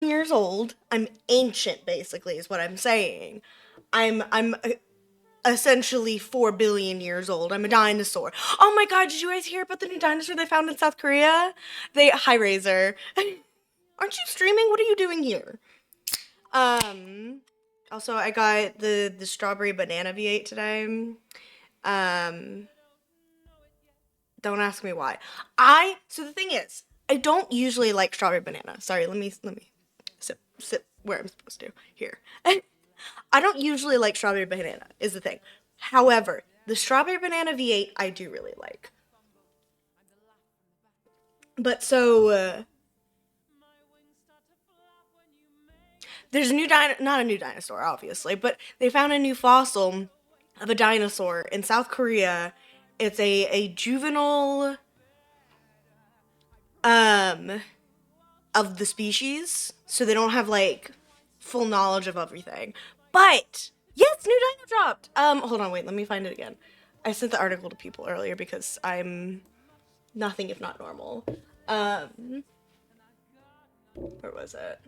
years old. I'm ancient, basically, is what I'm saying. I'm essentially 4 billion years old. I'm a dinosaur. Oh my god, did you guys hear about the new dinosaur they found in South Korea? Hi Razor. Aren't you streaming? What are you doing here? Um, Also I got the strawberry banana V8 today. Um, don't ask me why. So the thing is, I don't usually like strawberry banana. Sorry, let me sit where I'm supposed to. Here. I don't usually like strawberry banana, is the thing. However, the strawberry banana V8 I do really like. But there's a not a new dinosaur, obviously, but they found a new fossil of a dinosaur in South Korea. It's a juvenile um of the species, so they don't have like full knowledge of everything. But yes, new dino dropped. Hold on, wait, let me find it again. I sent the article to people earlier because I'm nothing if not normal. Um, where was it?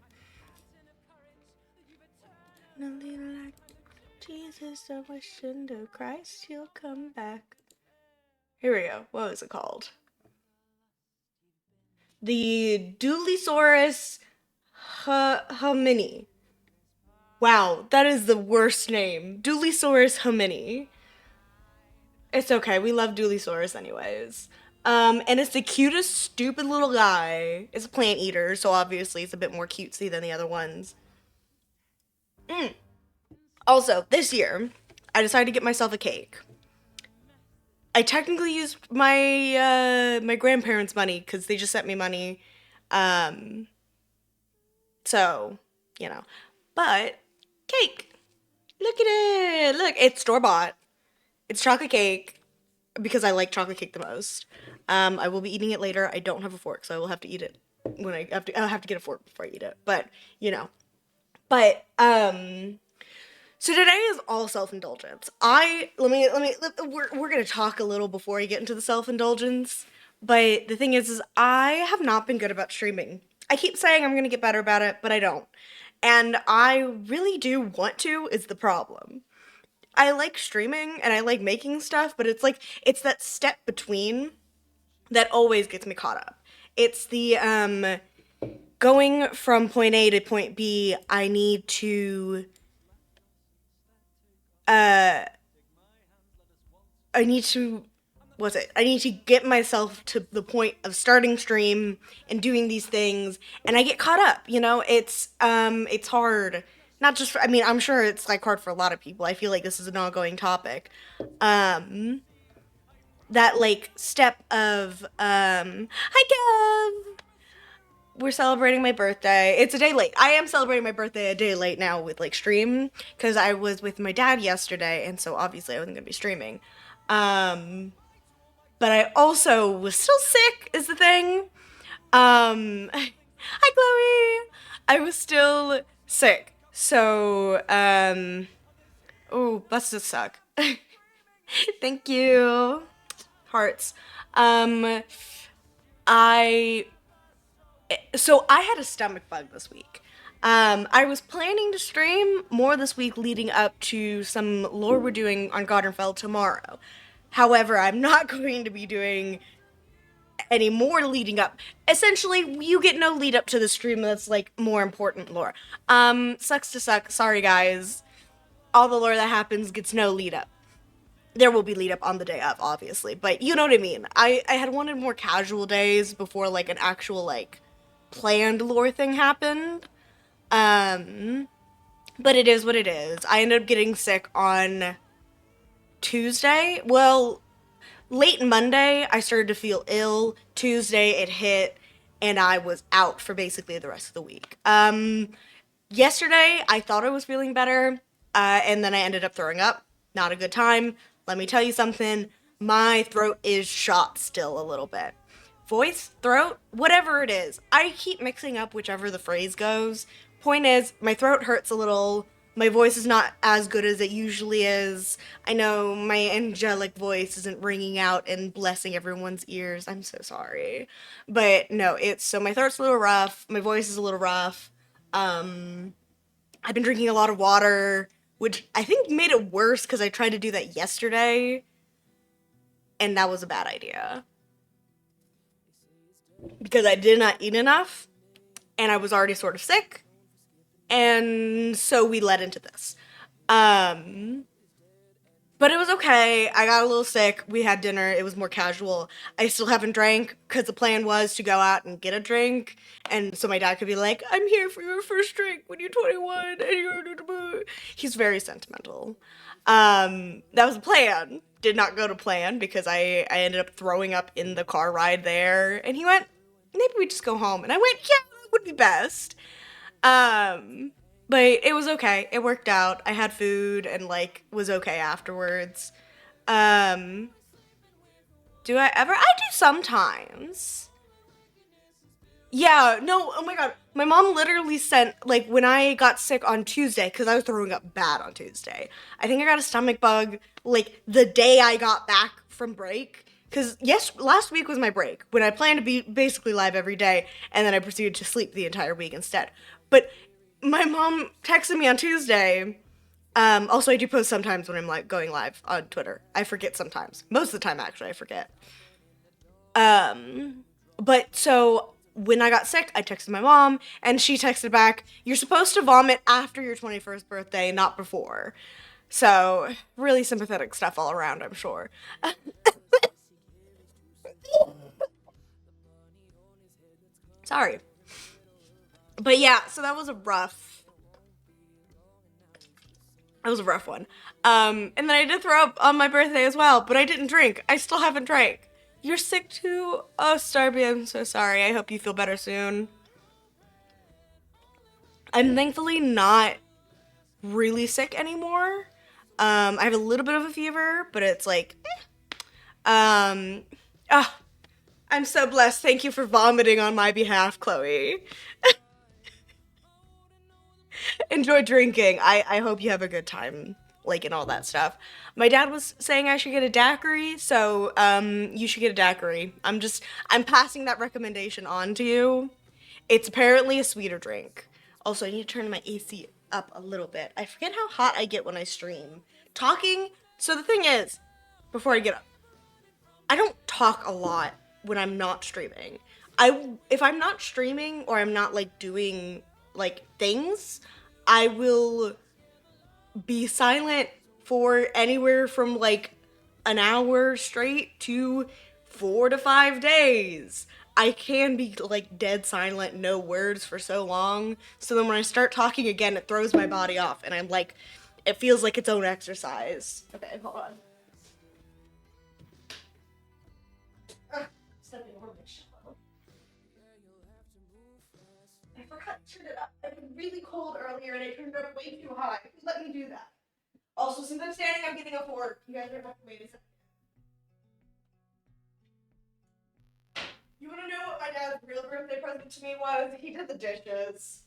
Nothing like Jesus, I wish unto Christ he'll come back. Here we go. What was it called? The Dulisaurus homini. Wow, that is the worst name. Dulisaurus homini. It's okay. We love Dulisaurus anyways. And it's the cutest, stupid little guy. It's a plant eater, so obviously it's a bit more cutesy than the other ones. Mm. Also, this year, I decided to get myself a cake. I technically used my grandparents' money because they just sent me money. Um, so, you know. But cake. Look at it. Look, it's store bought. It's chocolate cake because I like chocolate cake the most. I will be eating it later. I don't have a fork, so I will have to eat it when I'll have to get a fork before I eat it. But you know. But so today is all self-indulgence. We're gonna talk a little before I get into the self-indulgence. But the thing is I have not been good about streaming. I keep saying I'm gonna get better about it, but I don't. And I really do want to, is the problem. I like streaming and I like making stuff, but it's like it's that step between that always gets me caught up. It's the going from point A to point B, uh I need to what's it? I need to get myself to the point of starting stream and doing these things and I get caught up, you know? It's hard. Not just for, I mean, I'm sure it's like hard for a lot of people. I feel like this is an ongoing topic. Um that like step of hi Kev. We're celebrating my birthday. It's a day late. I am celebrating my birthday a day late now with like stream because I was with my dad yesterday and so obviously I wasn't gonna be streaming. Um but I also was still sick is the thing. Hi Chloe. I was still sick. So oh, that's just suck. Thank you. Hearts. Um I I had a stomach bug this week. I was planning to stream more this week leading up to some lore we're doing on Goddenfell tomorrow. However, I'm not going to be doing any more leading up. Essentially, you get no lead up to the stream that's like more important lore. Sucks to suck. Sorry guys. All the lore that happens gets no lead up. There will be lead up on the day of, obviously, but you know what I mean. I had wanted more casual days before like an actual like planned lore thing happened. Um, but it is what it is. I ended up getting sick on Tuesday. Well, late Monday, I started to feel ill. Tuesday, it hit, and I was out for basically the rest of the week. Yesterday, I thought I was feeling better, and then I ended up throwing up. Not a good time. Let me tell you something. My throat is shot still a little bit. Voice, throat, whatever it is. I keep mixing up whichever the phrase goes. Point is, my throat hurts a little. My voice is not as good as it usually is. I know my angelic voice isn't ringing out and blessing everyone's ears. I'm so sorry. But no, it's so my throat's a little rough. My voice is a little rough. Um, I've been drinking a lot of water, which I think made it worse because I tried to do that yesterday, and that was a bad idea because I did not eat enough, and I was already sort of sick, and so we led into this. Um, but it was okay. I got a little sick. We had dinner. It was more casual. I still haven't drank because the plan was to go out and get a drink. And so my dad could be like, I'm here for your first drink when you're 21. And you're... He's very sentimental. That was the plan. Did not go to plan because I ended up throwing up in the car ride there. And he went, maybe we just go home. And I went, yeah, that would be best. Um, but it was okay. It worked out. I had food and like was okay afterwards. Um, do I ever? I do sometimes. Yeah, no, oh my god. My mom literally sent, like, when I got sick on Tuesday, because I was throwing up bad on Tuesday. I think I got a stomach bug, like, the day I got back from break. Because, yes, last week was my break, when I planned to be basically live every day, and then I proceeded to sleep the entire week instead. But my mom texted me on Tuesday. Also, I do post sometimes when I'm, like, going live on Twitter. I forget sometimes. Most of the time, actually, I forget. But so when I got sick, I texted my mom, and she texted back, "You're supposed to vomit after your 21st birthday, not before." So really sympathetic stuff all around, I'm sure. Sorry, but yeah, so that was a rough one. And then I did throw up on my birthday as well, but I didn't drink. I still haven't drank. You're sick too? Oh, Starby, I'm so sorry. I hope you feel better soon. I'm thankfully not really sick anymore. I have a little bit of a fever, but it's like, um, ah, I'm so blessed. Thank you for vomiting on my behalf, Chloe. Enjoy drinking. I hope you have a good time, like, and all that stuff. My dad was saying I should get a daiquiri, so, you should get a daiquiri. I'm passing that recommendation on to you. It's apparently a sweeter drink. Also, I need to turn my AC up a little bit. I forget how hot I get when I stream. Talking, so the thing is, before I get up, I don't talk a lot when I'm not streaming. If I'm not streaming or I'm not like doing like things, I will be silent for anywhere from like an hour straight to 4 to 5 days. I can be like dead silent, no words for so long. So then when I start talking again, it throws my body off and I'm like, it feels like its own exercise. Okay, hold on. Stepping over my shelf. I forgot to turn it up. It was really cold earlier and I turned it up way too high. Let me do that. Also, since I'm standing, I'm getting a fork. You guys are gonna have to wait a second. You wanna know what my dad's real birthday present to me was? He did the dishes.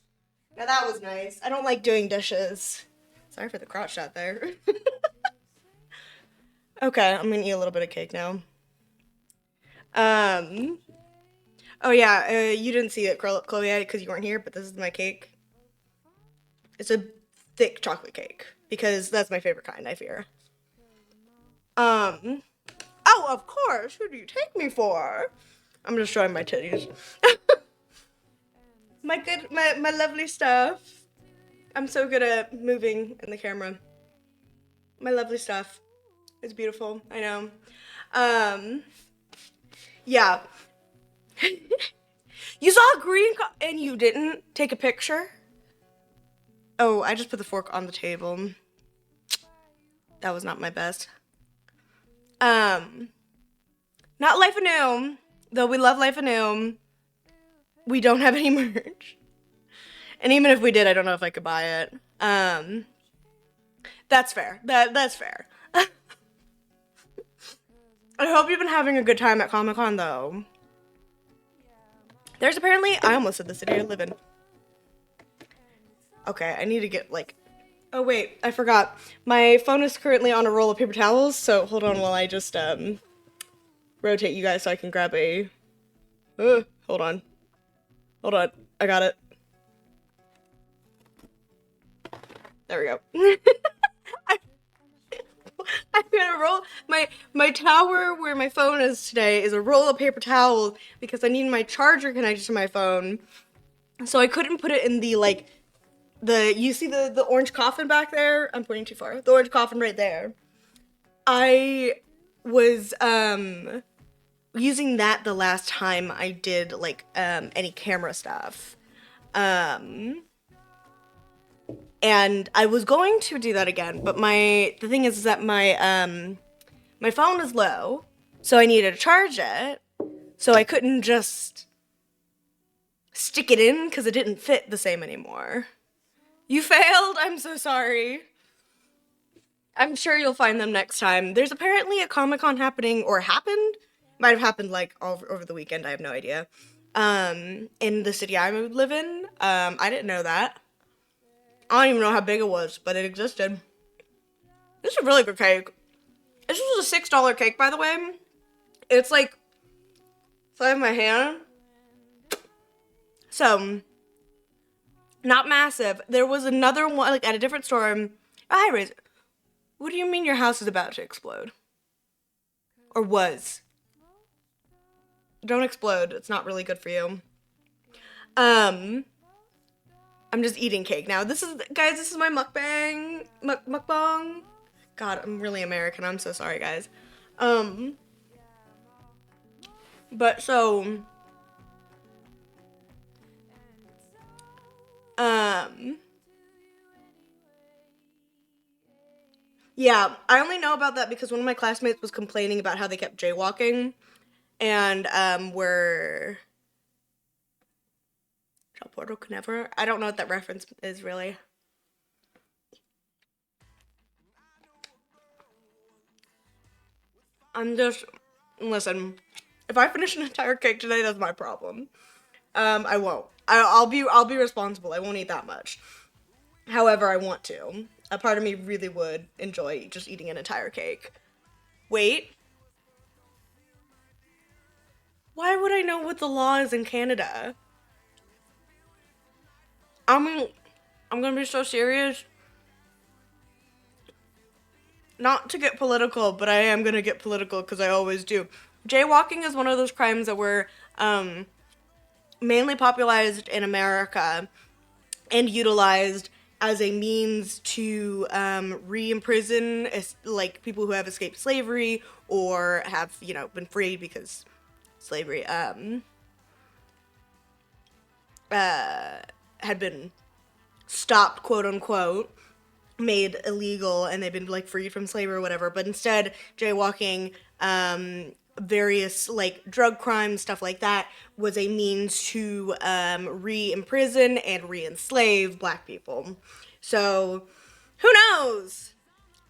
Now that was nice. I don't like doing dishes. Sorry for the crotch shot there. Okay, I'm gonna eat a little bit of cake now. Um. Oh yeah, you didn't see it, Chloe, because you weren't here. But this is my cake. It's a thick chocolate cake because that's my favorite kind. I fear. Um. Oh, of course. Who do you take me for? I'm just showing my titties. My lovely stuff. I'm so good at moving in the camera. My lovely stuff. It's beautiful. I know. Um. Yeah. You saw a and you didn't take a picture? Oh, I just put the fork on the table. That was not my best. Um, Not Life Anew, though we love Life Anew. We don't have any merch. And even if we did, I don't know if I could buy it. That's fair. That's fair. I hope you've been having a good time at Comic Con, though. There's apparently, I almost said the city I live in. Okay, I need to get like, oh wait, I forgot. My phone is currently on a roll of paper towels, so hold on while I just rotate you guys so I can grab a. Hold on, hold on. I got it. There we go. I, I'm gonna roll my tower where my phone is today is a roll of paper towels because I need my charger connected to my phone. So I couldn't put it in the you see the orange coffin back there? I'm pointing too far. The orange coffin right there. I was using that the last time I did any camera stuff. And I was going to do that again, but the thing is that my phone is low, so I needed to charge it. So I couldn't just stick it in because it didn't fit the same anymore. You failed? I'm so sorry. I'm sure you'll find them next time. There's apparently a Comic-Con happening, or happened? Might have happened all over the weekend, I have no idea. In the city I live in. I didn't know that. I don't even know how big it was, but it existed. This is a really good cake. This was a $6 cake, by the way. It's so I have my hand. So, not massive. There was another one, at a different store. Oh, hi, Razor. What do you mean your house is about to explode? Or was? Don't explode. It's not really good for you. I'm just eating cake now. This is my mukbang. Mukbang. God, I'm really American. I'm so sorry, guys. But so... Yeah, I only know about that because one of my classmates was complaining about how they kept jaywalking. And, were... Porto Canaveral? I don't know what that reference is, really. Listen, if I finish an entire cake today, that's my problem. I won't. I'll be responsible. I won't eat that much. However, I want to. A part of me really would enjoy just eating an entire cake. Wait. Why would I know what the law is in Canada? I'm gonna be so serious. Not to get political, but I am gonna get political because I always do. Jaywalking is one of those crimes that were mainly popularized in America and utilized as a means to re-imprison people who have escaped slavery or have been freed because slavery had been stopped, quote unquote, made illegal, and they've been freed from slavery or whatever. But instead, jaywalking, various drug crimes, stuff like that, was a means to re-imprison and re-enslave Black people. So, who knows?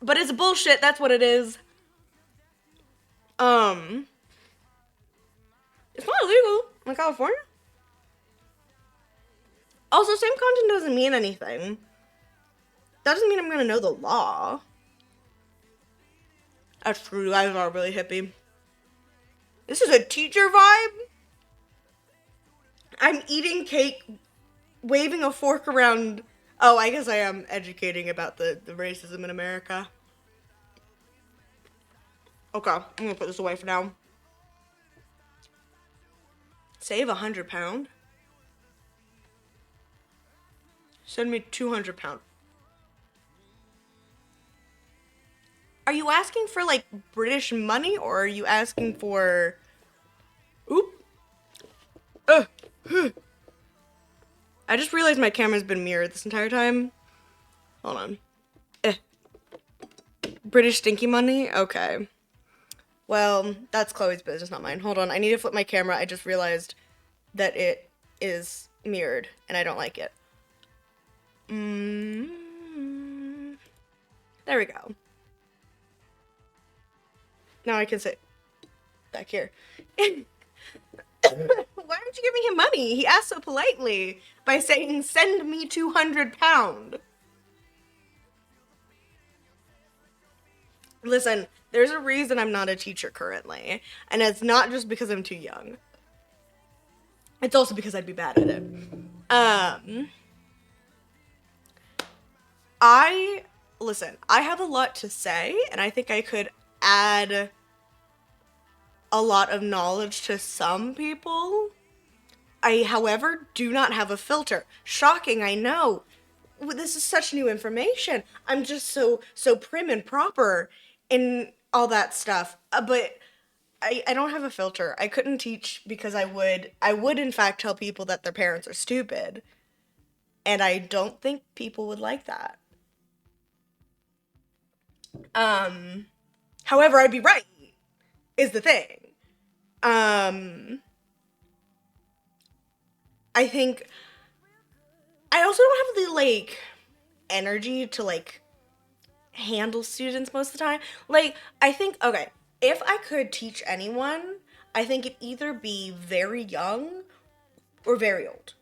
But it's bullshit. That's what it is. It's not illegal in California. Also, same content doesn't mean anything. That doesn't mean I'm gonna know the law. That's true, you guys are really hippie. This is a teacher vibe? I'm eating cake, waving a fork around. Oh, I guess I am educating about the racism in America. Okay, I'm gonna put this away for now. Save £100? Send me £200. Are you asking for British money, or are you asking for... Oop. I just realized my camera's been mirrored this entire time. Hold on. British stinky money? Okay. Well, that's Chloe's business, not mine. Hold on, I need to flip my camera. I just realized that it is mirrored, and I don't like it. There we go. Now I can sit back here. Why aren't you giving him money? He asked so politely by saying, send me £200. Listen, there's a reason I'm not a teacher currently, and it's not just because I'm too young. It's also because I'd be bad at it. I listen, I have a lot to say, and I think I could add a lot of knowledge to some people. I, however, do not have a filter. Shocking, I know. This is such new information. I'm just so prim and proper in all that stuff. But I don't have a filter. I couldn't teach because I would in fact tell people that their parents are stupid. And I don't think people would like that. Um However, I'd be right is the thing. Um I think I also don't have the like energy to like handle students most of the time. Like, I think, okay, if I could teach anyone, I think it'd either be very young or very old.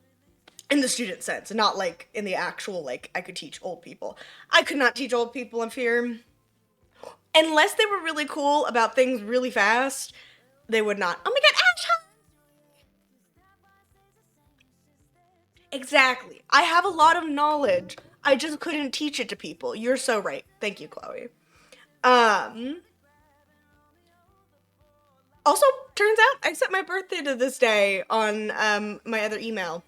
In the student sense, not like in the actual, like, I could teach old people. I could not teach old people in fear. Unless they were really cool about things really fast, they would not. Oh my god, Ash! Exactly. I have a lot of knowledge. I just couldn't teach it to people. You're so right. Thank you, Chloe. Um, Also, turns out I set my birthday to this day on my other email.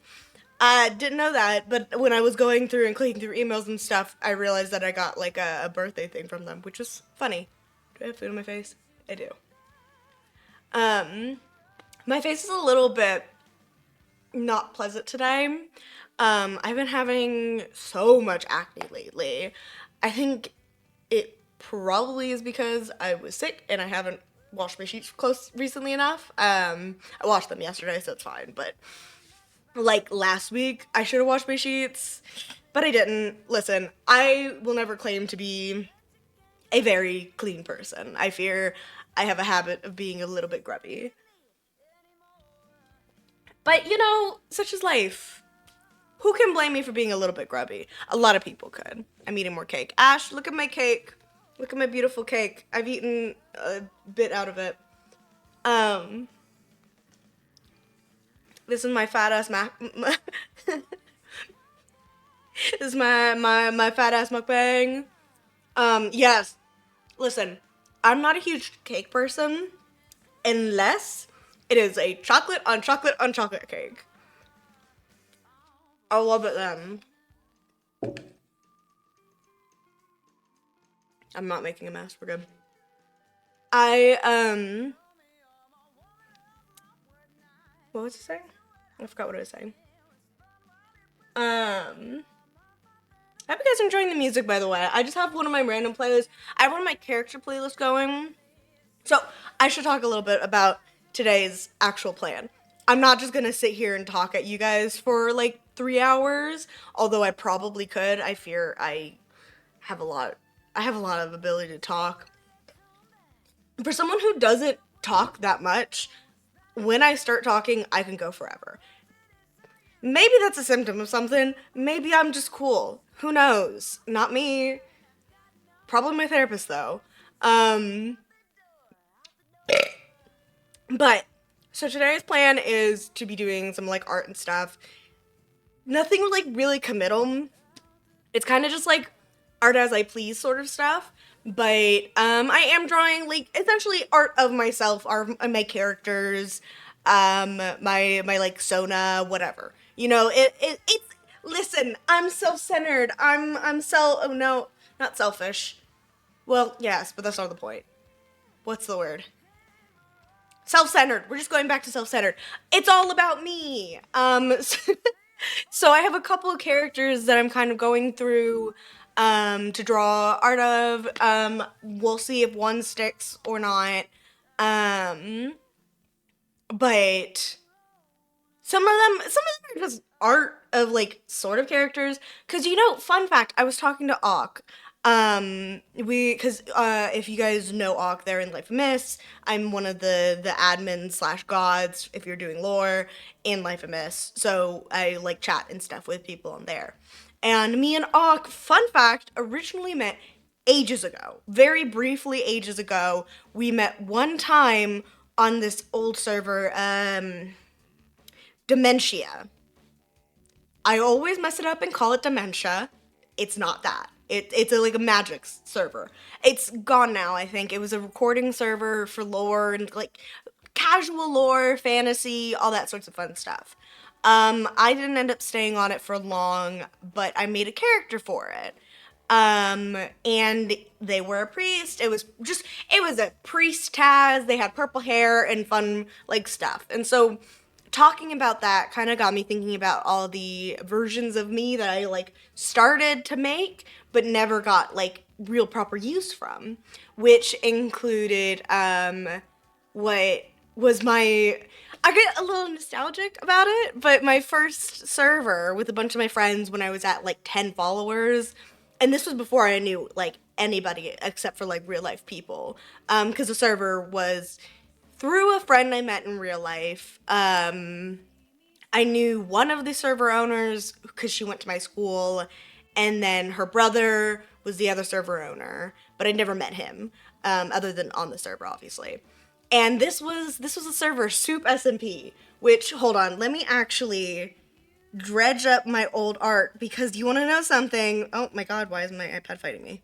I didn't know that, but when I was going through and clicking through emails and stuff, I realized that I got like a birthday thing from them, which was funny. Do I have food on my face? I do. Um, my face is a little bit not pleasant today. I've been having so much acne lately. I think it probably is because I was sick and I haven't washed my sheets close recently enough. I washed them yesterday, so it's fine. But like last week, I should have washed my sheets, but I didn't. Listen, I will never claim to be a very clean person. I fear I have a habit of being a little bit grubby. But such is life. Who can blame me for being a little bit grubby? A lot of people could. I'm eating more cake. Ash, look at my cake. Look at my beautiful cake. I've eaten a bit out of it. Um, this is my fat ass this is my fat ass mukbang. Yes. Listen, I'm not a huge cake person unless it is a chocolate on chocolate on chocolate cake. I love it then. I'm not making a mess. We're good. I what was it saying? I forgot what I was saying. I hope you guys are enjoying the music, by the way. I just have one of my random playlists. I have one of my character playlists going. So I should talk a little bit about today's actual plan. I'm not just gonna sit here and talk at you guys for like 3 hours, although I probably could. I fear have a lot. I have a lot of ability to talk. For someone who doesn't talk that much, when I start talking, I can go forever. Maybe that's a symptom of something. Maybe I'm just cool. Who knows? Not me. Probably my therapist though. Um, but so today's plan is to be doing some like art and stuff. Nothing like really committal. It's kind of just like art as I please sort of stuff. But I am drawing like essentially art of myself, art of my characters, my like Sona, whatever. It's listen, I'm self-centered. Oh no, not selfish. Well, yes, but that's not the point. What's the word? Self-centered. We're just going back to self-centered. It's all about me. So I have a couple of characters that I'm kind of going through to draw art of. We'll see if one sticks or not. Um, but some of them are just art of like sort of characters. Cause fun fact, I was talking to Auk. Cause if you guys know Auk, they're in Life of Miss. I'm one of the admins slash gods if you're doing lore in Life of Miss. So I like chat and stuff with people on there. And me and Auk, fun fact, originally met ages ago. Very briefly ages ago. We met one time on this old server, Dementia. I always mess it up and call it dementia. it's not that. It's like a magic server. It's gone now, I think. It was a recording server for lore and like casual lore, fantasy, all that sorts of fun stuff. I didn't end up staying on it for long, but I made a character for it. And they were a priest. It was a priest Taz. They had purple hair and fun, like, stuff. And so, talking about that kind of got me thinking about all the versions of me that I, like, started to make, but never got, like, real proper use from, which included, what was my, I get a little nostalgic about it, but my first server with a bunch of my friends when I was at like 10 followers, and this was before I knew like anybody except for like real life people, because the server was through a friend I met in real life. I knew one of the server owners because she went to my school, and then her brother was the other server owner, but I never met him, other than on the server, obviously. And this was a server, Soup SMP, which, hold on, let me actually dredge up my old art, because you want to know something? Oh my god, why is my iPad fighting me?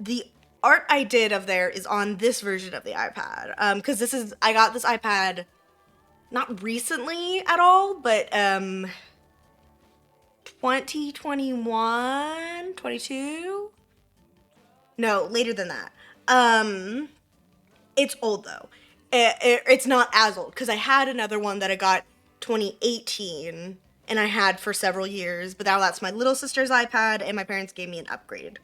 The art I did of there is on this version of the iPad, because I got this iPad not recently at all, but 2021, 22? No, later than that. It's old though. It's not as old, because I had another one that I got 2018 and I had for several years, but now that's my little sister's iPad and my parents gave me an upgrade.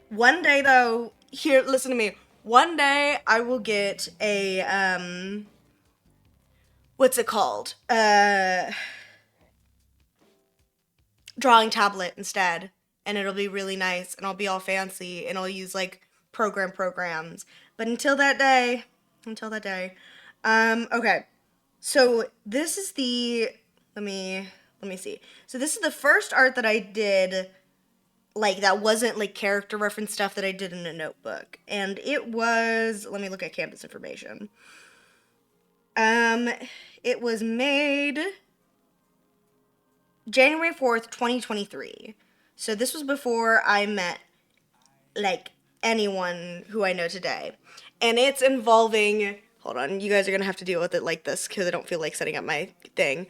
One day though, here, listen to me. One day I will get a what's it called? Drawing tablet instead, and it'll be really nice, and I'll be all fancy, and I'll use like programs. But until that day, okay. So this is the, let me see. So this is the first art that I did, like, that wasn't like character reference stuff that I did in a notebook, and it was, let me look at campus information. It was made January 4th, 2023. So this was before I met, like, anyone who I know today. And it's involving, hold on, you guys are gonna have to deal with it like this because I don't feel like setting up my thing.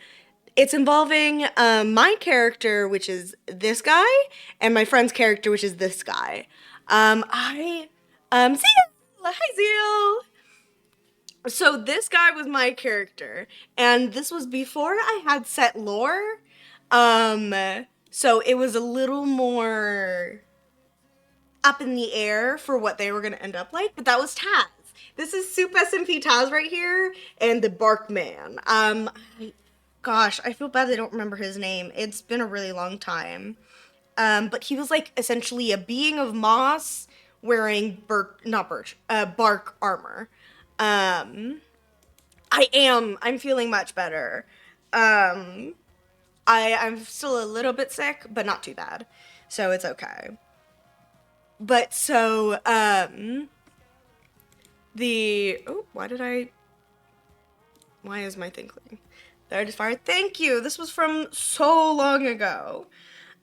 It's involving my character, which is this guy, and my friend's character, which is this guy. Zeal! Hi, Zeal! So this guy was my character, and this was before I had set lore. So it was a little more up in the air for what they were gonna end up like, but that was Taz. This is Soup SMP Taz right here, and the Barkman. Gosh, I feel bad I don't remember his name. It's been a really long time. But he was like essentially a being of moss wearing bark armor. I'm feeling much better. I'm still a little bit sick, but not too bad. So it's okay. But so, why is my thing clicking? There, I just fired. Thank you. This was from so long ago.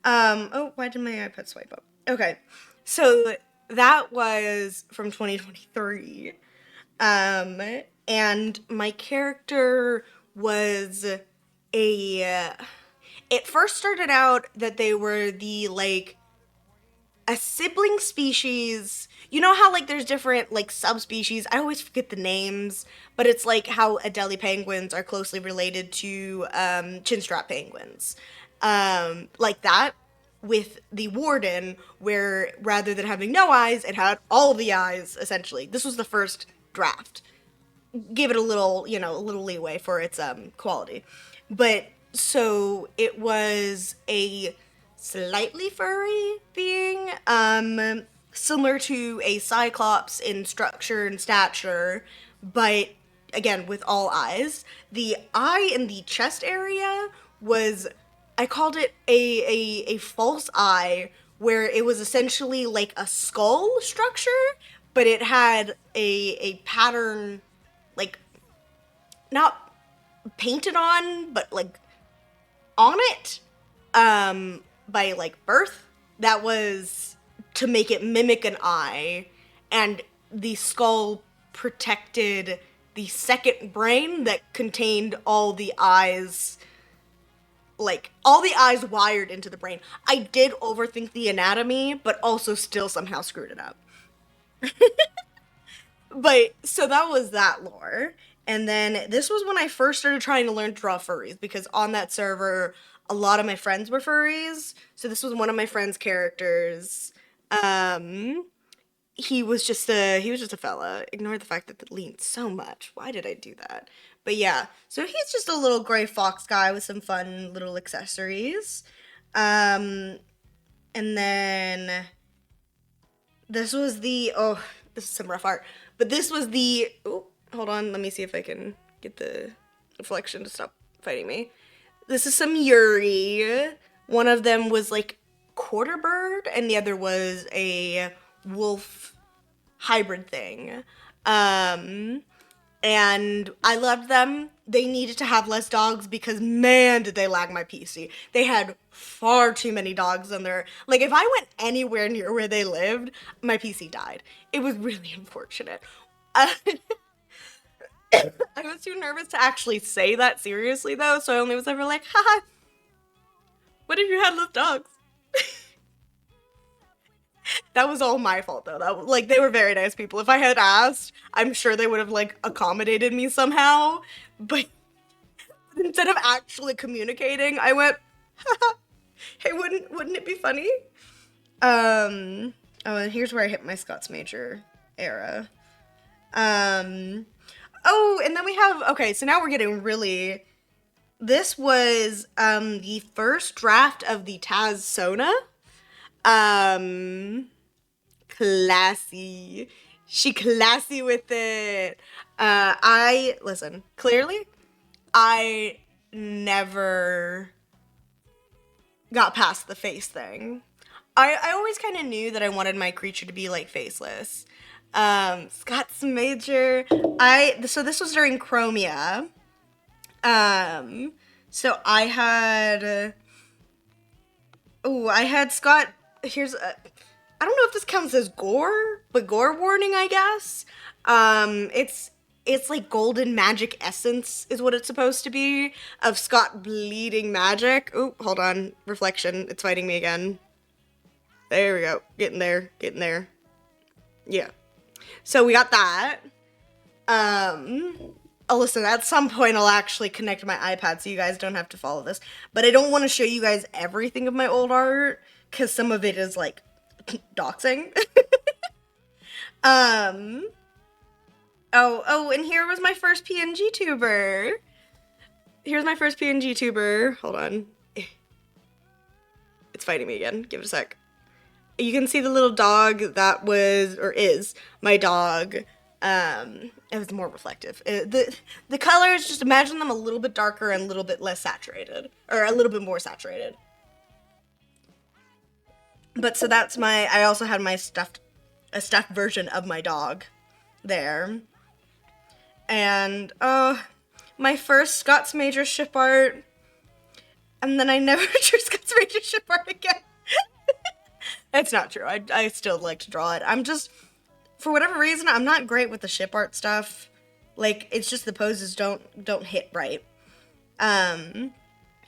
Why did my iPad swipe up? Okay. So that was from 2023. And my character was it first started out that they were a sibling species. You know how like there's different like subspecies? I always forget the names, but it's like how Adelie penguins are closely related to chinstrap penguins. Like that with the warden, where rather than having no eyes, it had all the eyes, essentially. This was the first draft. Give it a little leeway for its quality. But so it was a slightly furry being, similar to a cyclops in structure and stature, but again with all eyes. The eye in the chest area was, I called it a false eye, where it was essentially like a skull structure, but it had a pattern, like, not painted on, but like on it. by like birth. That was to make it mimic an eye, and the skull protected the second brain that contained all the eyes, like all the eyes wired into the brain. I did overthink the anatomy, but also still somehow screwed it up. But so that was that lore. And then this was when I first started trying to learn to draw furries, because on that server, a lot of my friends were furries. So this was one of my friend's characters. Um, he was just a fella. Ignore the fact that it leaned so much. Why did I do that? But yeah, so he's just a little gray fox guy with some fun little accessories. Um, and then this was the this is some rough art. But this was the hold on, let me see if I can get the reflection to stop fighting me. This is some Yuri. One of them was like quarter bird, and the other was a wolf hybrid thing. Um, and I loved them. They needed to have less dogs because man, did they lag my PC. They had far too many dogs on there. Like if I went anywhere near where they lived, my PC died. It was really unfortunate. Uh, I was too nervous to actually say that seriously though, so I only was ever like, haha, what if you had less dogs? That was all my fault though. Like they were very nice people. If I had asked, I'm sure they would have like accommodated me somehow. But instead of actually communicating, I went, haha, hey, wouldn't it be funny? Oh, and here's where I hit my Scots Major era. Oh, and then we have, okay, so now we're getting really, this was, the first draft of the Taz Sona. Um, Classy. She classy with it. Listen, clearly, I never got past the face thing. I always kind of knew that I wanted my creature to be like faceless. Scott's Major. So this was during Chromia. So I had Scott. I don't know if this counts as gore, but gore warning, I guess. It's like golden magic essence is what it's supposed to be of Scott bleeding magic. Oh, hold on, reflection. It's fighting me again. There we go. Getting there. Yeah. So we got that. Oh, listen, at some point I'll actually connect my iPad so you guys don't have to follow this. But I don't want to show you guys everything of my old art, because some of it is, like, doxing. And here was my first PNG tuber. Here's my first PNG tuber. Hold on. It's fighting me again. Give it a sec. You can see the little dog that was, or is, my dog. It was more reflective. The colors, just imagine them a little bit darker and a little bit less saturated. Or a little bit more saturated. But so that's I also had a stuffed version of my dog there. And, my first Scots Major ship art. And then I never drew Scots Major ship art again. It's not true. I still like to draw it. I'm just, for whatever reason, I'm not great with the ship art stuff. Like, it's just the poses don't hit right.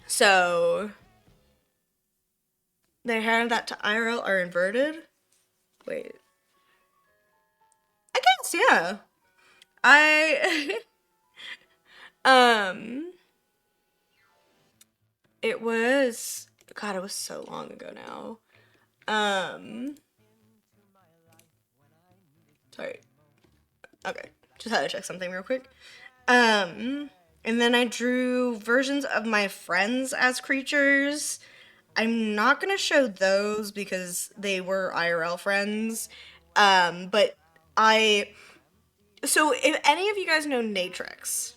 So their hair that to IRL are inverted. Wait. I guess, yeah. It was, God, it was so long ago now. Sorry. Okay, just had to check something real quick. And then I drew versions of my friends as creatures. I'm not gonna show those because they were IRL friends. But so if any of you guys know Natrix.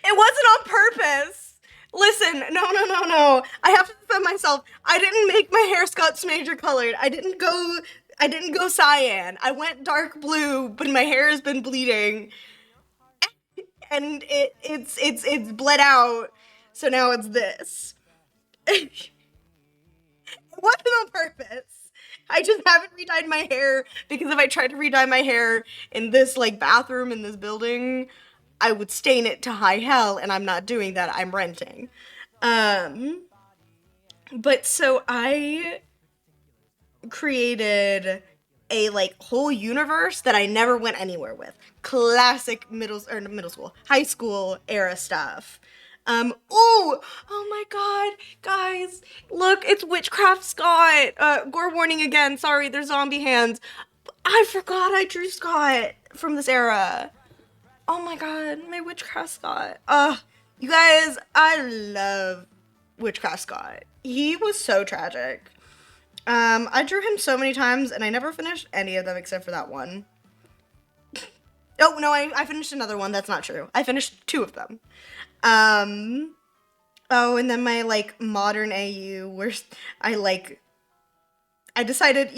It wasn't on purpose. Listen, no. I have to defend myself. I didn't make my hair Scots Major colored. I didn't go I didn't go cyan. I went dark blue, but my hair has been bleeding and it's bled out. So now it's this. It wasn't on purpose. I just haven't redyed my hair because if I tried to redye my hair in this like bathroom in this building, I would stain it to high hell, and I'm not doing that. I'm renting. Um, but so I created a like whole universe that I never went anywhere with. Classic middle school, high school era stuff. Oh my god, guys, look, it's Witchcraft Scott. Gore warning again. Sorry, there's zombie hands. I forgot I drew Scott from this era. Oh my god, my Witchcraft Scott. You guys, I love Witchcraft Scott. He was so tragic. I drew him so many times and I never finished any of them except for that one. Oh, no, I finished another one. That's not true. I finished two of them. Oh, and then my, like, modern AU where I decided,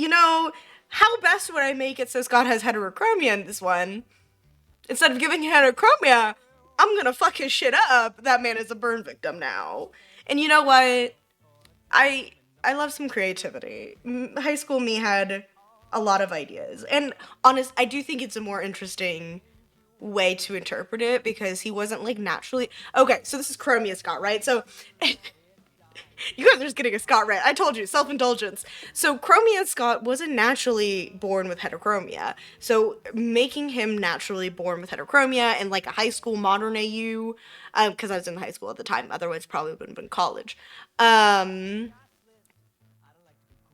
how best would I make it so Scott has heterochromia in this one? Instead of giving him heterochromia, I'm gonna fuck his shit up. That man is a burn victim now. And you know what? I love some creativity. High school me had a lot of ideas. And I do think it's a more interesting way to interpret it because he wasn't like naturally. Okay, so this is Chromia Scott, right? So you guys are just getting a Scott rant. I told you, self-indulgence. So Chromia Scott wasn't naturally born with heterochromia. So making him naturally born with heterochromia and like a high school modern AU, because I was in high school at the time, otherwise probably wouldn't have been college,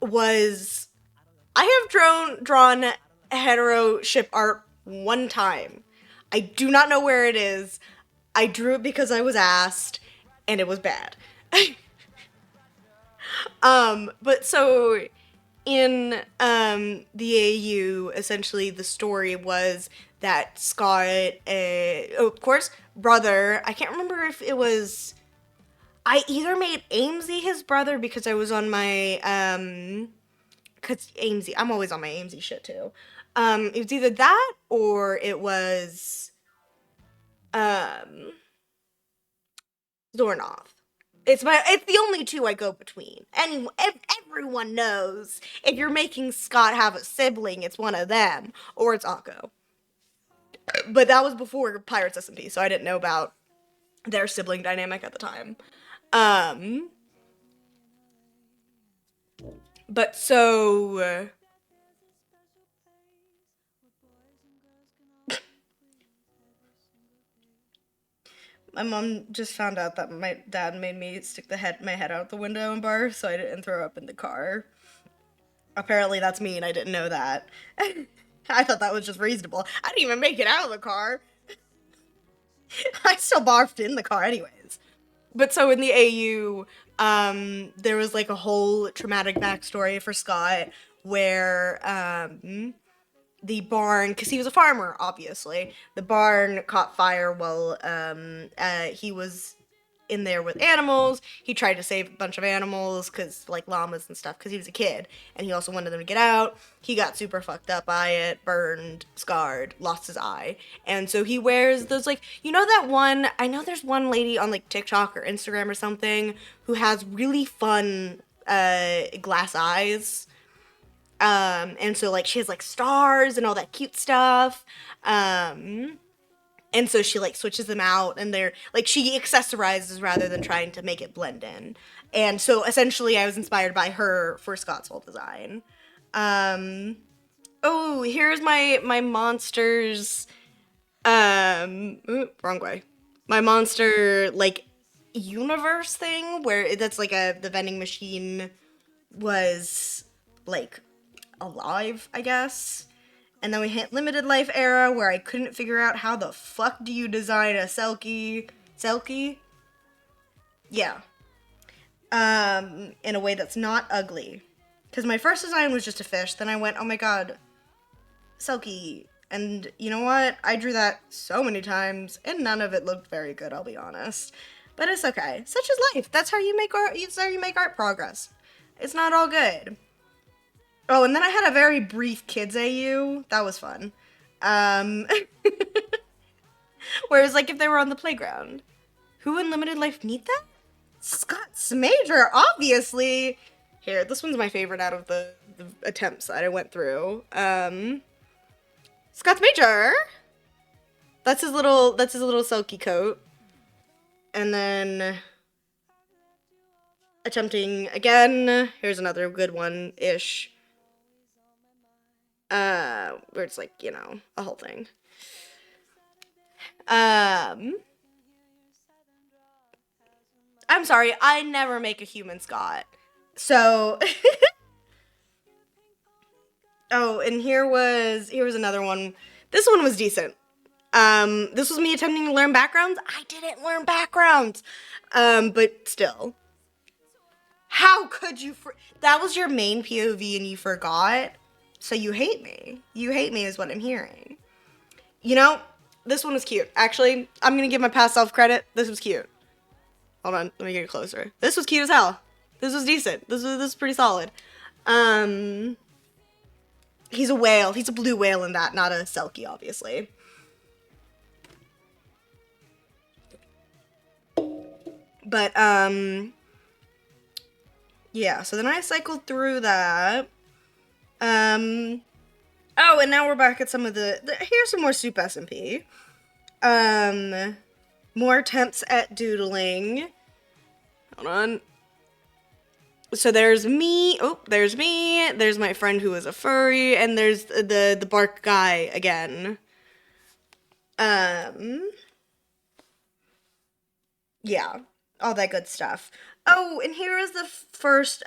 was I have drawn hetero ship art one time. I do not know where it is. I drew it because I was asked, and it was bad. But so in the AU, essentially the story was that Scott, of course, brother. I can't remember if it was. I either made Amesy his brother because I was on my cause Amesy. I'm always on my Amesy shit too. It was either that or it was um Zornoth. It's the only two I go between. Everyone knows if you're making Scott have a sibling, it's one of them or it's Akko. But that was before Pirates SMP, so I didn't know about their sibling dynamic at the time. Um, but so my mom just found out that my dad made me stick my head out the window and barf, so I didn't throw up in the car. Apparently that's mean. I didn't know that. I thought that was just reasonable. I didn't even make it out of the car. I still barfed in the car anyways. But so in the AU, there was like a whole traumatic backstory for Scott where the barn, because he was a farmer, obviously, the barn caught fire while he was in there with animals. He tried to save a bunch of animals, because like llamas and stuff, because he was a kid, and he also wanted them to get out. He got super fucked up by it, burned, scarred, lost his eye, and so he wears those, like, that one, I know there's one lady on like TikTok or Instagram or something who has really fun glass eyes. And so like she has like stars and all that cute stuff. And so she like switches them out and they're like she accessorizes rather than trying to make it blend in. And so essentially I was inspired by her for Scott's whole design. Oh, here's my monsters wrong way. My monster like universe thing where that's like the vending machine was like alive, I guess. And then we hit limited life era where I couldn't figure out how the fuck do you design a Selkie? Selkie? Yeah. In a way that's not ugly. Because my first design was just a fish, then I went, oh my god, Selkie. And you know what? I drew that so many times, and none of it looked very good, I'll be honest. But it's okay. Such is life. That's how you make art. That's how you make art progress. It's not all good. Oh, and then I had a very brief kids AU. That was fun. Um, whereas, like, if they were on the playground, who in limited life need that? Scott Major, obviously. Here, this one's my favorite out of the attempts that I went through. Scott Major. That's his little silky coat. And then attempting again. Here's another good one ish. Where it's like, a whole thing. I'm sorry, I never make a human Scott. So oh, and here was another one. This one was decent. This was me attempting to learn backgrounds. I didn't learn backgrounds. But still. How could you that was your main POV and you forgot? So you hate me. You hate me is what I'm hearing. You know, this one was cute. Actually, I'm gonna give my past self credit. This was cute. Hold on, let me get closer. This was cute as hell. This was decent. This was pretty solid. He's a whale. He's a blue whale in that, not a Selkie, obviously. But, yeah, so then I cycled through that. Oh, and now we're back at some of here's some more Soup SMP. More attempts at doodling. Hold on. So there's me. Oh, there's me. There's my friend who is a furry, and there's the bark guy again. Yeah, all that good stuff. Oh, and here is the first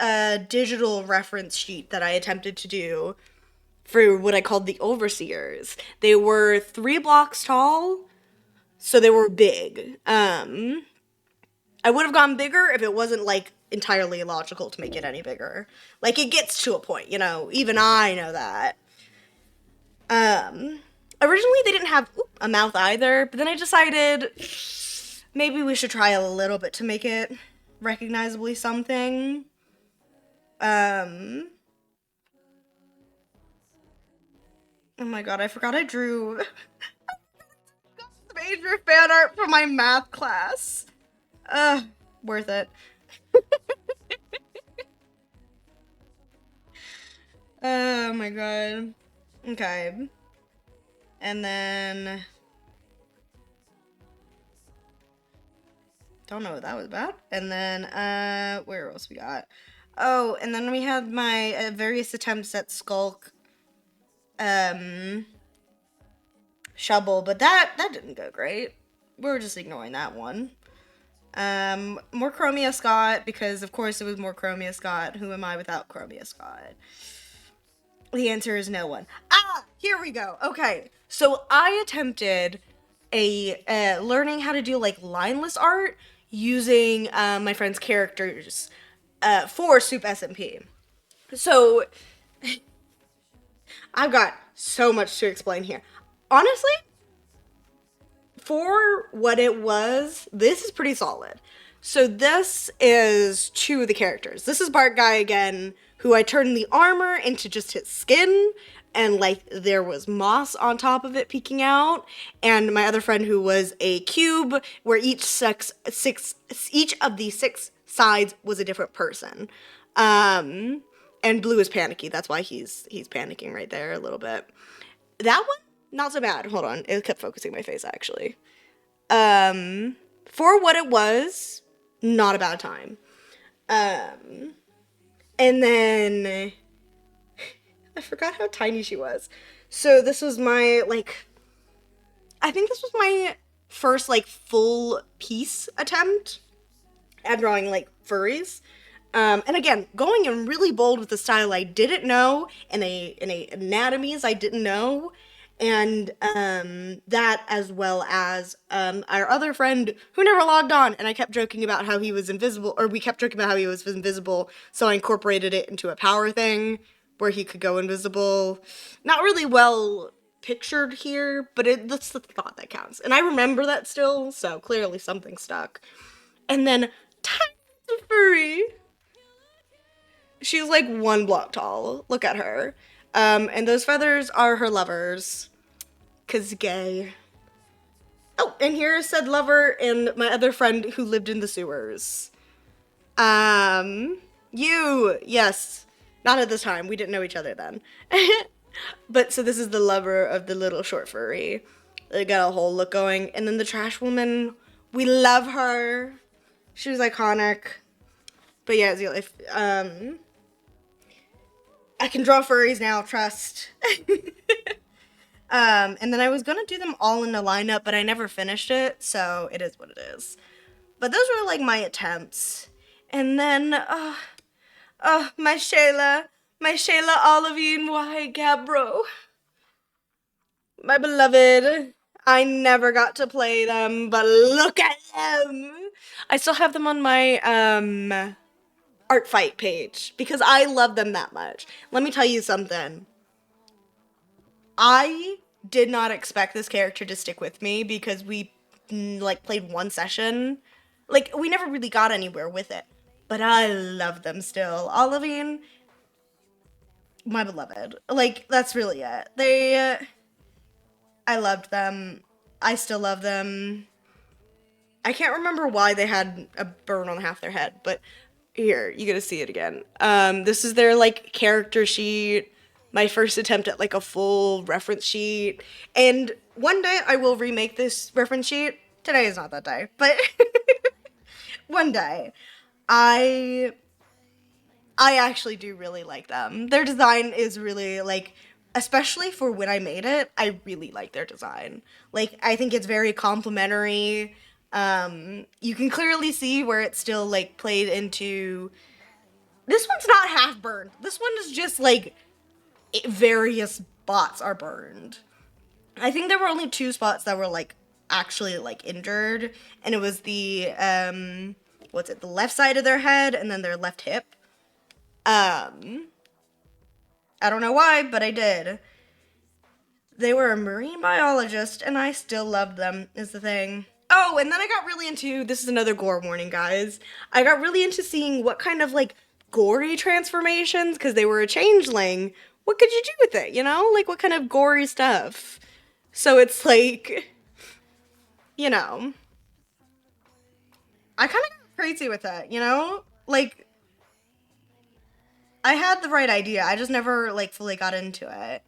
digital reference sheet that I attempted to do for what I called the overseers. They were 3 blocks tall, so they were big. I would have gone bigger if it wasn't like entirely illogical to make it any bigger. Like it gets to a point, even I know that. Originally they didn't have a mouth either, but then I decided maybe we should try a little bit to make it recognizably something. Oh my god, I forgot I drew major fan art for my math class. Worth it. Oh my god. Okay. And then don't know what that was about. And then where else we got? Oh, and then we had my various attempts at Skulk Shovel, but that didn't go great. We're just ignoring that one. More Chromia Scott, because of course it was more Chromia Scott. Who am I without Chromia Scott? The answer is no one. Here we go. Okay, so I attempted learning how to do like lineless art using my friend's characters for Soup SMP. So I've got so much to explain here. Honestly, for what it was, this is pretty solid. So this is 2 of the characters. This is Bart Guy again, who I turned the armor into just his skin, and like there was moss on top of it peeking out, and my other friend who was a cube where each of the 6 sides was a different person. And Blue is panicky. That's why he's panicking right there a little bit. That one, not so bad. Hold on. It kept focusing my face, actually. For what it was, not a bad time. And then I forgot how tiny she was. So this was my, I think this was my first, full piece attempt at drawing, furries. And again, going in really bold with the style I didn't know, and a anatomies I didn't know, and that as well as our other friend who never logged on, and I kept joking about how he was invisible, or we kept joking about how he was invisible, so I incorporated it into a power thing where he could go invisible. Not really well pictured here, but that's the thought that counts. And I remember that still, so clearly something stuck. And then Tiny Furry. She's like 1 block tall. Look at her. And those feathers are her lovers. 'Cause gay. Oh, and here is said lover and my other friend who lived in the sewers. You, yes. Not at this time. We didn't know each other then. But so this is the lover of the little short furry. They got a whole look going. And then the trash woman, we love her. She was iconic. But yeah, if, I can draw furries now, trust. And then I was gonna do them all in a lineup, but I never finished it, so it is what it is. But those were like my attempts. And then, my Shayla Olivine White Gabbro. My beloved. I never got to play them, but look at them! I still have them on my, art fight page because I love them that much. Let me tell you something. I did not expect this character to stick with me because we like played one session. Like we never really got anywhere with it. But I love them still. Olivine, my beloved. Like that's really it. I loved them. I still love them. I can't remember why they had a burn on half their head, but here, you get to see it again. This is their like character sheet. My first attempt at like a full reference sheet. And one day I will remake this reference sheet. Today is not that day, but one day. I actually do really like them. Their design is really like, especially for when I made it, I really like their design. Like I think it's very complimentary. You can clearly see where it's still like played into. This one's not half burned. This one is just like various spots are burned. I think there were only 2 spots that were like actually like injured, and it was the the left side of their head and then their left hip. I don't know why, but I did. They were a marine biologist, and I still loved them, is the thing. Oh, and then I got really into, this is another gore warning, guys. I got really into seeing what kind of, like, gory transformations, because they were a changeling. What could you do with it, you know? Like, what kind of gory stuff? So it's like, you know, I kind of got crazy with it, you know? Like, I had the right idea. I just never, like, fully got into it.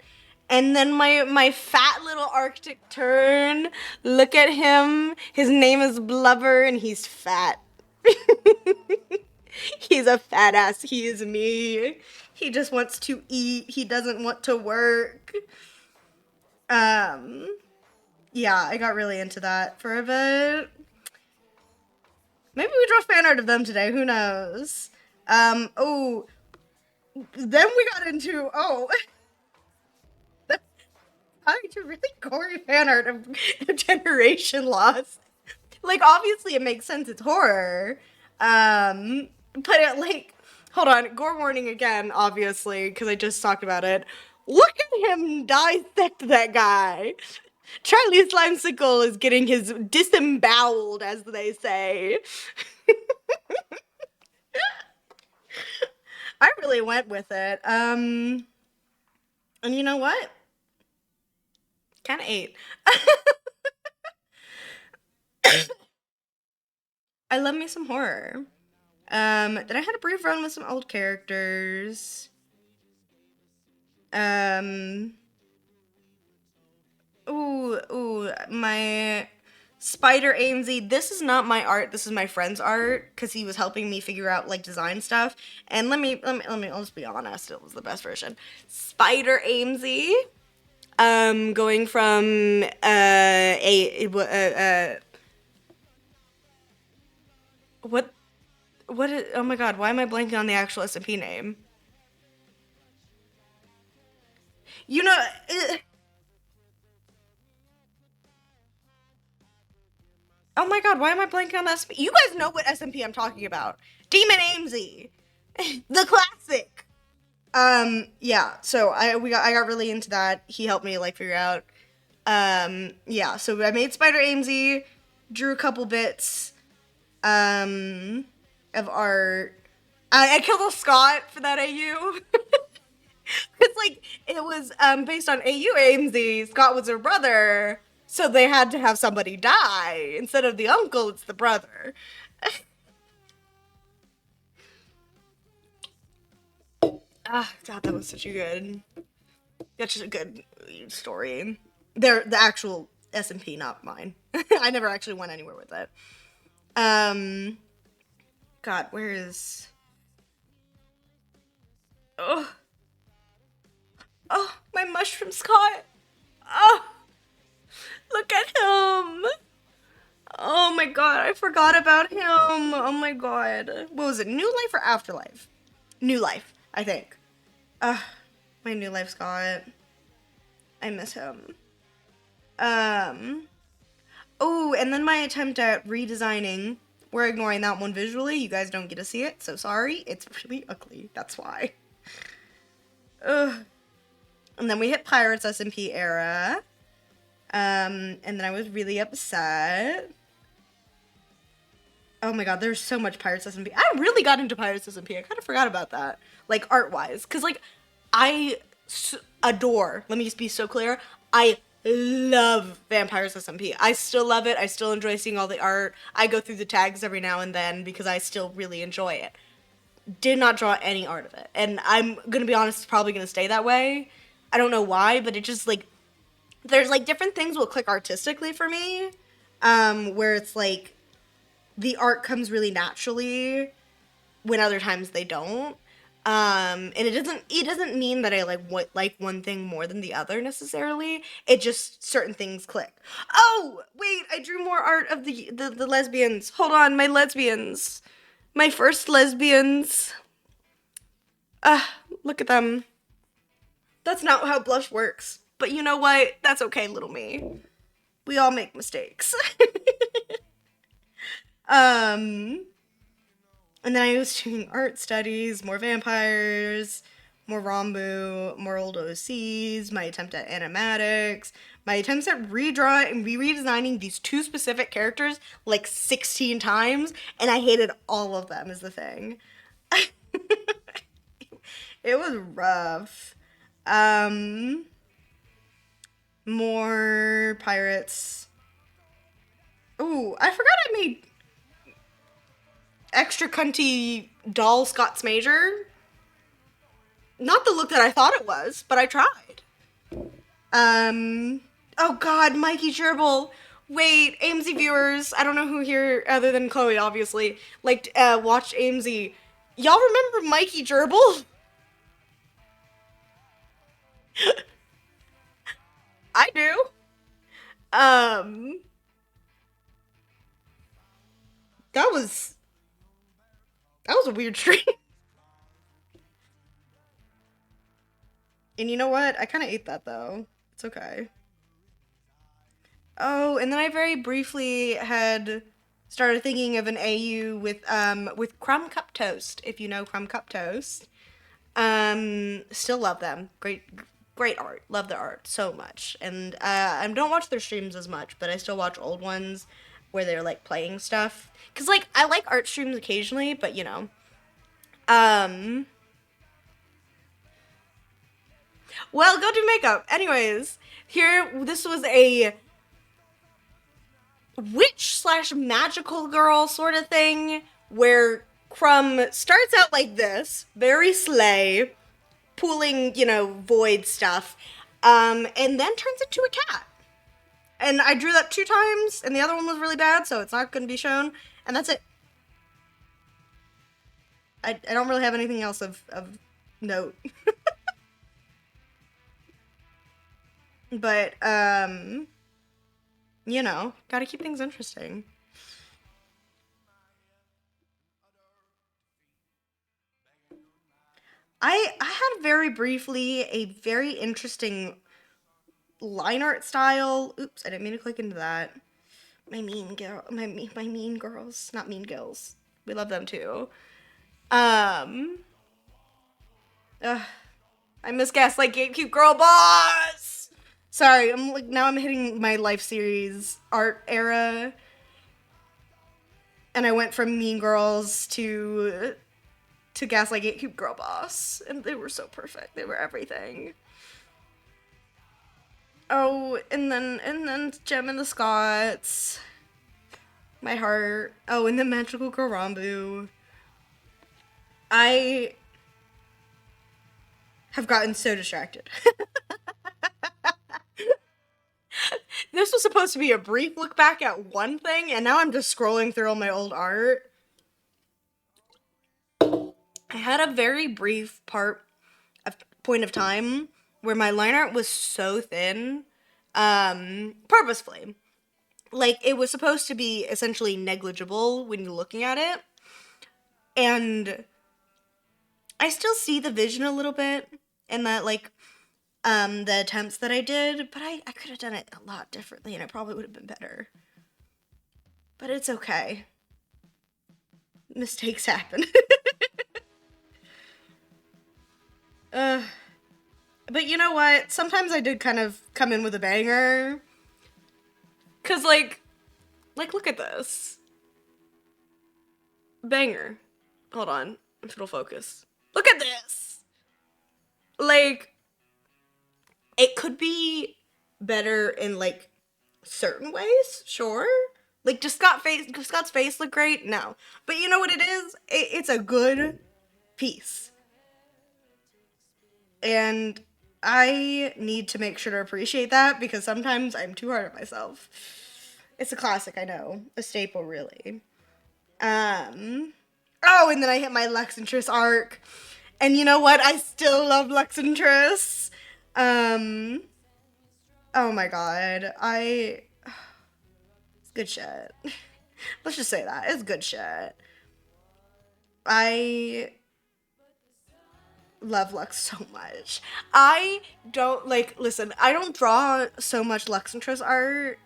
And then my fat little Arctic tern, look at him. His name is Blubber, and he's fat. He's a fat ass. He is me. He just wants to eat. He doesn't want to work. Yeah, I got really into that for a bit. Maybe we draw fan art of them today. Who knows? Oh, then we got into, to really gory fan art of Generation Lost. Like, obviously it makes sense, it's horror. But it, like, hold on, gore warning again, obviously, because I just talked about it. Look at him dissect that guy. Charlie Slimesicle is getting his disemboweled, as they say. I really went with it. And you know what? Kind of ate. I love me some horror. Then I had a brief run with some old characters. My Spider AMZ. This is not my art. This is my friend's art because he was helping me figure out like design stuff. And let me. I'll just be honest. It was the best version. Spider AMZ. Going from what is, oh my god, why am I blanking on the actual SMP name? You know, oh my god, why am I blanking on that SMP? You guys know what SMP I'm talking about. Demon AMZ. The classic. Yeah, so I got really into that. He helped me like figure out. Yeah, so I made Spider AMZ, drew a couple bits of art, I killed a Scott for that AU. It's like it was based on AU AMZ. Scott was her brother, so they had to have somebody die instead of the uncle. It's the brother. Ah, God, that was such a good story. They're the actual SMP, not mine. I never actually went anywhere with it. Um, God, where is? Oh, oh, my mushroom Scott. Oh, look at him. Oh my God, I forgot about him. Oh my God, what was it? New Life or Afterlife? New Life, I think. Ah, my New Life Scott. I miss him. Um. Oh, and then my attempt at redesigning. We're ignoring that one visually. You guys don't get to see it, so sorry. It's really ugly. That's why. Ugh. And then we hit Pirates SMP era. And then I was really upset. Oh my God, there's so much Pirates SMP. I really got into Pirates SMP. I kind of forgot about that. Like, art-wise. Because, like, I adore, let me just be so clear, I love Vampires SMP. I still love it. I still enjoy seeing all the art. I go through the tags every now and then because I still really enjoy it. Did not draw any art of it. And I'm going to be honest, it's probably going to stay that way. I don't know why, but it just, like, there's, like, different things will click artistically for me. Where it's, like, the art comes really naturally when other times they don't. And it doesn't mean that I like one thing more than the other necessarily. It just certain things click. Oh, wait, I drew more art of the lesbians. Hold on, my lesbians. My first lesbians. Look at them. That's not how blush works. But you know what? That's okay, little me. We all make mistakes. Um, and then I was doing art studies, more vampires, more Rambu, more old OCs, my attempt at animatics, my attempts at redrawing and redesigning these two specific characters like 16 times, and I hated all of them is the thing. It was rough. Um, more pirates. Ooh, I forgot I made extra cunty doll Scott's Major. Not the look that I thought it was, but I tried. Oh God, Mikey Gerbil. Wait, AMZ viewers, I don't know who here, other than Chloe, obviously, watched AMZ. Y'all remember Mikey Gerbil? I do. Um, that was, that was a weird stream. And you know what? I kind of ate that, though. It's okay. Oh, and then I very briefly had started thinking of an AU with Crumb Cup Toast, if you know Crumb Cup Toast. Still love them. Great art. Love their art so much. And I don't watch their streams as much, but I still watch old ones where they're like playing stuff. Cause like I like art streams occasionally, but you know. Um, well, go do makeup. Anyways, here this was a witch slash magical girl sort of thing where Crumb starts out like this, very slay, pulling, void stuff, and then turns into a cat. And I drew that 2 times, and the other one was really bad, so it's not going to be shown, and that's it. I don't really have anything else of note. But, gotta keep things interesting. I had very briefly a very interesting line art style. Oops, I didn't mean to click into that. My mean girls, not mean girls. We love them too. Um, ugh, I miss Gaslight Gatekeep Girl Boss. Sorry, I'm hitting my life series art era, and I went from Mean Girls to to Gaslight Gatekeep Girl Boss, and they were so perfect. They were everything. Oh, and then Gem and the Scots. My heart. Oh, and then Magical Girl Rambu. I have gotten so distracted. This was supposed to be a brief look back at one thing, and now I'm just scrolling through all my old art. I had a very brief point of time where my line art was so thin, purposefully. Like, it was supposed to be essentially negligible when you're looking at it, and I still see the vision a little bit, and that, like, the attempts that I did, but I could have done it a lot differently, and it probably would have been better. But it's okay. Mistakes happen. But you know what? Sometimes I did kind of come in with a banger. 'Cause, like, look at this. Banger. Hold on. If it'll focus. Look at this! Like, it could be better in, like, certain ways, sure. Like, does Scott's face look great? No. But you know what it is? It's a good piece. And I need to make sure to appreciate that, because sometimes I'm too hard on myself. It's a classic, I know. A staple, really. Oh, and then I hit my Luxentress arc. And you know what? I still love Luxentress. Oh my god. It's good shit. Let's just say that. It's good shit. I love Lux so much. I don't, like, listen, I don't draw so much Luxentress art.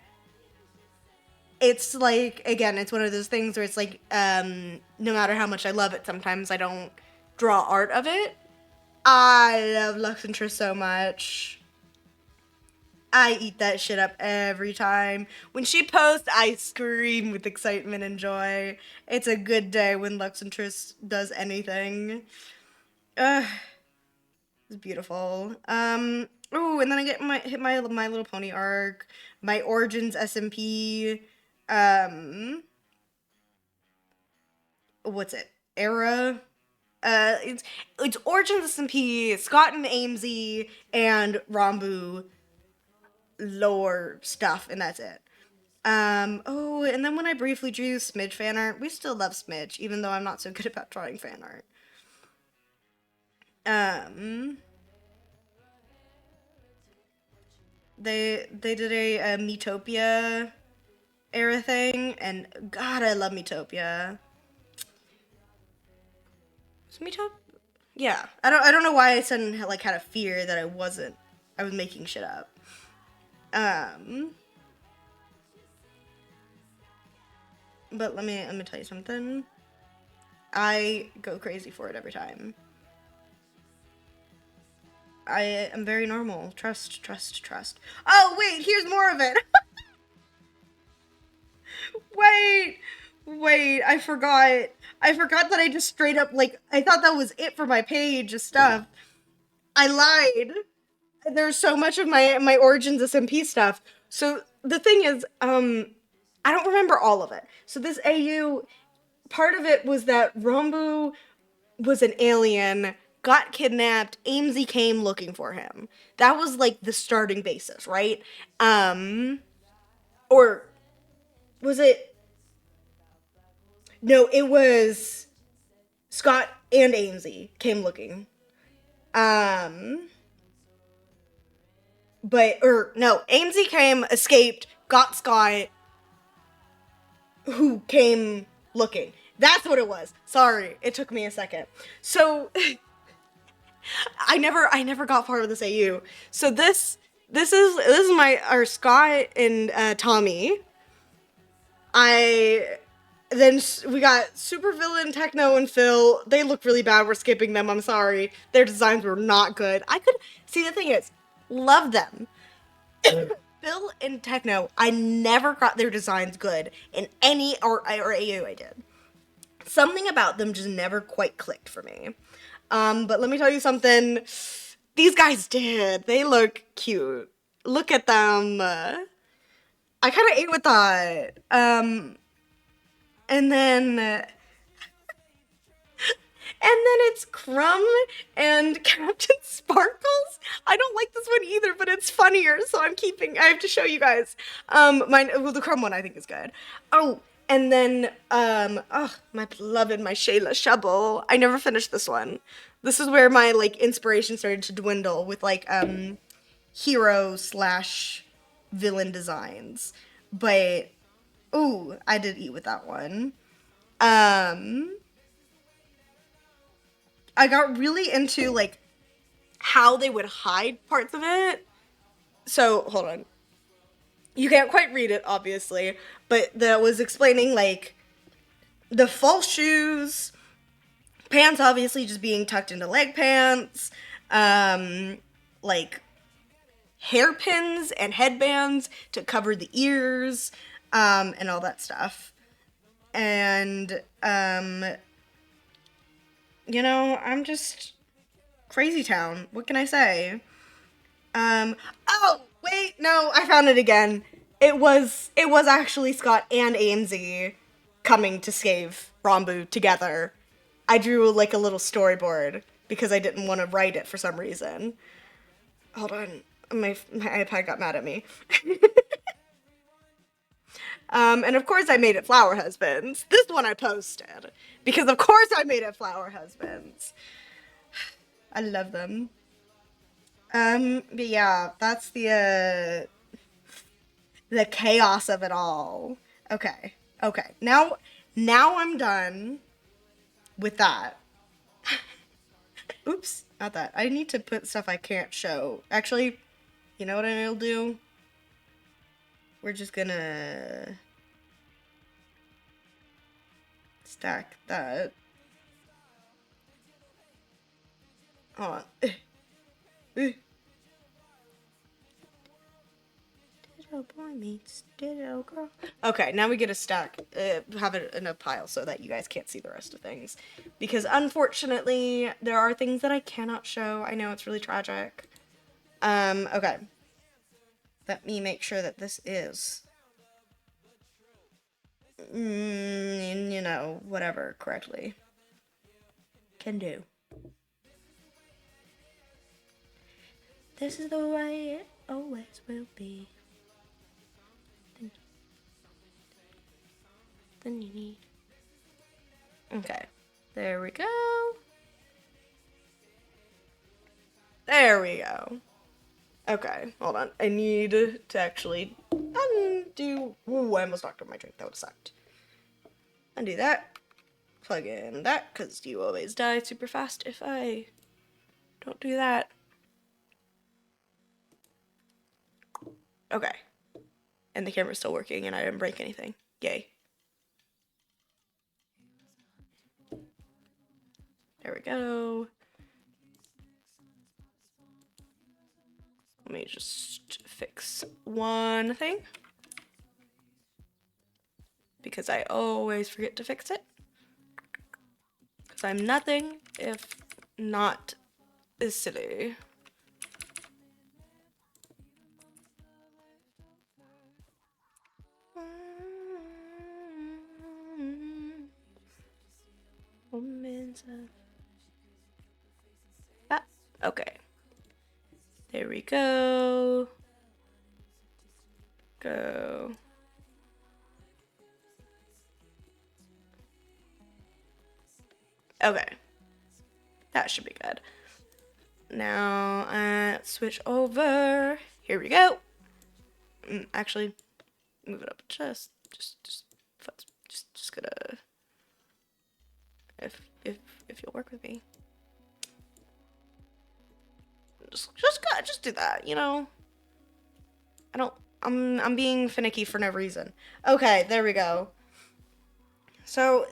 It's like, again, it's one of those things where it's like, no matter how much I love it, sometimes I don't draw art of it. I love Luxentress so much. I eat that shit up every time. When she posts, I scream with excitement and joy. It's a good day when Luxentress does anything. It's beautiful. Ooh, and then I hit my My Little Pony arc, my Origins SMP, what's it? Era. It's Origins SMP, Scott and Amesy, and Rambu lore stuff, and that's it. Oh, and then when I briefly drew Smidge fan art, we still love Smidge, even though I'm not so good about drawing fan art. They did a Miitopia era thing, and God, I love Miitopia. Was Miitopia? Yeah, I don't know why I suddenly like had a fear that I was making shit up. But let me tell you something. I go crazy for it every time. I am very normal. Trust, trust, trust. Oh, wait, here's more of it. Wait, I forgot. I forgot that I just straight up, like, I thought that was it for my page of stuff. I lied. There's so much of my Origins SMP stuff. So the thing is, I don't remember all of it. So this AU, part of it was that Rambu was an alien, got kidnapped, Amesy came looking for him. That was like the starting basis, right? Or was it? No, it was Scott and Amesy came looking. Amesy came, escaped, got Scott, who came looking. That's what it was. Sorry, it took me a second. So I never got far with this AU. So this is our Scott and Tommy. Then we got Supervillain, Techno, and Phil. They look really bad. We're skipping them. I'm sorry. Their designs were not good. The thing is, love them. Phil and Techno, I never got their designs good in any or AU I did. Something about them just never quite clicked for me. But let me tell you something. These guys did. They look cute. Look at them. I kind of ate with that. And then it's Crumb and Captain Sparkles. I don't like this one either, but it's funnier, so I have to show you guys. The Crumb one I think is good. Oh, and then, my beloved, my Shayla Shovel. I never finished this one. This is where my, like, inspiration started to dwindle with, like, hero slash villain designs. But, ooh, I did eat with that one. I got really into, like, how they would hide parts of it. So, hold on. You can't quite read it, obviously, but that was explaining, like, the false shoes, pants obviously just being tucked into leg pants, like, hairpins and headbands to cover the ears, and all that stuff. And, you know, I'm just crazy town. What can I say? Oh, wait, no, I found it again. It was actually Scott and AMZ coming to save Ranboo together. I drew, like, a little storyboard because I didn't want to write it for some reason. Hold on. My iPad got mad at me. And of course I made it Flower Husbands. This one I posted. Because of course I made it Flower Husbands. I love them. But yeah, that's the chaos of it all. Okay. Now I'm done with that. Oops, not that. I need to put stuff I can't show. Actually, you know what I'll do? We're just gonna stack that. Hold on. Ditto boy meets ditto girl. Okay, now we get a stack. Have it in a pile so that you guys can't see the rest of things. Because unfortunately, there are things that I cannot show. I know it's really tragic. Okay. Let me make sure that this is, you know, whatever, correctly. Can do. This is the way it always will be. Then you need. Okay. There we go. There we go. Okay, hold on. I need to actually undo. Ooh, I almost knocked over my drink. That would have sucked. Undo that. Plug in that, because you always die super fast if I don't do that. Okay. And the camera's still working and I didn't break anything. Yay. There we go. Let me just fix one thing. Because I always forget to fix it. Because I'm nothing if not silly. Okay. There we go. Go. Okay. That should be good. Now, switch over. Here we go. Actually, move it up just gonna, if you'll work with me. Just do that, you know? I'm being finicky for no reason. Okay, there we go. So,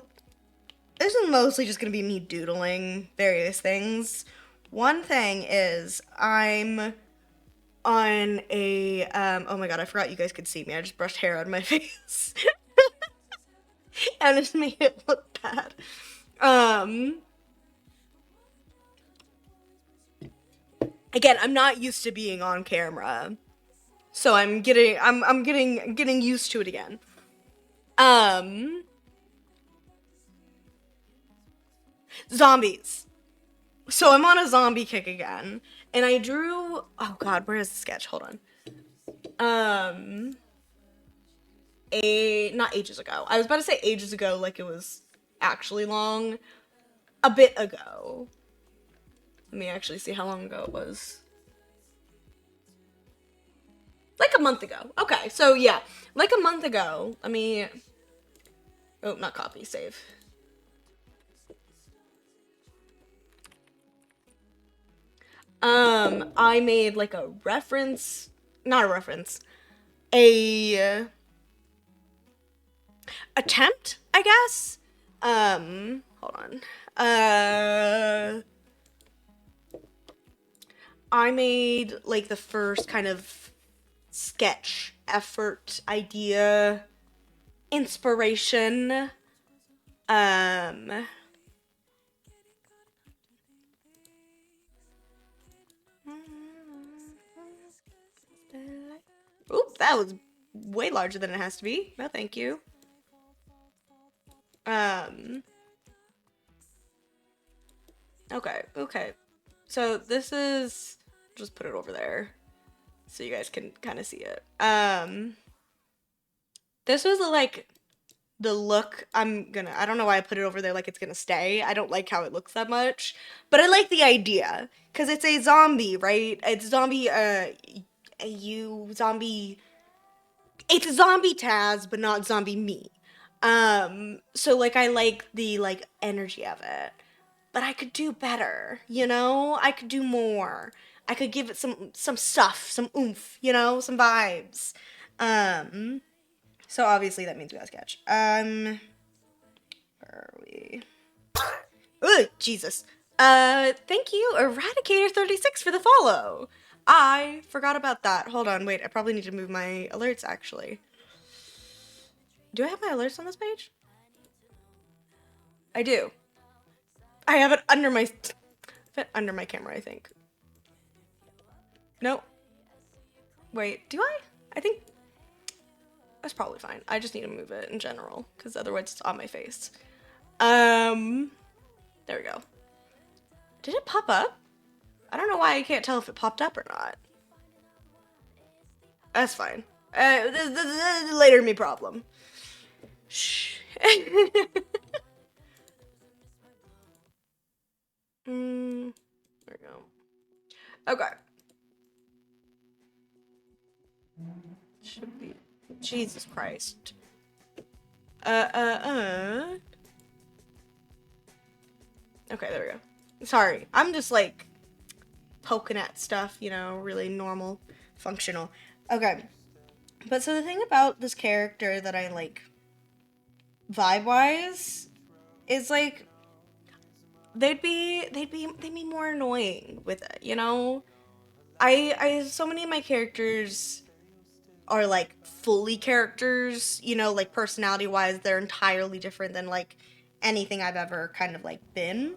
this is mostly just gonna be me doodling various things. One thing is, I'm on a, oh my god, I forgot you guys could see me. I just brushed hair on my face. and it made it look bad. Um, Again, I'm not used to being on camera, so I'm getting used to it again. Um, Zombies. So I'm on a zombie kick again, and I drew. Oh God, where is the sketch? Hold on. Um, not ages ago. I was about to say ages ago, like it was actually long. A bit ago. Let me actually see how long ago it was. Like a month ago. Okay, so yeah, like a month ago. Let me. Oh, not copy, save. I made like a reference, not a reference, a attempt, I guess. Hold on. I made like the first kind of sketch, effort, idea, inspiration. Um, Oop, that was way larger than it has to be. No, thank you. Um, okay. So this is, just put it over there so you guys can kind of see it. This was like the look I don't know why I put it over there like it's gonna stay. I don't like how it looks that much, but I like the idea because it's a zombie, right? It's zombie, zombie, it's zombie Taz, but not zombie me. So like I like the like energy of it, but I could do better, you know? I could do more. I could give it some stuff, some oomph, you know, some vibes. Um, so obviously that means we gotta sketch. Where are we? Ugh, Jesus. Thank you, Eradicator36 for the follow. I forgot about that. Hold on, wait, I probably need to move my alerts actually. Do I have my alerts on this page? I do. I have it under my camera, I think. No. Wait, do I? I think that's probably fine. I just need to move it in general, because otherwise it's on my face. There we go. Did it pop up? I don't know why I can't tell if it popped up or not. That's fine. Later me problem. Shh. There we go. Okay. Should be. Jesus Christ. Okay, there we go. Sorry, I'm just like poking at stuff, you know, really normal, functional. Okay. But so the thing about this character that I like vibe-wise is like they'd be more annoying with it, you know? I so many of my characters are like fully characters, you know, like personality wise, they're entirely different than like anything I've ever kind of like been.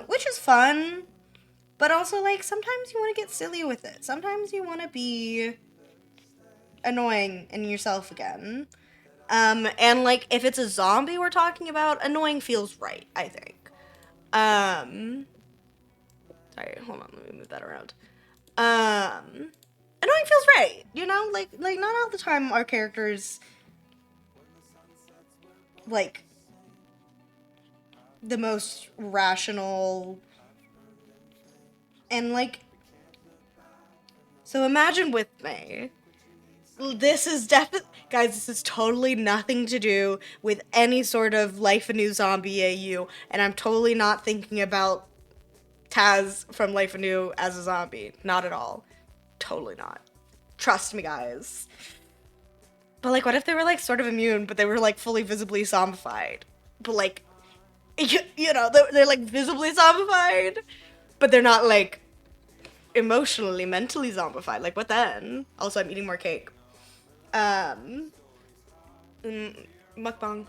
Which is fun, but also like sometimes you want to get silly with it. Sometimes you want to be annoying in yourself again. And like if it's a zombie we're talking about, annoying feels right, I think. Sorry, hold on, let me move that around. Annoying feels right, you know? Like not all the time our characters like the most rational and like so imagine with me. This is definitely guys, this is totally nothing to do with any sort of Life Anew Zombie AU, and I'm totally not thinking about Taz from Life Anew as a zombie. Not at all. Totally not. Trust me, guys. But like, what if they were like sort of immune, but they were like fully visibly zombified? But like, you know, they're like visibly zombified, but they're not like emotionally, mentally zombified. Like, what then? Also, I'm eating more cake. Um, Mukbang.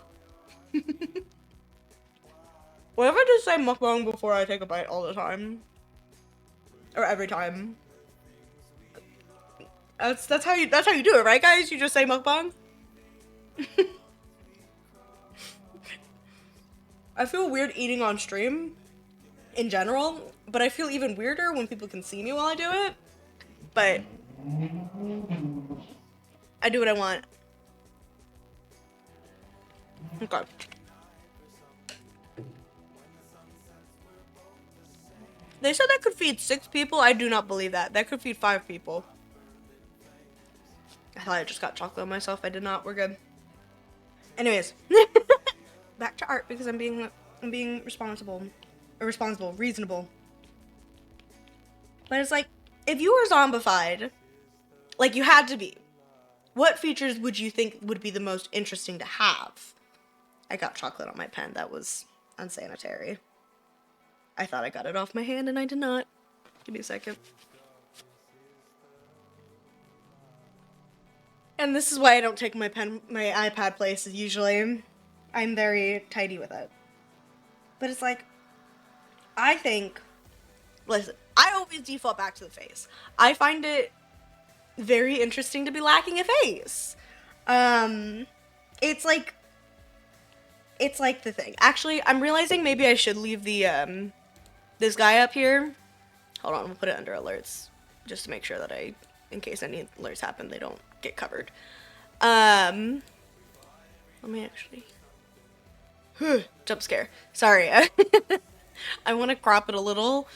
What if I just say mukbang before I take a bite all the time? Or every time? That's how you do it, right, guys? You just say mukbang? I feel weird eating on stream in general, but I feel even weirder when people can see me while I do it. But I do what I want. Okay. They said that could feed 6 people. I do not believe that. That could feed 5 people. I thought I just got chocolate on myself. I did not. We're good. Anyways, back to art because I'm being reasonable. But it's like, if you were zombified, like you had to be, what features would you think would be the most interesting to have? I got chocolate on my pen. That was unsanitary. I thought I got it off my hand and I did not. Give me a second. And this is why I don't take my iPad places usually. I'm very tidy with it. But it's like, I think, listen, I always default back to the face. I find it very interesting to be lacking a face. It's like the thing. Actually, I'm realizing maybe I should leave the, this guy up here. Hold on, we'll put it under alerts. Just to make sure that in case any alerts happen, they don't get covered. Let me actually... Jump scare. Sorry. I want to crop it a little.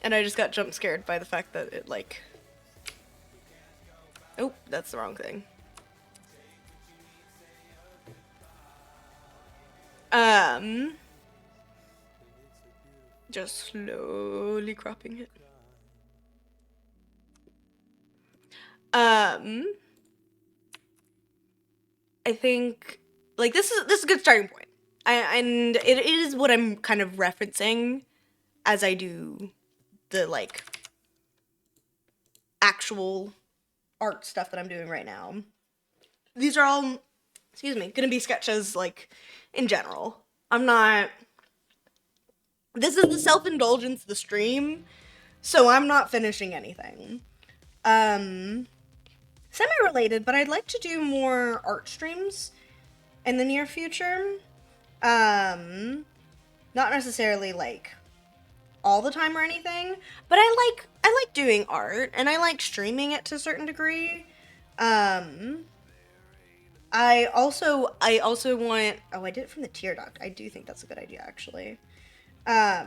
And I just got jump scared by the fact that it, like... Oh, that's the wrong thing. Just slowly cropping it. I think, like, this is a good starting point. And it is what I'm kind of referencing as I do the, like, actual art stuff that I'm doing right now. These are all, excuse me, gonna be sketches, like, in general. This is the self-indulgence of the stream, so I'm not finishing anything. Semi-related, but I'd like to do more art streams in the near future. Not necessarily, like, all the time or anything, but I like doing art, and I like streaming it to a certain degree. I also want, oh, I did it from the tear duct. I do think that's a good idea, actually. I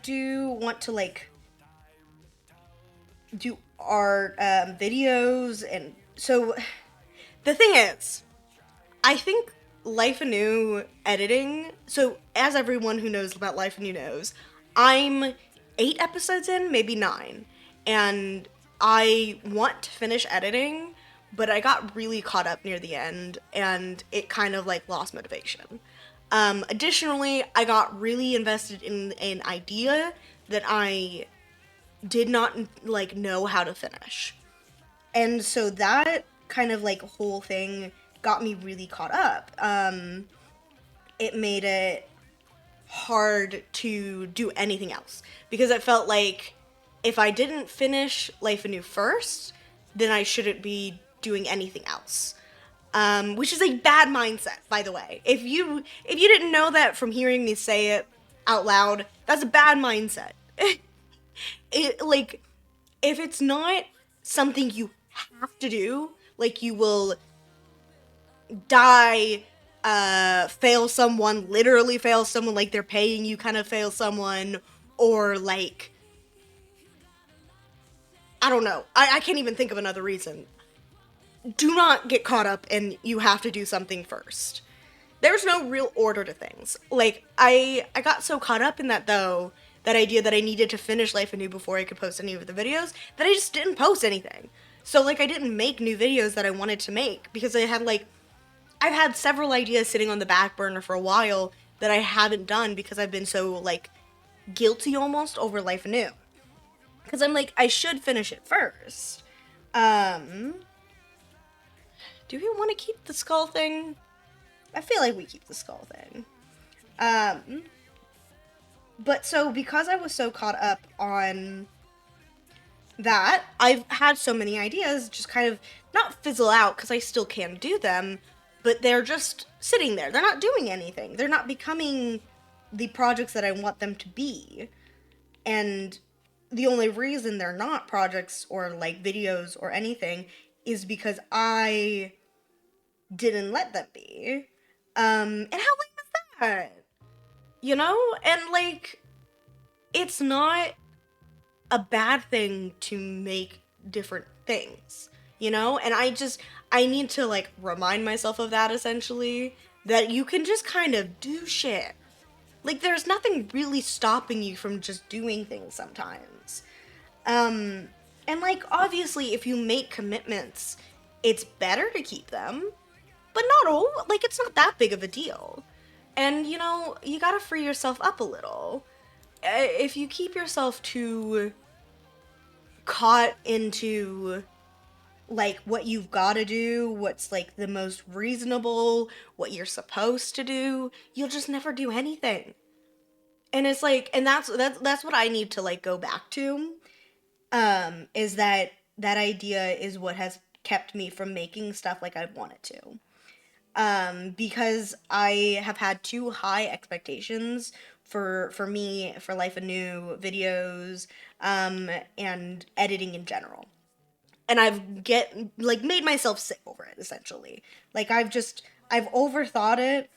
do want to, like, do art, videos, and so the thing is, I think Life Anew editing, so as everyone who knows about Life Anew knows, I'm 8 episodes in, maybe 9, and I want to finish editing, but I got really caught up near the end, and it kind of, like, lost motivation. Additionally, I got really invested in an idea that I did not, like, know how to finish. And so that kind of, like, whole thing got me really caught up. It made it hard to do anything else. Because it felt like if I didn't finish Life Anew first, then I shouldn't be doing anything else. Which is a bad mindset, by the way. If you didn't know that from hearing me say it out loud, that's a bad mindset. Like, if it's not something you have to do, like you will die, fail someone, literally fail someone, like they're paying you kind of fail someone, or like, I don't know. I can't even think of another reason. Do not get caught up and you have to do something first. There's no real order to things. Like, I got so caught up in that, though, that idea that I needed to finish Life Anew before I could post any of the videos, that I just didn't post anything. So, like, I didn't make new videos that I wanted to make, because I had, like, I've had several ideas sitting on the back burner for a while that I haven't done because I've been so, like, guilty almost over Life Anew. Because I'm like, I should finish it first. Do we want to keep the skull thing? I feel like we keep the skull thing. But so because I was so caught up on that, I've had so many ideas just kind of not fizzle out because I still can do them, but they're just sitting there. They're not doing anything. They're not becoming the projects that I want them to be. And the only reason they're not projects or like videos or anything is because I didn't let them be. And how lame is that? You know? And like, it's not a bad thing to make different things, you know? And I need to like remind myself of that essentially, that you can just kind of do shit. Like, there's nothing really stopping you from just doing things sometimes. And like, obviously, if you make commitments, it's better to keep them, but not all, like, it's not that big of a deal. And, you know, you gotta free yourself up a little. If you keep yourself too caught into like what you've got to do, what's like the most reasonable, what you're supposed to do, you'll just never do anything. And it's like, and that's what I need to like go back to. Is that idea is what has kept me from making stuff like I wanted to. Because I have had too high expectations for me, for Life Anew videos, and editing in general. And I've made myself sick over it essentially. Like I've overthought it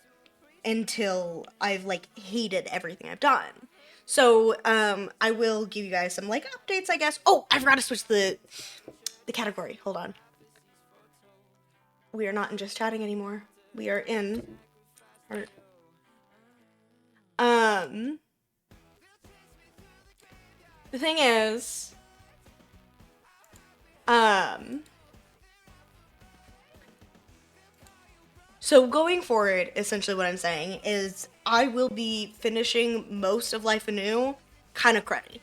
until I've like hated everything I've done. So I will give you guys some like updates, I guess. Oh, I forgot to switch the category. Hold on. We are not in just chatting anymore. We are in our, the thing is, so going forward, essentially what I'm saying is I will be finishing most of Life Anew kind of cruddy.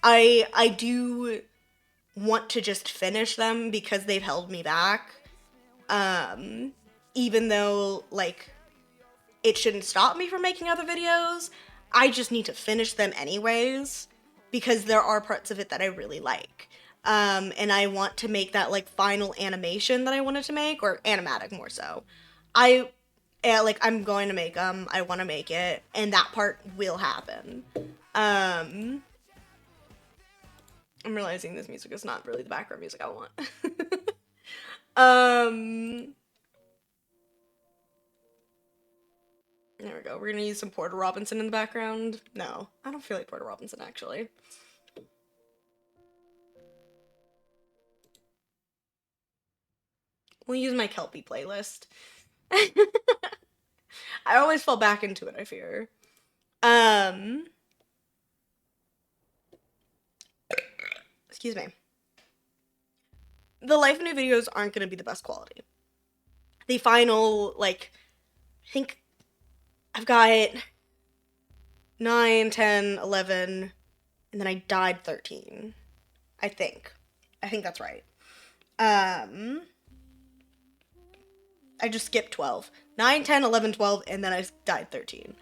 I do want to just finish them because they've held me back. Even though like it shouldn't stop me from making other videos, I just need to finish them anyways because there are parts of it that I really like. And I want to make that like final animation that I wanted to make, or animatic more so. I'm going to make them. I want to make it, and that part will happen. I'm realizing this music is not really the background music I want. There we go. We're gonna use some Porter Robinson in the background. No, I don't feel like Porter Robinson actually. We'll use my Kelpie playlist. I always fall back into it, I fear. Excuse me. The Life Anew videos aren't gonna be the best quality. The final, like, I think I've got 9, 10, 11, and then I died 13. I think that's right. I just skipped 12. 9, 10, 11, 12, and then I died 13.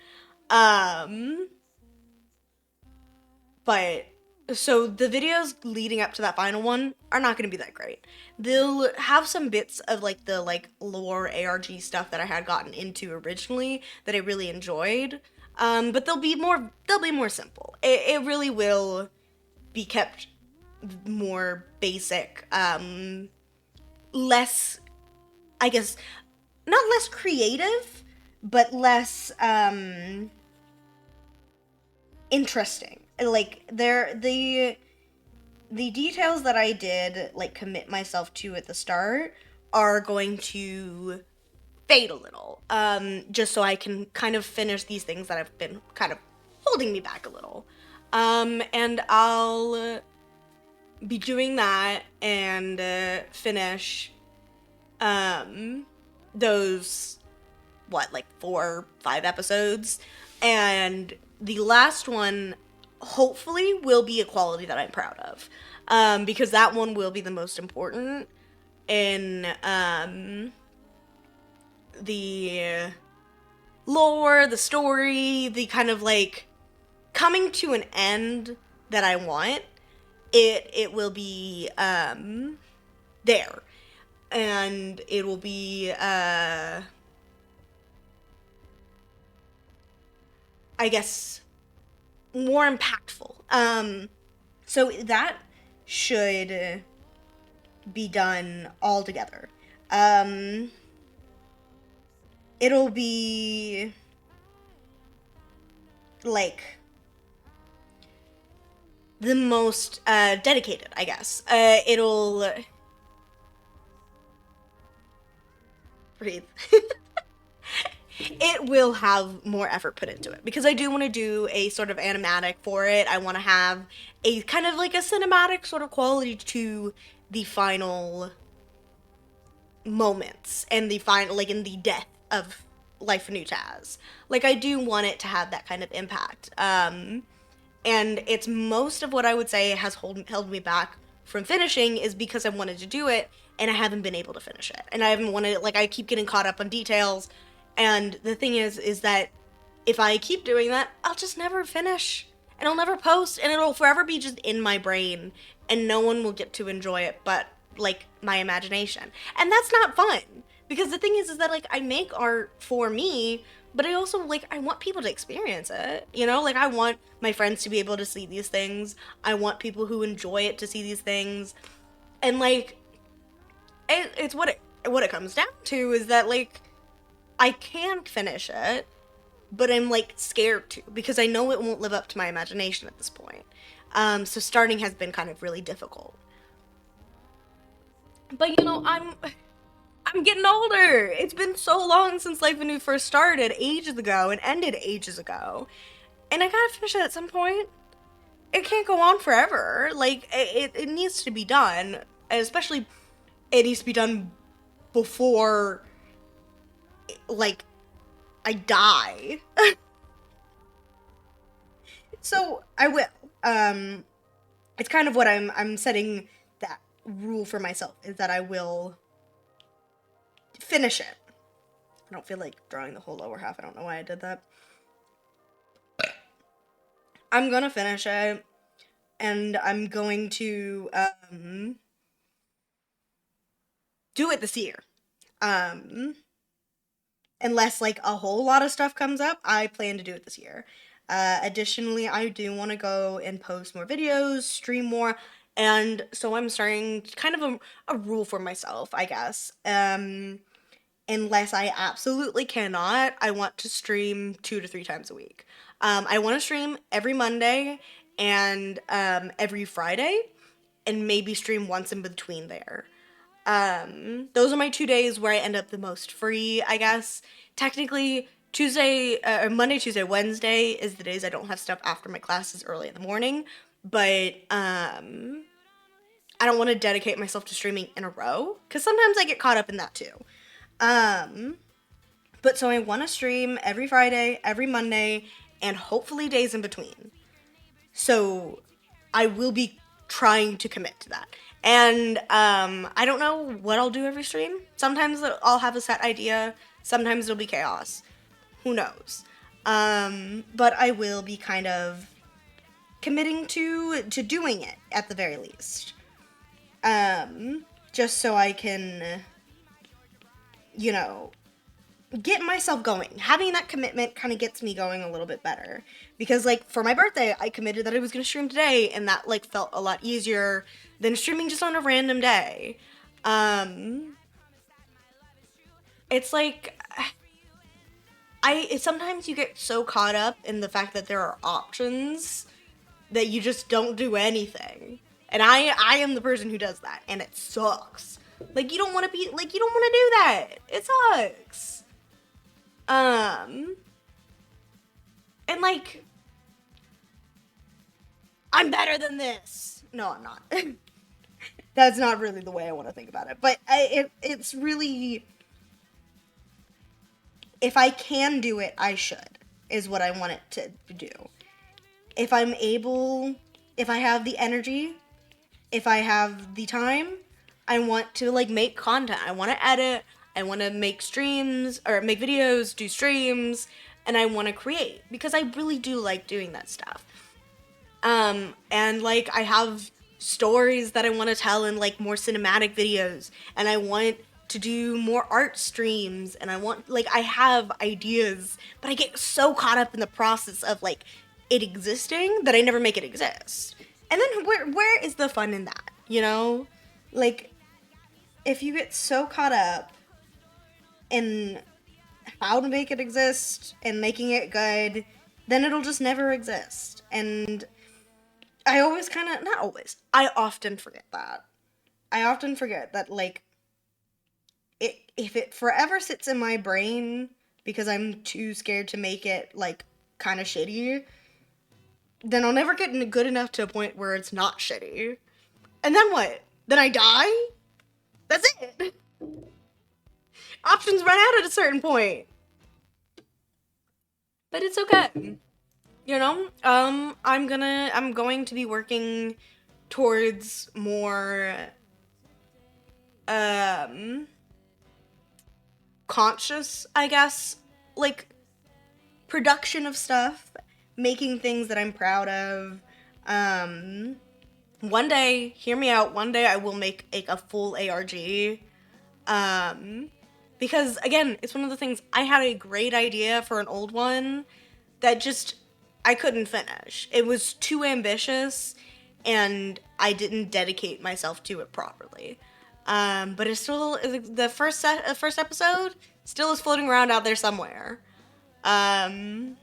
But, so the videos leading up to that final one are not going to be that great. They'll have some bits of, like, the, like, lore ARG stuff that I had gotten into originally that I really enjoyed. But they'll be more simple. It really will be kept more basic, less, I guess, not less creative, but less interesting. Like the details that I did like commit myself to at the start are going to fade a little, just so I can kind of finish these things that have been kind of holding me back a little. And I'll be doing that and finish those, like 4, 5 episodes, and the last one hopefully will be a quality that I'm proud of, because that one will be the most important in the lore, the story, the kind of like coming to an end that I want, it will be there, and it will be I guess more impactful. So that should be done all together. Um, it'll be like the most dedicated, I guess. It'll breathe. It will have more effort put into it because I do want to do a sort of animatic for it. I want to have a kind of like a cinematic sort of quality to the final moments and the final, like in the death of Life of New Taz. Like I do want it to have that kind of impact. And it's most of what I would say has held me back from finishing is because I wanted to do it and I haven't been able to finish it. And I haven't wanted, like I keep getting caught up on details. And the thing is that if I keep doing that, I'll just never finish. And I'll never post and it'll forever be just in my brain and no one will get to enjoy it but like my imagination. And that's not fun. Because the thing is that like I make art for me, but I also like I want people to experience it. You know, like I want my friends to be able to see these things. I want people who enjoy it to see these things. And like it's what it comes down to is that like I can finish it, but I'm like scared to because I know it won't live up to my imagination at this point. So starting has been kind of really difficult. But you know, I'm getting older. It's been so long since Life Anew first started ages ago and ended ages ago. And I gotta finish it at some point. It can't go on forever. Like, it needs to be done. And especially, it needs to be done before, like, I die. So, I will. It's kind of what I'm setting that rule for myself, is that I will finish it. I don't feel like drawing the whole lower half. I don't know why I did that. I'm gonna finish it, and I'm going to do it this year. Um, Unless like a whole lot of stuff comes up, I plan to do it this year. Additionally, I do want to go and post more videos, stream more, and so I'm starting kind of a rule for myself, I guess. Unless I absolutely cannot, I want to stream 2 to 3 times a week. I want to stream every Monday and every Friday, and maybe stream once in between there. Those are my 2 days where I end up the most free, I guess. Technically, Monday, Tuesday, Wednesday is the days I don't have stuff after my classes early in the morning. But I don't want to dedicate myself to streaming in a row because sometimes I get caught up in that too. But so I want to stream every Friday, every Monday, and hopefully days in between. So I will be trying to commit to that. And I don't know what I'll do every stream. Sometimes I'll have a set idea. Sometimes it'll be chaos. Who knows? But I will be kind of committing to doing it at the very least. Just so I can, you know, get myself going. Having that commitment kind of gets me going a little bit better. Because, like, for my birthday, I committed that I was going to stream today, and that, like, felt a lot easier than streaming just on a random day. It's like, sometimes you get so caught up in the fact that there are options that you just don't do anything. And I am the person who does that, and it sucks. Like, you don't want to do that. It sucks. And like, I'm better than this. No, I'm not. That's not really the way I want to think about it. But it's really, if I can do it, I should, is what I want it to do. If I'm able, if I have the energy, if I have the time, I want to, like, make content. I want to edit. I want to make streams or make videos, do streams, and I want to create because I really do like doing that stuff. And like I have stories that I want to tell in like more cinematic videos, and I want to do more art streams, and I want like I have ideas, but I get so caught up in the process of like it existing that I never make it exist. And then where is the fun in that? You know? Like if you get so caught up in how to make it exist and making it good, then it'll just never exist. And I always kind of, not always, I often forget that. I often forget that, like, if it forever sits in my brain because I'm too scared to make it, like, kind of shitty, then I'll never get good enough to a point where it's not shitty. And then what? Then I die? That's it. Options run out at a certain point. But it's okay. You know, I'm going to be working towards more, conscious, I guess, like, production of stuff, making things that I'm proud of. One day, hear me out, one day I will make a full ARG, because, again, it's one of the things, I had a great idea for an old one that just, I couldn't finish. It was too ambitious, and I didn't dedicate myself to it properly. But it's still, the first episode still is floating around out there somewhere. And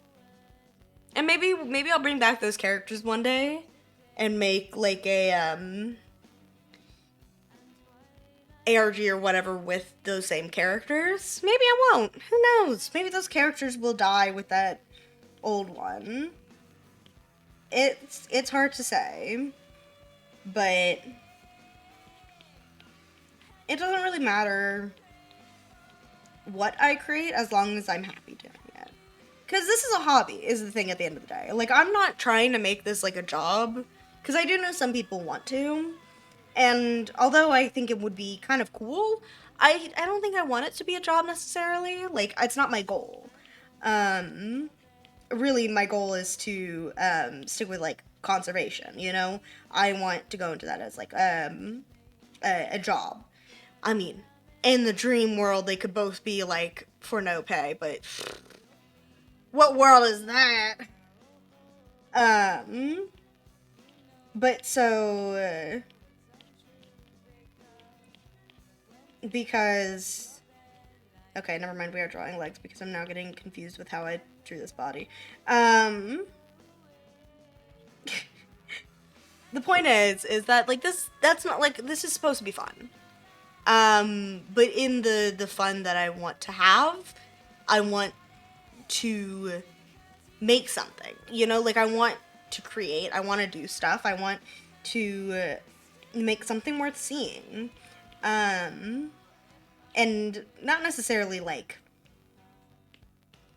maybe I'll bring back those characters one day and make like a ARG or whatever with those same characters. Maybe I won't. Who knows? Maybe those characters will die with that old one. It's hard to say, but it doesn't really matter what I create as long as I'm happy doing it. Because this is a hobby, is the thing at the end of the day. Like, I'm not trying to make this like a job, because I do know some people want to. And although I think it would be kind of cool, I don't think I want it to be a job necessarily. Like, it's not my goal. Really, my goal is to stick with like conservation. You know, I want to go into that as like a job. I mean, in the dream world, they could both be like for no pay, but what world is that? But so because okay, never mind. We are drawing legs because I'm now getting confused with how I drew this body. The point is that like that's not like this is supposed to be fun. But in the fun that I want to have, I want to make something. You know, like I want to create. I want to do stuff. I want to make something worth seeing. And not necessarily like,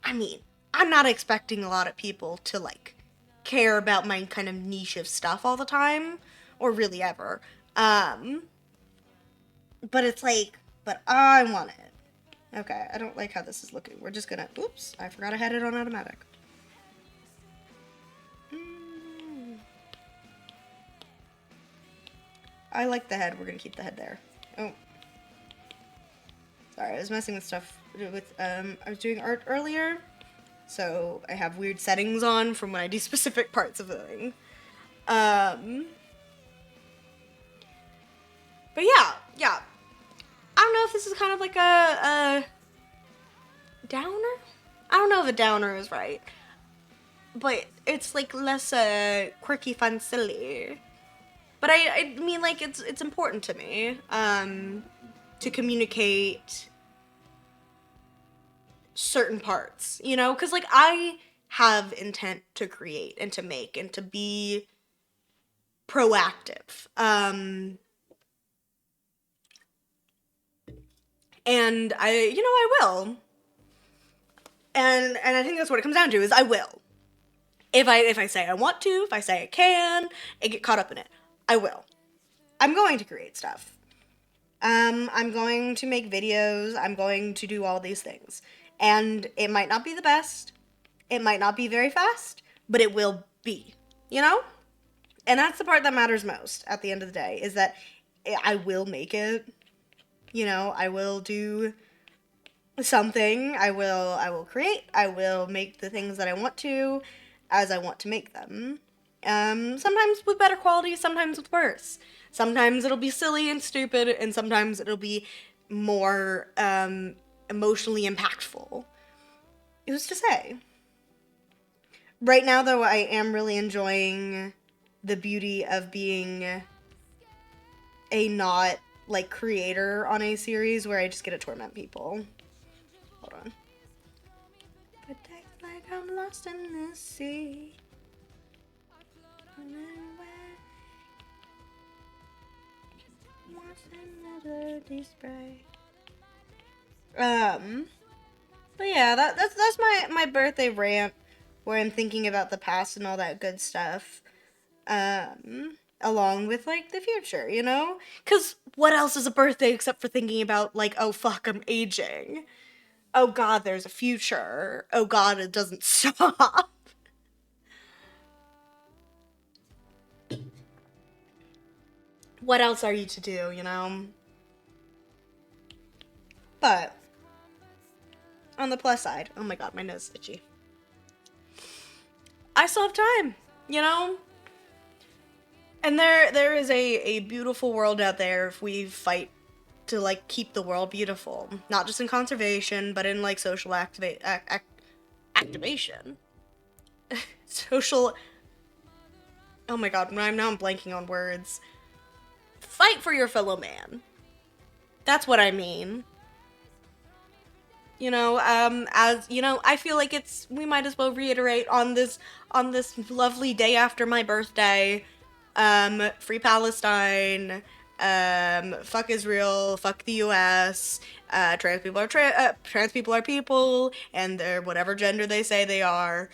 I mean, I'm not expecting a lot of people to like care about my kind of niche of stuff all the time, or really ever. But it's like, but I want it. Okay, I don't like how this is looking. We're just gonna, oops, I forgot I had it on automatic. I like the head. We're gonna keep the head there. Oh. Sorry, I was messing with stuff with, I was doing art earlier, so I have weird settings on from when I do specific parts of the thing. But yeah. I don't know if this is kind of like a downer? I don't know if a downer is right. But it's like less quirky, fun, silly. But I mean, like, it's important to me to communicate certain parts, you know? Because, like, I have intent to create and to make and to be proactive. And I will. And I think that's what it comes down to, is I will. If I say I want to, if I say I can, and get caught up in it, I will. I'm going to create stuff. I'm going to make videos. I'm going to do all these things. And it might not be the best. It might not be very fast, but it will be, you know? And that's the part that matters most at the end of the day, is that I will make it. You know, I will do something. I will create. I will make the things that I want to as I want to make them. Sometimes with better quality, sometimes with worse. Sometimes it'll be silly and stupid, and sometimes it'll be more emotionally impactful. Who's to say? Right now, though, I am really enjoying the beauty of being a not like creator on a series where I just get to torment people. Hold on. Protect like I'm lost in the sea. But yeah, that's my birthday rant where I'm thinking about the past and all that good stuff. Along with like the future, you know? Cause what else is a birthday except for thinking about like, oh fuck, I'm aging. Oh god, there's a future. Oh god, it doesn't stop. What else are you to do, you know? But on the plus side, oh my god, my nose is itchy. I still have time, you know? And there is a beautiful world out there if we fight to like keep the world beautiful. Not just in conservation, but in like social activation. Social. Oh my god, I'm blanking on words. Fight for your fellow man. That's what I mean. You know, as you know, I feel like we might as well reiterate on this lovely day after my birthday. Free Palestine. Fuck Israel. Fuck the U.S. Trans people are people, and they're whatever gender they say they are.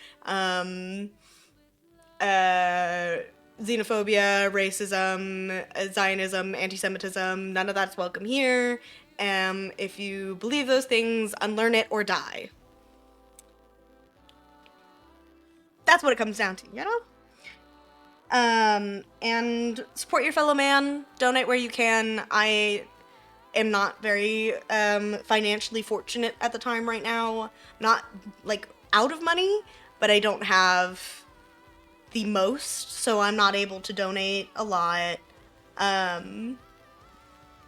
Xenophobia, racism, Zionism, anti-Semitism, none of that's welcome here. If you believe those things, unlearn it or die. That's what it comes down to, you know? And support your fellow man, donate where you can. I am not very financially fortunate at the time right now. Not like out of money, but I don't have the most, so I'm not able to donate a lot.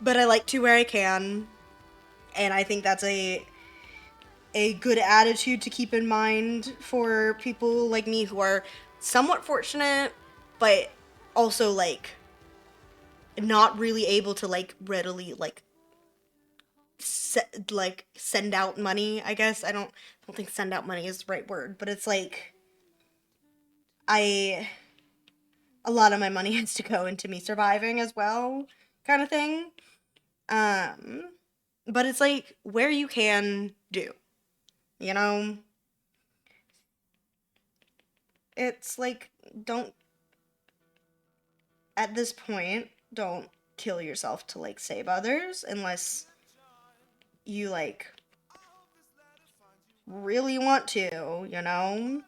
But I like to where I can, and I think that's a good attitude to keep in mind for people like me who are somewhat fortunate, but also like not really able to like readily like send out money. I guess I don't think send out money is the right word, but it's like I a lot of my money has to go into me surviving as well, kind of thing. But it's like where you can do, you know? It's like don't at this point, don't kill yourself to like save others unless you like really want to, you know?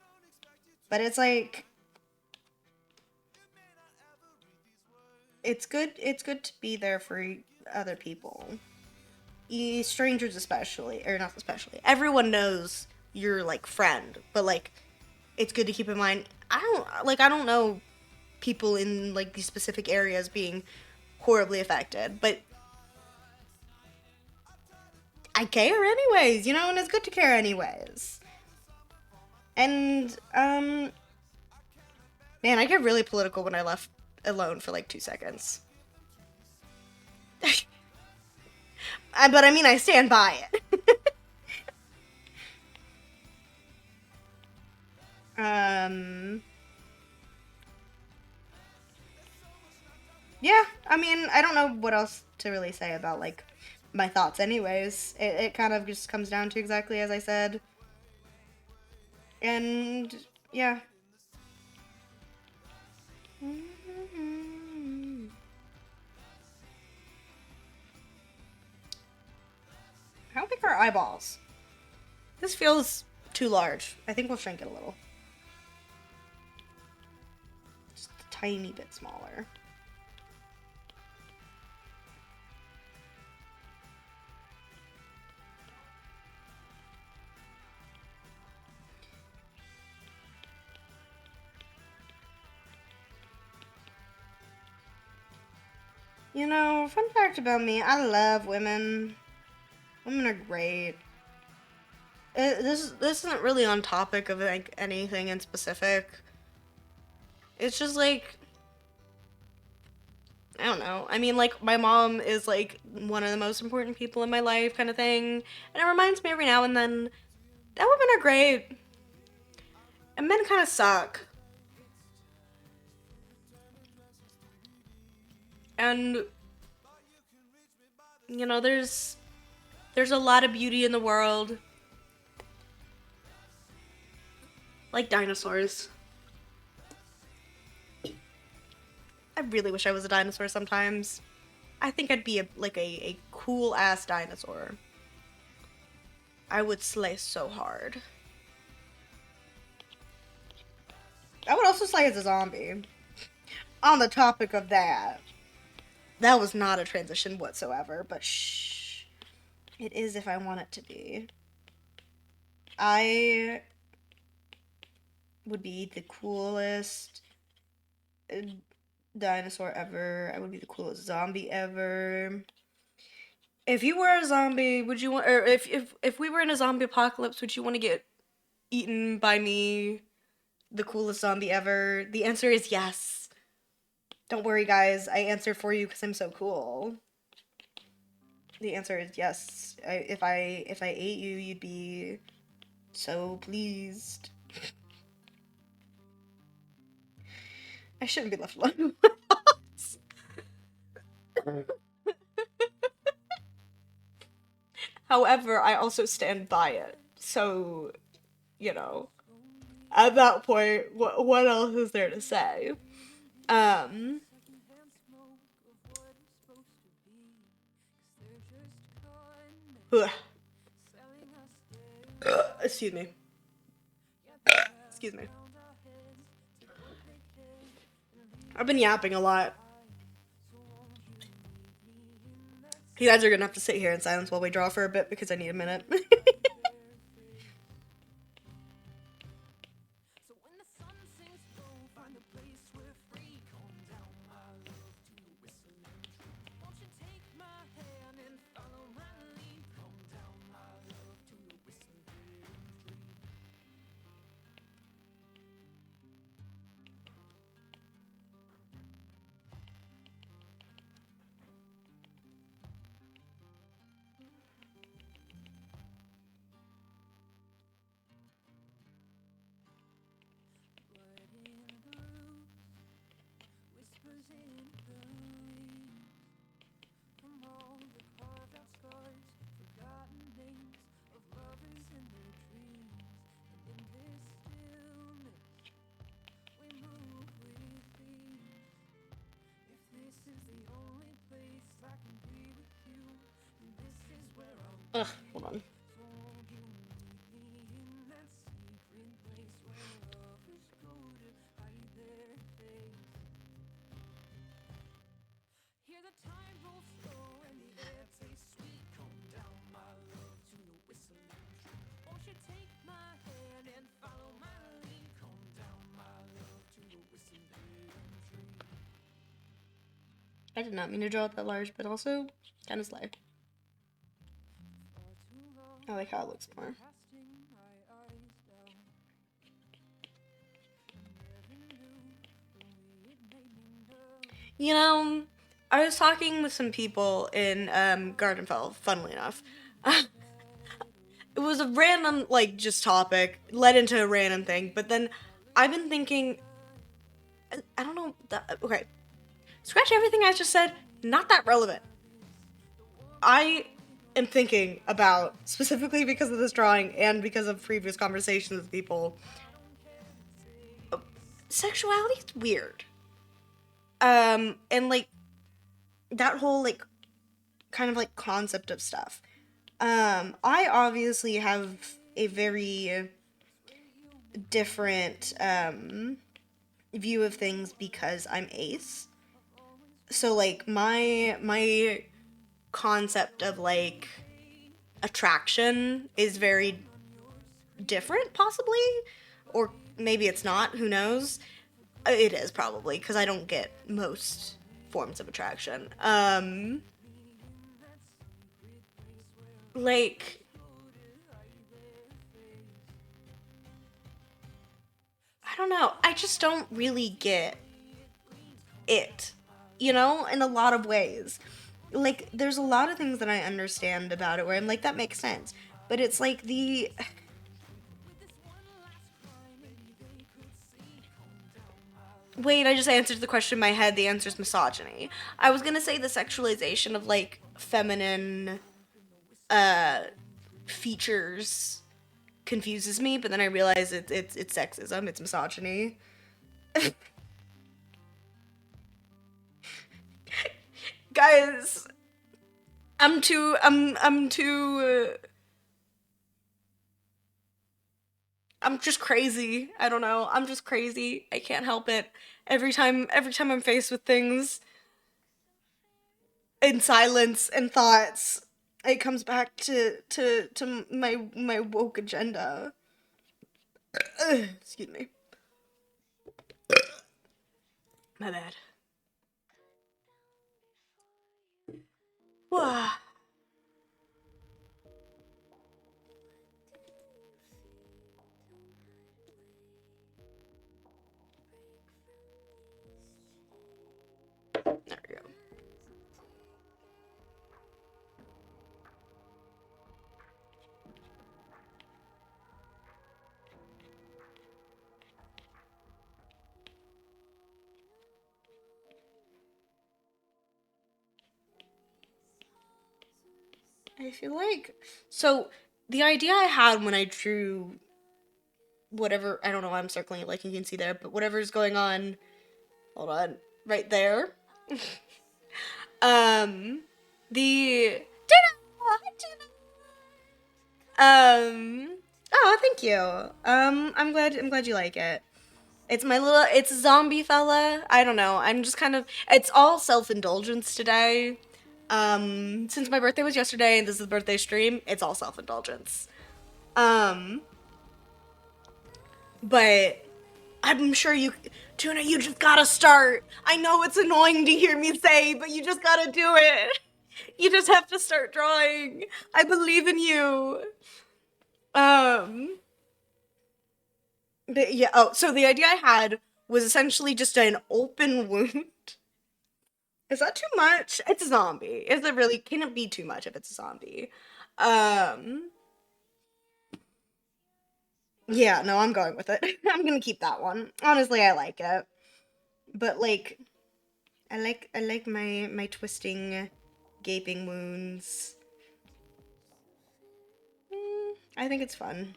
But it's like it's good to be there for other people. Strangers especially, or not especially. Everyone knows you're like friend, but like it's good to keep in mind I don't know people in like these specific areas being horribly affected, but I care anyways, you know, and it's good to care anyways. And man, I get really political when I left alone for like 2 seconds. But I mean, I stand by it. um, yeah, I mean, I don't know what else to really say about like my thoughts, anyways. It kind of just comes down to exactly as I said. And yeah. eyeballs. This feels too large. I think we'll shrink it a little. Just a tiny bit smaller. You know, fun fact about me, I love women. Women are great. This isn't really on topic of like anything in specific. It's just like, I don't know. I mean, like, my mom is like one of the most important people in my life, kind of thing, and it reminds me every now and then that women are great and men kind of suck. And you know, there's a lot of beauty in the world, like dinosaurs. I really wish I was a dinosaur sometimes. I think I'd be a cool ass dinosaur. I would slay so hard. I would also slay as a zombie. On the topic of that. That was not a transition whatsoever, but shh. It is if I want it to be. I would be the coolest dinosaur ever. I would be the coolest zombie ever. If you were a zombie, would you want, or if we were in a zombie apocalypse, would you want to get eaten by me, the coolest zombie ever? The answer is yes. Don't worry, guys. I answered for you because I'm so cool. The answer is yes. If I ate you, you'd be so pleased. I shouldn't be left alone. However, I also stand by it. So, you know, at that point, what else is there to say? Um, ugh. Excuse me. Excuse me. I've been yapping a lot. You guys are gonna have to sit here in silence while we draw for a bit because I need a minute. Ugh, hold on. I did not mean to draw it that large, but also kind of slay. I like how it looks more. You know, I was talking with some people in Gardenfell, funnily enough. It was a random, like, just topic, led into a random thing, but then I've been thinking, I don't know, okay, scratch everything I just said, not that relevant. I am thinking about, specifically because of this drawing and because of previous conversations with people, sexuality is weird. And like, that whole, like, kind of like concept of stuff. I obviously have a very different view of things because I'm ace. So like my concept of like attraction is very different possibly, or maybe it's not, who knows. It is probably because I don't get most forms of attraction. Like I don't know. I just don't really get it, in a lot of ways. Like, there's a lot of things that I understand about it where I'm like, that makes sense. But it's like the. Wait, I just answered the question in my head. The answer is misogyny. I was gonna say the sexualization of, like, feminine uh, features confuses me, but then I realize it's sexism, it's misogyny. Guys, I'm just crazy. I don't know. I'm just crazy. I can't help it. Every time I'm faced with things in silence and thoughts, it comes back to my woke agenda. Excuse me. My bad. Wah. There we go. I feel like so the idea I had when I drew whatever, I don't know why I'm circling it like you can see there, but whatever's going on, hold on, right there. Um, the oh, thank you. I'm glad you like it. It's a zombie fella. I don't know. I'm just kind of, it's all self-indulgence today. Since my birthday was yesterday and this is the birthday stream, it's all self-indulgence. Um, but I'm sure Tuna, you just gotta start. I know it's annoying to hear me say, but you just gotta do it. You just have to start drawing. I believe in you. Um, but yeah. Oh, so the idea I had was essentially just an open wound. Is that too much? It's a zombie. Is it really? Can it be too much if it's a zombie? Um, yeah. No, I'm going with it. I'm gonna keep that one. Honestly, I like it. But like, I like my twisting, gaping wounds. I think it's fun.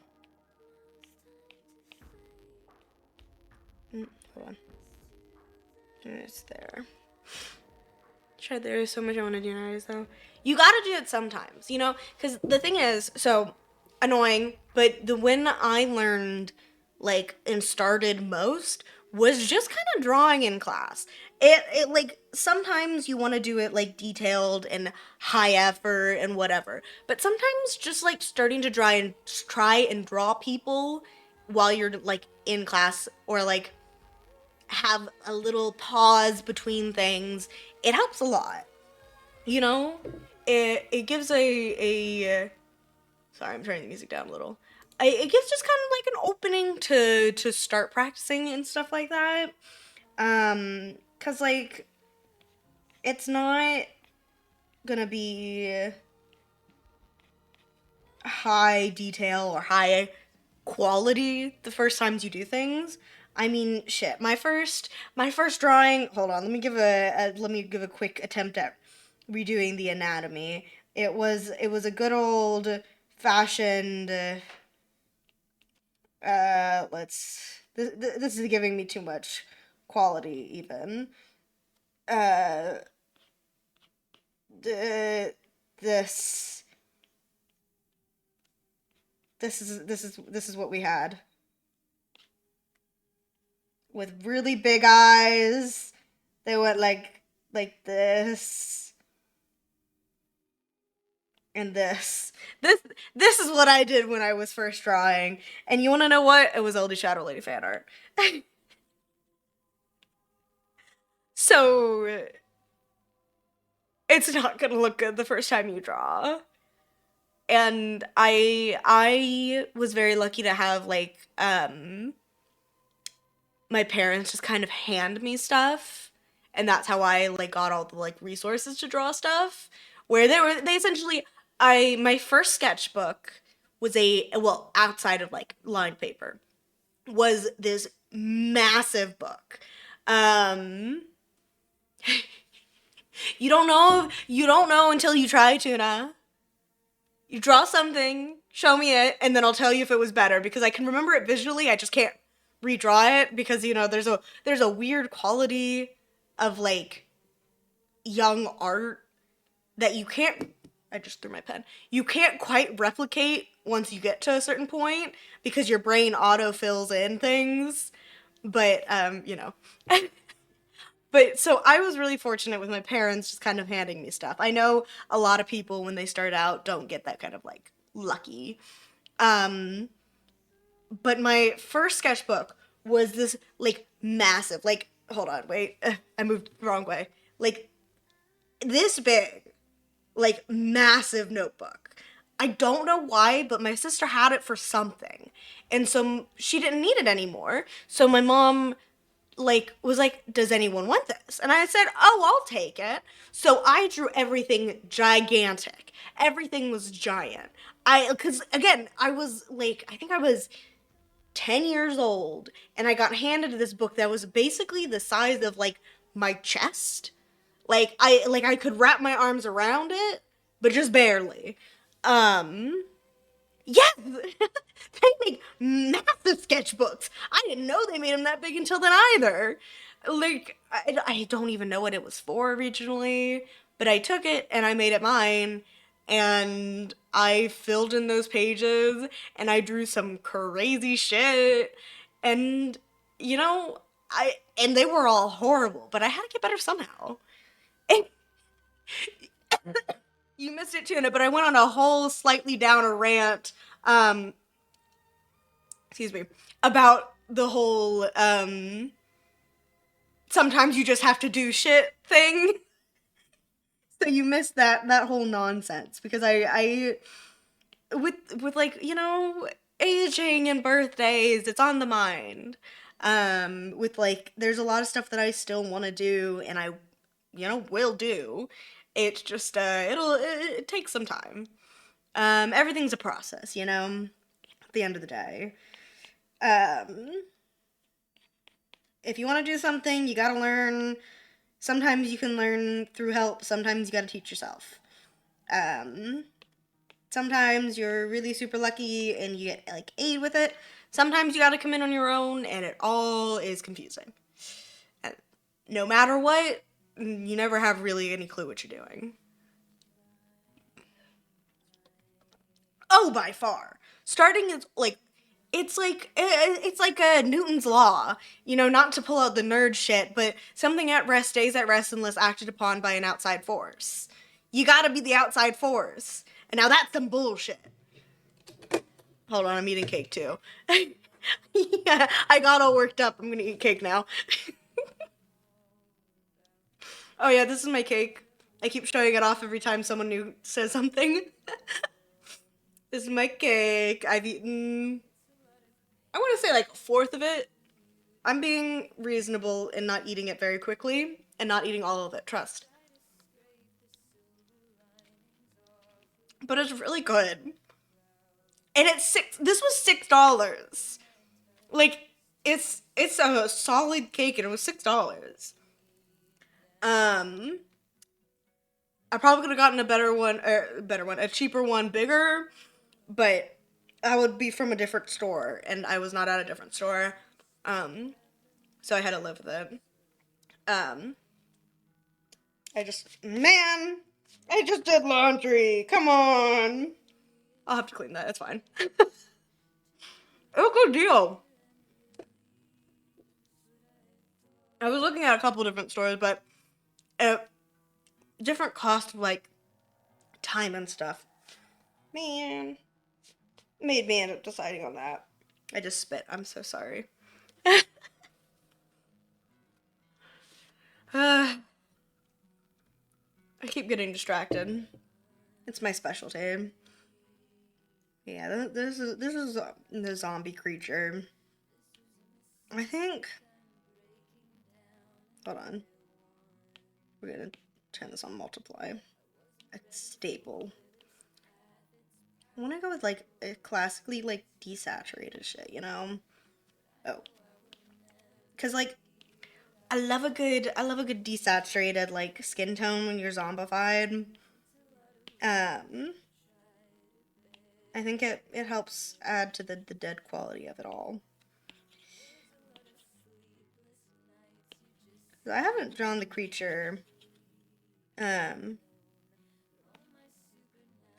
Hold on. It's there. Tried there is so much I want to do nowadays though. You gotta do it sometimes, because the thing is, so annoying, but the when I learned like and started most was just kind of drawing in class. It like sometimes you want to do it like detailed and high effort and whatever, but sometimes just like starting to try and draw people while you're like in class or like have a little pause between things, it helps a lot. You know, it gives a sorry, I'm turning the music down a little. It gives just kind of like an opening to start practicing and stuff like that. Cause like it's not gonna be high detail or high quality the first times you do things. I mean, shit. My first drawing. Hold on. Let me give a quick attempt at redoing the anatomy. It was a good old fashioned. This is giving me too much quality even. Uh, this This is what we had with really big eyes. They went like this and this. This this is what I did when I was first drawing. And you want to know what? It was LD Shadow Lady fan art. So it's not gonna look good the first time you draw. And I was very lucky to have like my parents just kind of hand me stuff, and that's how I like got all the like resources to draw stuff. Where they essentially I my first sketchbook was a well outside of like lined paper was this massive book. Um, you don't know until you try, Tuna. You draw something, show me it, and then I'll tell you if it was better because I can remember it visually. I just can't redraw it because there's a weird quality of like young art that you can't I just threw my pen. You can't quite replicate once you get to a certain point because your brain auto fills in things. But But so I was really fortunate with my parents just kind of handing me stuff. I know a lot of people when they start out don't get that kind of like lucky. Um, but my first sketchbook was this like massive, like hold on, wait, I moved the wrong way. Like this big, like massive notebook. I don't know why, but my sister had it for something. And so she didn't need it anymore. So my mom like was like, "Does anyone want this?" And I said, "Oh, I'll take it." So I drew everything gigantic. Everything was giant. Cuz again, I was like I think I was 10 years old and I got handed this book that was basically the size of like my chest. Like I could wrap my arms around it, but just barely. Um Yes, they make massive sketchbooks. I didn't know they made them that big until then either. Like, I don't even know what it was for originally, but I took it and I made it mine, and I filled in those pages, and I drew some crazy shit, and you know, and they were all horrible, but I had to get better somehow. And you missed it, Tuna, but I went on a whole slightly downer rant. Um, excuse me, about the whole sometimes you just have to do shit thing. So you missed that whole nonsense because I with like, aging and birthdays, it's on the mind. With like there's a lot of stuff that I still want to do and I will do. It's just it takes some time. Everything's a process, at the end of the day. Um if you want to do something, you gotta learn. Sometimes you can learn through help, sometimes you gotta teach yourself. Um, Sometimes you're really super lucky and you get like aid with it. Sometimes you gotta come in on your own and it all is confusing. And no matter what, you never have really any clue what you're doing. Oh, by far. Starting is like it's like a Newton's law, not to pull out the nerd shit, but something at rest stays at rest unless acted upon by an outside force. You gotta be the outside force. And now that's some bullshit. Hold on, I'm eating cake too. Yeah, I got all worked up. I'm gonna eat cake now. Oh yeah, this is my cake. I keep showing it off every time someone new says something. This is my cake. I've eaten, I want to say like a fourth of it. I'm being reasonable and not eating it very quickly and not eating all of it, trust. But it's really good. And this was $6. Like it's a solid cake and it was $6. Um I probably could have gotten a cheaper one, bigger, but I would be from a different store and I was not at a different store. Um so I had to live with it. Um Man, I just did laundry. Come on. I'll have to clean that. It's fine. a good deal. I was looking at a couple different stores, but uh, different cost of like time and stuff. Man, made me end up deciding on that. I just spit. I'm so sorry. I keep getting distracted. It's my specialty. Yeah, this is the zombie creature. I think. Hold on. We're gonna turn this on multiply. A staple. I want to go with like a classically like desaturated shit, you know? Oh, cause like I love a good desaturated like skin tone when you're zombified. Um, I think it helps add to the dead quality of it all. I haven't drawn the creature. Um,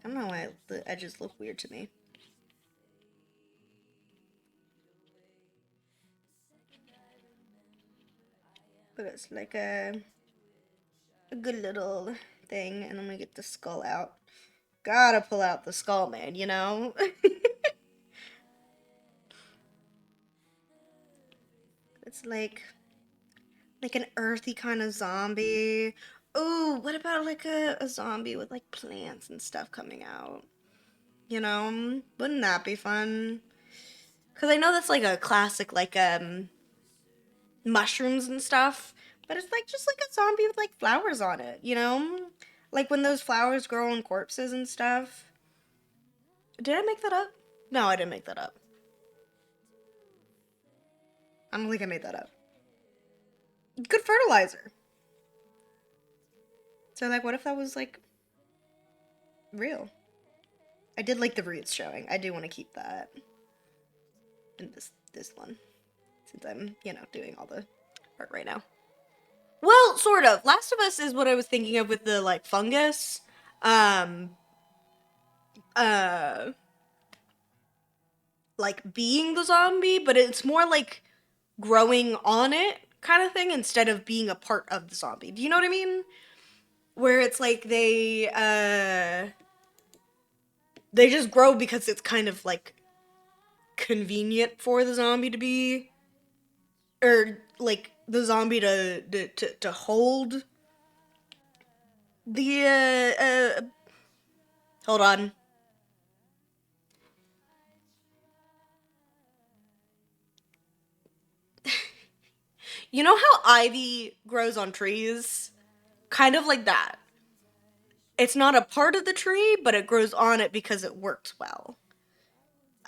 I don't know why the edges look weird to me. But it's like a good little thing, and I'm gonna get the skull out. Gotta pull out the skull, man, you know? It's like an earthy kind of zombie. Ooh, what about like a zombie with like plants and stuff coming out? You know? Wouldn't that be fun? Cause I know that's like a classic like mushrooms and stuff, but it's like just like a zombie with like flowers on it, you know? Like when those flowers grow on corpses and stuff. Did I make that up? No, I didn't make that up. I don't think I made that up. Good fertilizer. So like what if that was like real? I did like the roots showing. I do want to keep that in this one since I'm, doing all the art right now. Well, sort of. Last of Us is what I was thinking of with the like fungus. Um uh like being the zombie, but it's more like growing on it kind of thing instead of being a part of the zombie. Do you know what I mean? Where it's like they just grow because it's kind of like convenient for the zombie to be, or like the zombie to hold the hold on. You know how ivy grows on trees? Kind of like that. It's not a part of the tree, but it grows on it because it works well.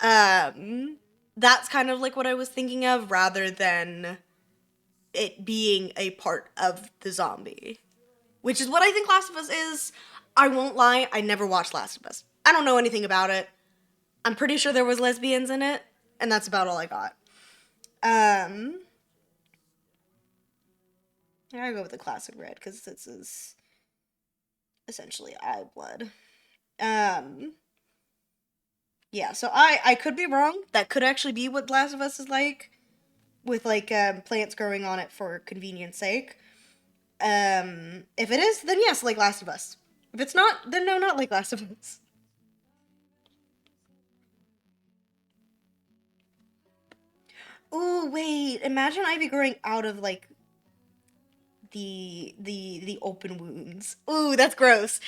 Um, that's kind of like what I was thinking of rather than it being a part of the zombie, which is what I think Last of Us is. I won't lie, I never watched Last of Us. I don't know anything about it. I'm pretty sure there was lesbians in it, and that's about all I got. Um, I gotta go with the classic red because this is essentially eye blood. Um, yeah, so I could be wrong. That could actually be what Last of Us is like, with like plants growing on it for convenience sake. If it is, then yes, like Last of Us. If it's not, then no, not like Last of Us. Ooh, wait! Imagine Ivy growing out of like the open wounds. Ooh, that's gross.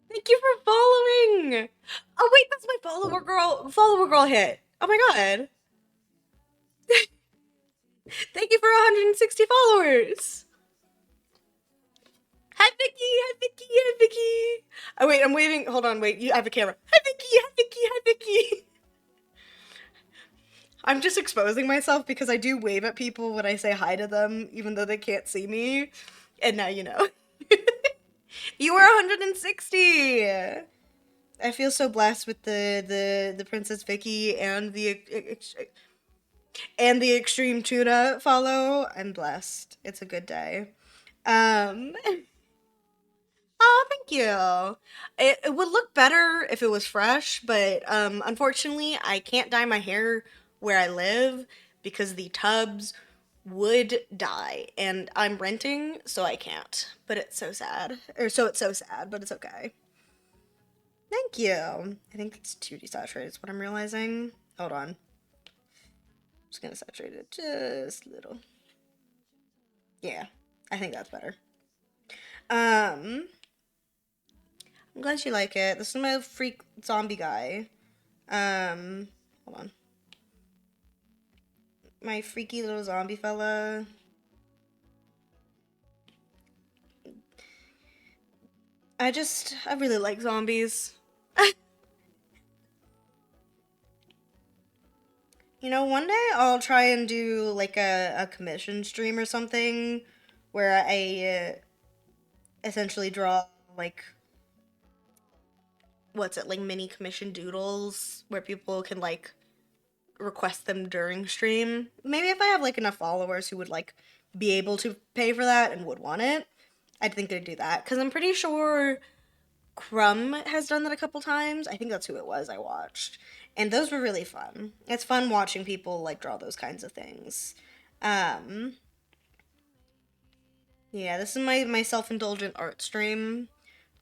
Thank you for following. Oh wait, that's my follower girl hit. Oh my god. Thank you for 160 followers. Hi Vicky, hi Vicky, hi Vicky. Oh wait, I'm waving. Hold on, wait. You have a camera. Hi Vicky, hi Vicky, hi Vicky. I'm just exposing myself because I do wave at people when I say hi to them, even though they can't see me. And now you know. You were 160. I feel so blessed with the Princess Vicky and the Extreme Tuna follow. I'm blessed. It's a good day. Oh, thank you. It would look better if it was fresh, but unfortunately, I can't dye my hair where I live because the tubs would die, and I'm renting, so I can't. But it's so sad. Or so it's so sad, but it's okay. Thank you. I think it's too desaturated, is what I'm realizing. Hold on. I'm just gonna saturate it just a little. Yeah, I think that's better. Um, I'm glad you like it. This is my freak zombie guy. Hold on. My freaky little zombie fella. I really like zombies. You know, one day I'll try and do like a commission stream or something where I essentially draw like what's it like mini commission doodles where people can like request them during stream. Maybe if I have like enough followers who would like be able to pay for that and would want it, I'd think they'd do that because I'm pretty sure Crumb has done that a couple times. I think that's who it was I watched. And those were really fun. It's fun watching people like draw those kinds of things. Um yeah, this is my self-indulgent art stream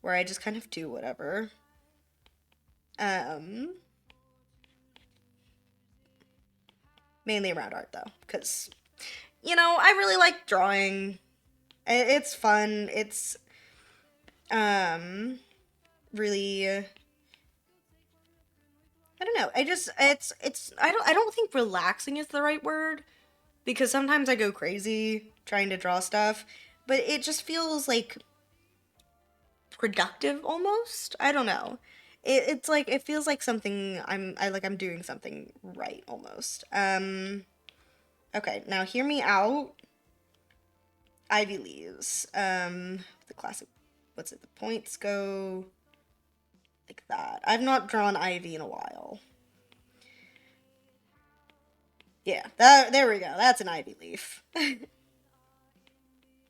where I just kind of do whatever. Um Mainly around art though, cuz you know, I really like drawing. It's fun. It's um really I don't know. I just it's I don't think relaxing is the right word because sometimes I go crazy trying to draw stuff, but it just feels like productive almost. I don't know. It's like it feels like something I'm doing something right almost. Okay, now hear me out. Ivy leaves. The classic what's it? The points go like that. I've not drawn ivy in a while. Yeah, there we go. That's an ivy leaf.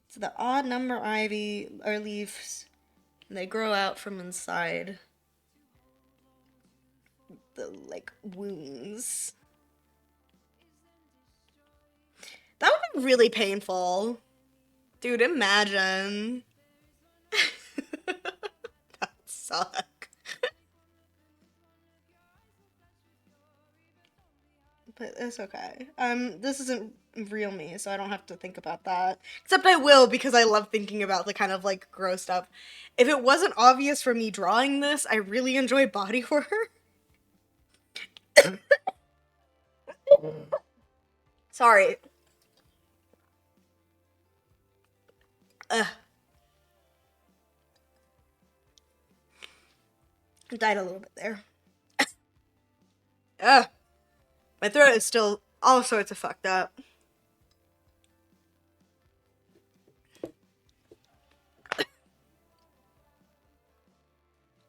So the odd number ivy or leaves, they grow out from inside the like wounds. That would be really painful. Dude, imagine. That suck. But it's okay. This isn't real me, so I don't have to think about that. Except I will because I love thinking about the kind of like gross stuff. If it wasn't obvious for me drawing this, I really enjoy body horror. Sorry. Ugh. I died a little bit there. Ugh. My throat is still all sorts of fucked up.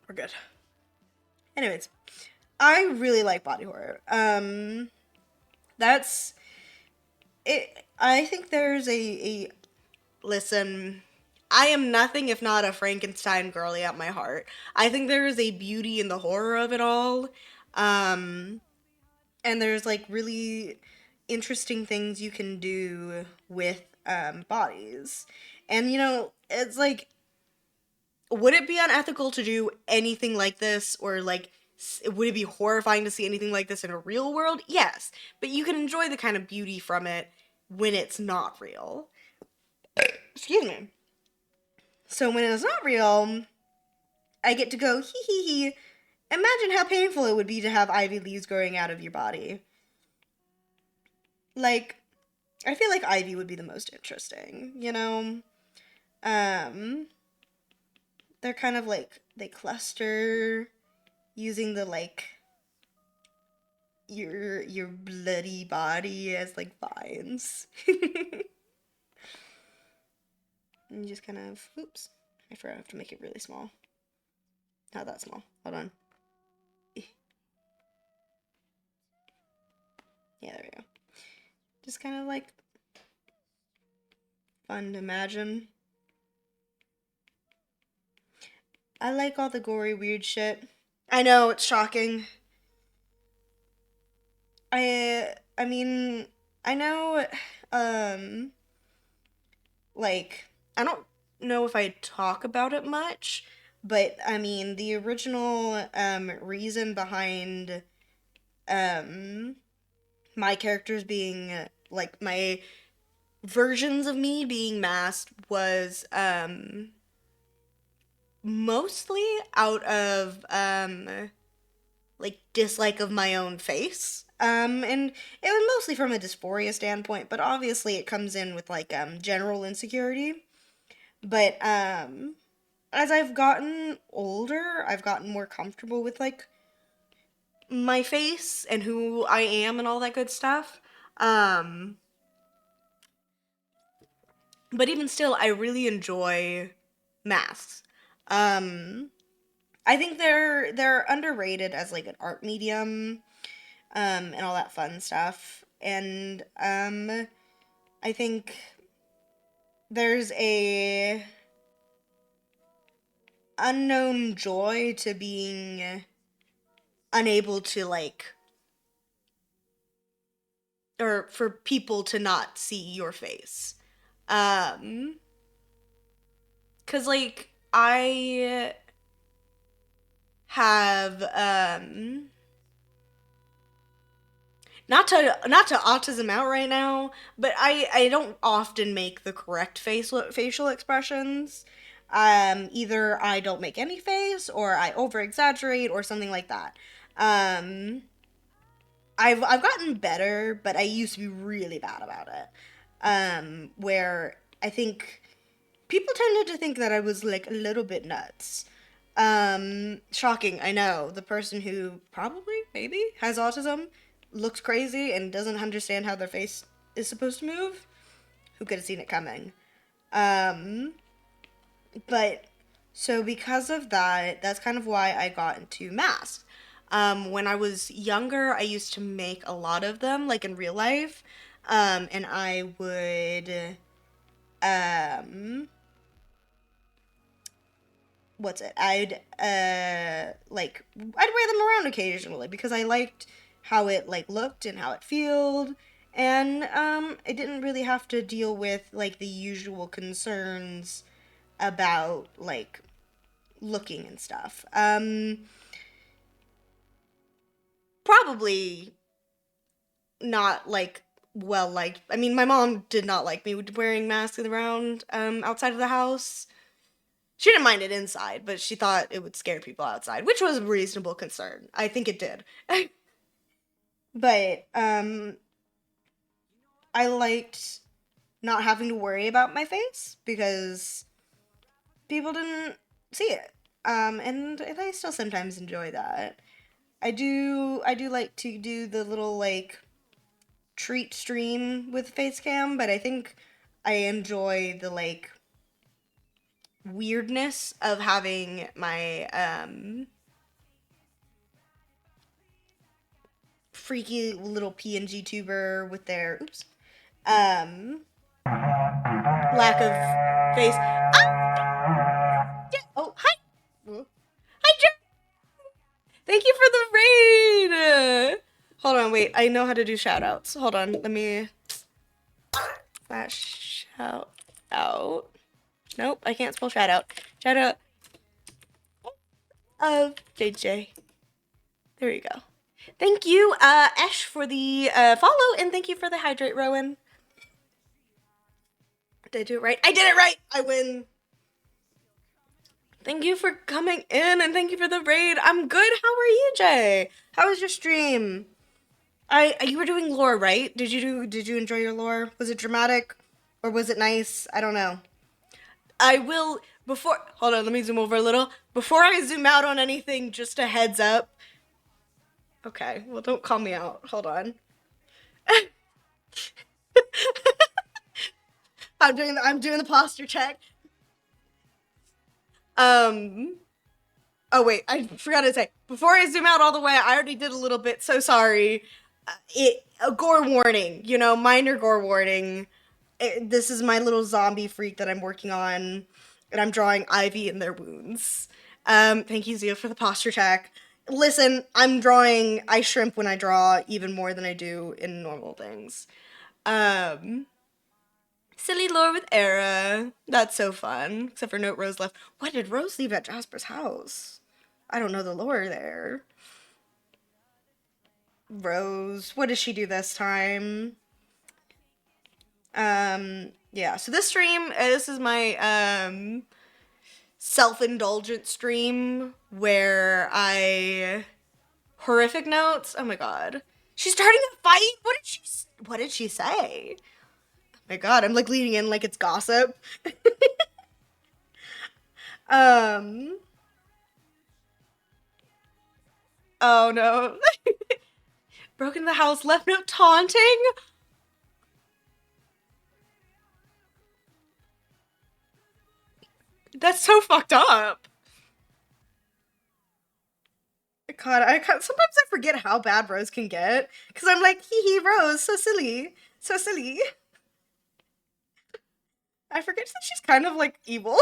We're good. Anyways, I really like body horror. That's it. I think there's a listen. I am nothing if not a Frankenstein girly at my heart. I think there is a beauty in the horror of it all. Um, and there's like really interesting things you can do with bodies. And you know, it's like would it be unethical to do anything like this or like would it be horrifying to see anything like this in a real world? Yes, but you can enjoy the kind of beauty from it when it's not real. Excuse me. So when it's not real, I get to go hee hee hee. Imagine how painful it would be to have ivy leaves growing out of your body. Like, I feel like ivy would be the most interesting, you know? Um, they're kind of like, they cluster using the like, your bloody body as like vines. And you just kind of, oops, I forgot I have to make it really small. Not that small, hold on. Yeah, there we go. Just kind of like fun to imagine. I like all the gory, weird shit. I know, it's shocking. I mean, I know, um, like, I don't know if I talk about it much, but I mean, the original, reason behind, um, my characters being, like, my versions of me being masked was, mostly out of, like dislike of my own face. And it was mostly from a dysphoria standpoint, but obviously it comes in with like general insecurity. But as I've gotten older, I've gotten more comfortable with like my face and who I am and all that good stuff. Um but even still I really enjoy masks. Um I think they're underrated as like an art medium and all that fun stuff. And I think there's a unknown joy to being unable to like, or for people to not see your face. Um, cause like I have not to autism out right now, but I don't often make the correct facial expressions. Either I don't make any face, or I over exaggerate, or something like that. Um, I've gotten better, but I used to be really bad about it. Where I think people tended to think that I was like a little bit nuts. Shocking, I know. The person who probably, maybe, has autism looks crazy and doesn't understand how their face is supposed to move. Who could have seen it coming? Um, but so because of that, that's kind of why I got into masks. When I was younger, I used to make a lot of them, like in real life. And I would, um, what's it? I'd wear them around occasionally because I liked how it like looked and how it felt, and I didn't really have to deal with like the usual concerns about like looking and stuff. Probably not like well liked. I mean, my mom did not like me wearing masks around outside of the house. She didn't mind it inside, but she thought it would scare people outside, which was a reasonable concern. I think it did. But I liked not having to worry about my face because people didn't see it. And I still sometimes enjoy that. I do like to do the little like treat stream with face cam, but I think I enjoy the like weirdness of having my freaky little PNG tuber with their oops um lack of face. Oh, hi. Hi, Jer. Thank you for the raid. Hold on, wait. I know how to do shout outs. Hold on. Let me shout out. Nope, I can't spell shout out. Shout out of JJ. There you go. Thank you, Esh, for the follow, and thank you for the hydrate, Rowan. Did I do it right? I did it right! I win. Thank you for coming in, and thank you for the raid. I'm good. How are you, Jay? How was your stream? You were doing lore, right? Did you enjoy your lore? Was it dramatic, or was it nice? I don't know. I will hold on, let me zoom over a little. Before I zoom out on anything, just a heads up. Okay, well, don't call me out. Hold on. I'm doing the posture check. Oh wait, I forgot to say, before I zoom out all the way, I already did a little bit, so sorry. A gore warning, minor gore warning. This is my little zombie freak that I'm working on, and I'm drawing Ivy in their wounds. Thank you, Zia, for the posture check. Listen, I shrimp when I draw even more than I do in normal things. Um, Silly lore with Era. That's so fun. Except for Note Rose left. What did Rose leave at Jasper's house? I don't know the lore there. Rose, what did she do this time? Yeah, so this stream, this is my, self-indulgent stream where I horrific notes. Oh my god. She's starting a fight? What did she say? Oh my god, I'm like leading in like it's gossip. um Oh no. Broken the house, left note taunting? That's so fucked up. God, sometimes I forget how bad Rose can get. Because I'm like, hee hee, Rose, so silly. So silly. I forget that she's kind of like evil.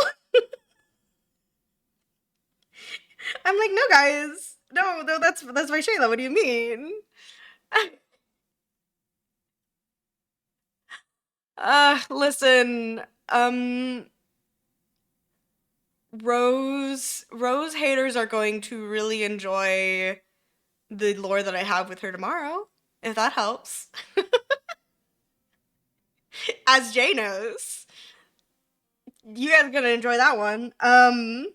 I'm like, no, guys. No, no, that's my Shayla. What do you mean? Listen, Rose haters are going to really enjoy the lore that I have with her tomorrow, if that helps. As Jay knows. You guys are gonna enjoy that one. I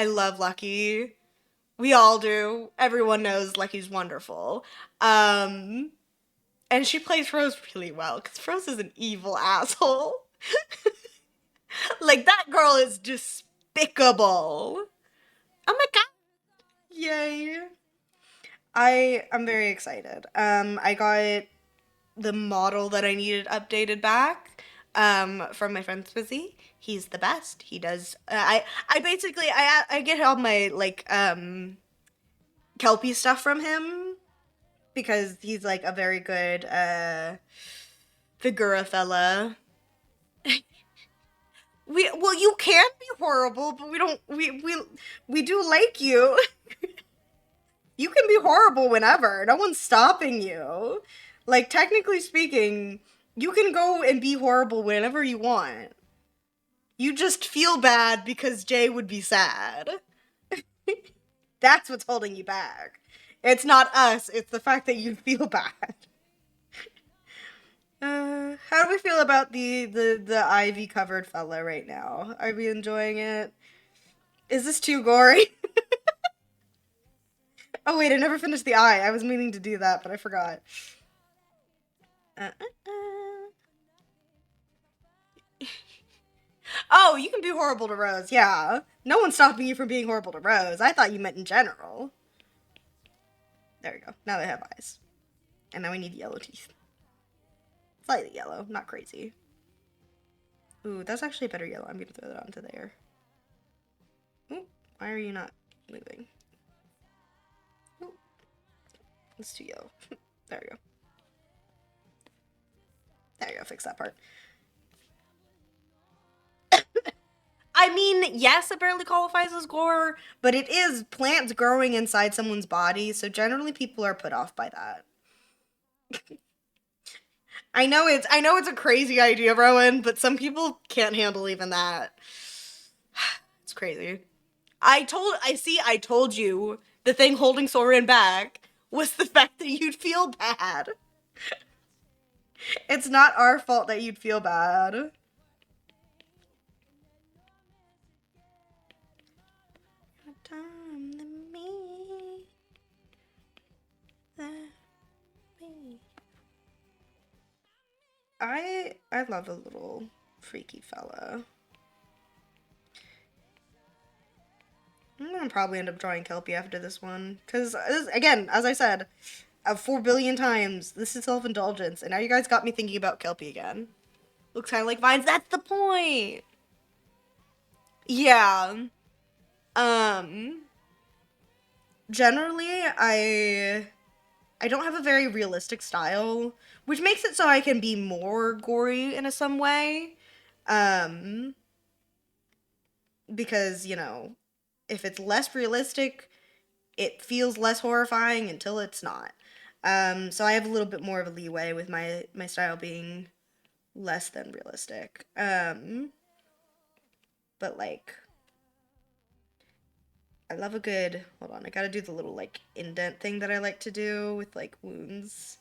love Lucky. We all do. Everyone knows Lucky's wonderful. Um and she plays Rose really well because Rose is an evil asshole. Like that girl is despicable. Oh my god. Yay. I'm very excited. I got the model that I needed updated back from my friend Swizzy. He's the best. He does I basically I get all my like Kelpie stuff from him because he's like a very good Figura fella. You can be horrible, but we don't we do like you. You can be horrible whenever. No one's stopping you. Like technically speaking, you can go and be horrible whenever you want. You just feel bad because Jay would be sad. That's what's holding you back. It's not us, it's the fact that you feel bad. How do we feel about the ivy covered fella right now? Are we enjoying it? Is this too gory? Oh wait, I never finished the eye. I was meaning to do that, but I forgot. Uh, uh, Oh, you can be horrible to Rose, yeah. No one's stopping you from being horrible to Rose. I thought you meant in general. There we go. Now they have eyes. And now we need yellow teeth. Slightly yellow, not crazy. Ooh, that's actually a better yellow. I'm gonna throw that onto there. Ooh, why are you not moving? Ooh, it's too yellow. There we go. There you go, fix that part. I mean, yes, it barely qualifies as gore, but it is plants growing inside someone's body, so generally people are put off by that. I know it's a crazy idea, Rowan, but some people can't handle even that. It's crazy. I told you the thing holding Soren back was the fact that you'd feel bad. It's not our fault that you'd feel bad. I love a little freaky fella. I'm gonna probably end up drawing Kelpie after this one. Because, again, as I said, 4 billion times, this is self-indulgence. And now you guys got me thinking about Kelpie again. Looks kind of like vines. That's the point! Yeah. Generally, I don't have a very realistic style, which makes it so I can be more gory in some way. Um, because, you know, if it's less realistic, it feels less horrifying until it's not. So I have a little bit more of a leeway with my style being less than realistic. But like I love a good, hold on, I gotta do the little like indent thing that I like to do with like wounds.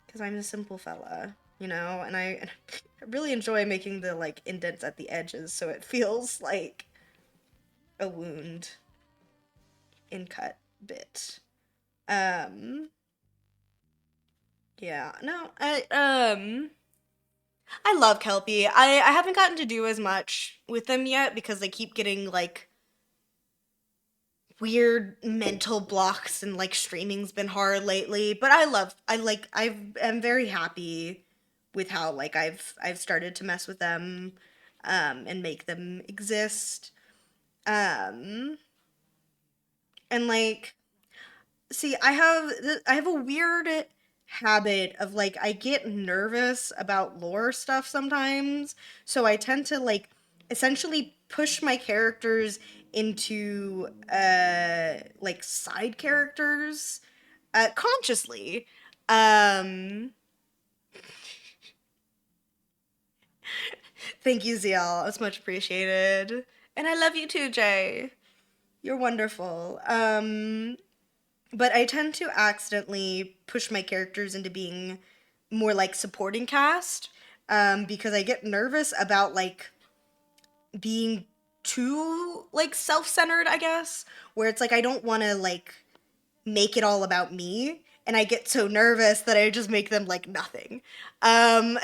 Because I'm a simple fella, you know, and I really enjoy making the like indents at the edges so it feels like a wound in cut bit. Um, yeah, no, I love Kelpie. I haven't gotten to do as much with them yet because they keep getting like weird mental blocks and like streaming's been hard lately, but I'm very happy with how like I've started to mess with them and make them exist. Um and like see, I have a weird habit of like I get nervous about lore stuff sometimes, so I tend to like essentially push my characters into like side characters consciously. Um Thank you, ZL. It's much appreciated. And I love you too, Jay. You're wonderful. But I tend to accidentally push my characters into being more like supporting cast because I get nervous about like being too like self-centered, I guess, where it's like I don't want to like make it all about me and I get so nervous that I just make them like nothing. Um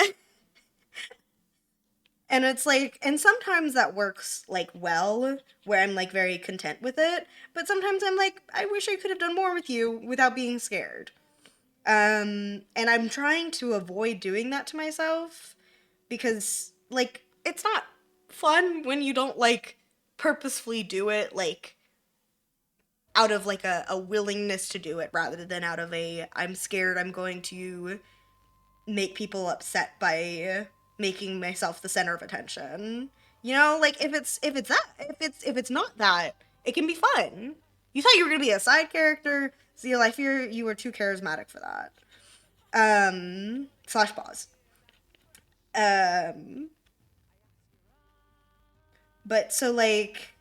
and it's like and sometimes that works like well where I'm like very content with it, but sometimes I'm like I wish I could have done more with you without being scared. And I'm trying to avoid doing that to myself because, like, it's not fun when you don't, like, purposefully do it, like, out of, like, a willingness to do it rather than out of a, I'm scared I'm going to make people upset by making myself the center of attention. You know, like, if it's not that, it can be fun. You thought you were gonna be a side character, Zeal, I fear you were too charismatic for that. Slash pause. Um, but so like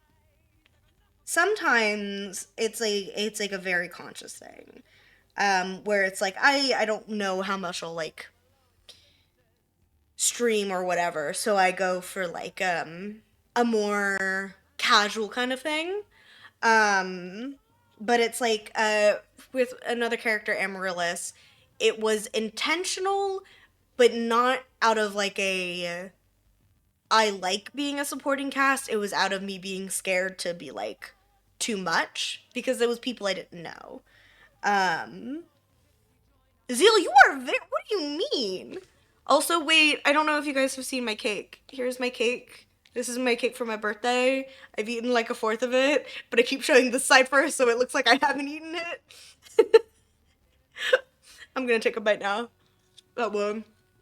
sometimes it's like a very conscious thing. Where it's like I don't know how much I'll like stream or whatever, so I go for like a more casual kind of thing. Um, but it's like with another character, Amaryllis, it was intentional, but not out of like a I like being a supporting cast. It was out of me being scared to be like too much because there was people I didn't know. Um, Zeal, you are very. What do you mean? Also, wait. I don't know if you guys have seen my cake. Here's my cake. This is my cake for my birthday. I've eaten like a fourth of it, but I keep showing this side first, so it looks like I haven't eaten it. I'm gonna take a bite now. Oh, well,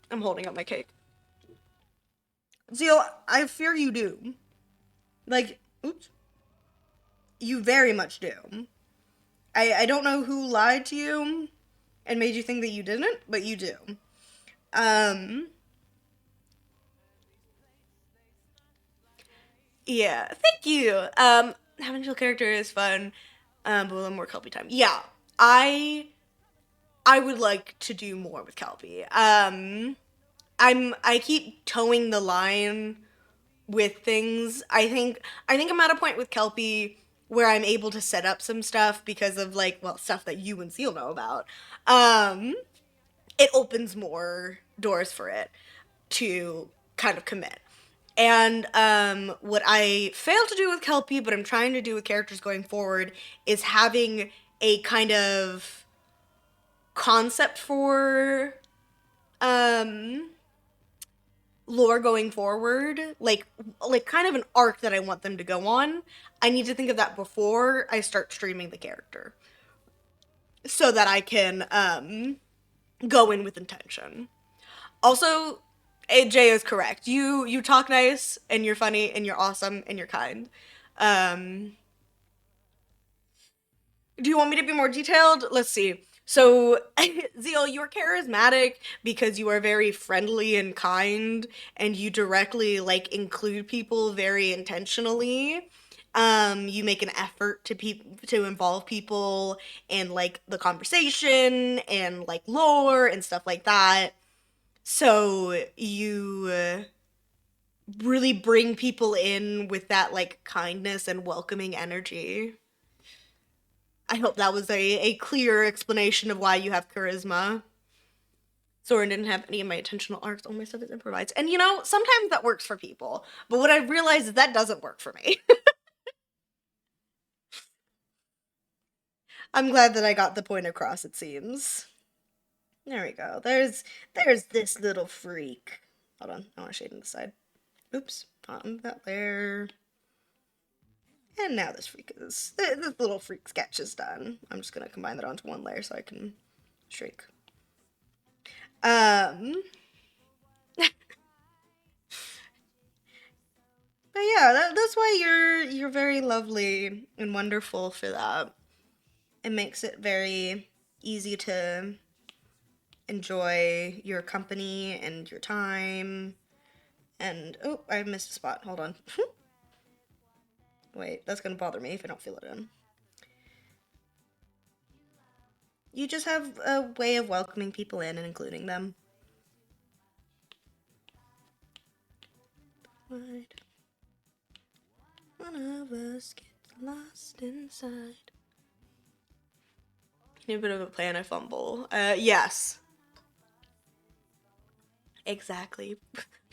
I'm holding up my cake. Zeal, I fear you do. Like, oops. You very much do. I don't know who lied to you and made you think that you didn't, but you do. Um, yeah, thank you. Having a chill character is fun, but a little more Kelpie time. Yeah, I I would like to do more with Kelpie. I keep towing the line with things. I think I'm at a point with Kelpie where I'm able to set up some stuff because of like well stuff that you and Seal know about. Um, it opens more doors for it to kind of commit. And what I failed to do with Kelpie, but I'm trying to do with characters going forward, is having a kind of concept for um, lore going forward, like kind of an arc that I want them to go on. I need to think of that before I start streaming the character. so that I can go in with intention. Also, AJ is correct. You talk nice and you're funny and you're awesome and you're kind. Um, do you want me to be more detailed? Let's see. So, Zeal, you're charismatic because you are very friendly and kind, and you directly like include people very intentionally. You make an effort to involve people in like the conversation and like lore and stuff like that. So you really bring people in with that like kindness and welcoming energy. I hope that was a clear explanation of why you have charisma. Soren didn't have any of my intentional arcs. All my stuff is improvised. And you know, sometimes that works for people. But what I've realized is that doesn't work for me. I'm glad that I got the point across, it seems. There we go. There's this little freak. Hold on, I want to shade on the side. Oops, on that there. And now this little freak sketch is done. I'm just gonna combine that onto one layer so I can shrink. Um, but yeah, that's why you're very lovely and wonderful for that. It makes it very easy to enjoy your company and your time. And oh, I missed a spot. Hold on. Wait, that's gonna bother me if I don't fill it in. You just have a way of welcoming people in and including them. One of us gets lost inside. Need a bit of a plan, I fumble. Yes. Exactly.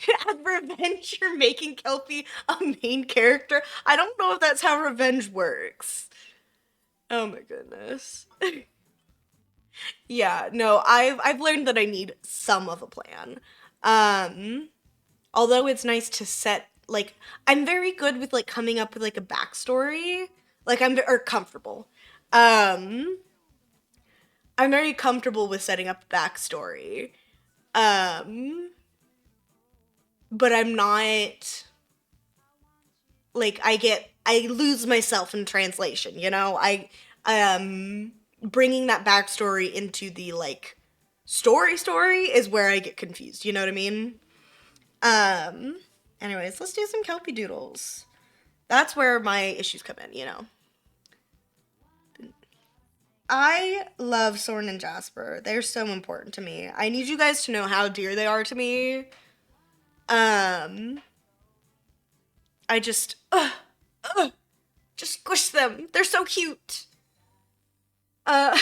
As Revenge, you're making Kelpie a main character. I don't know if that's how Revenge works. Oh my goodness. Yeah, no, I've learned that I need some of a plan. Um, Although it's nice to set like I'm very good with like coming up with like a backstory. Like or comfortable. Um, I'm very comfortable with setting up a backstory. Um, but I'm not like I lose myself in translation, you know? I bringing that backstory into the like story is where I get confused, you know what I mean? Um Anyways, let's do some Kelpie doodles. That's where my issues come in, you know. I love Soren and Jasper. They're so important to me. I need you guys to know how dear they are to me. Um I just squish them. They're so cute. Uh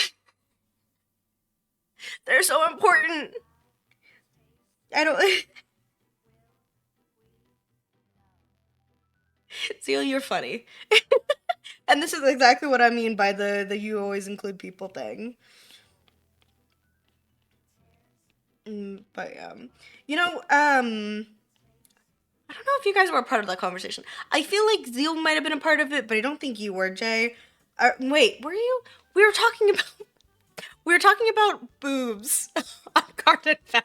they're so important. I don't Seal, you're funny. And this is exactly what I mean by the you always include people thing. But you know, I don't know if you guys were a part of that conversation. I feel like Zeal might have been a part of it, but I don't think you were, Jay. Wait, were you? We were talking about we were talking about boobs on Garden Path.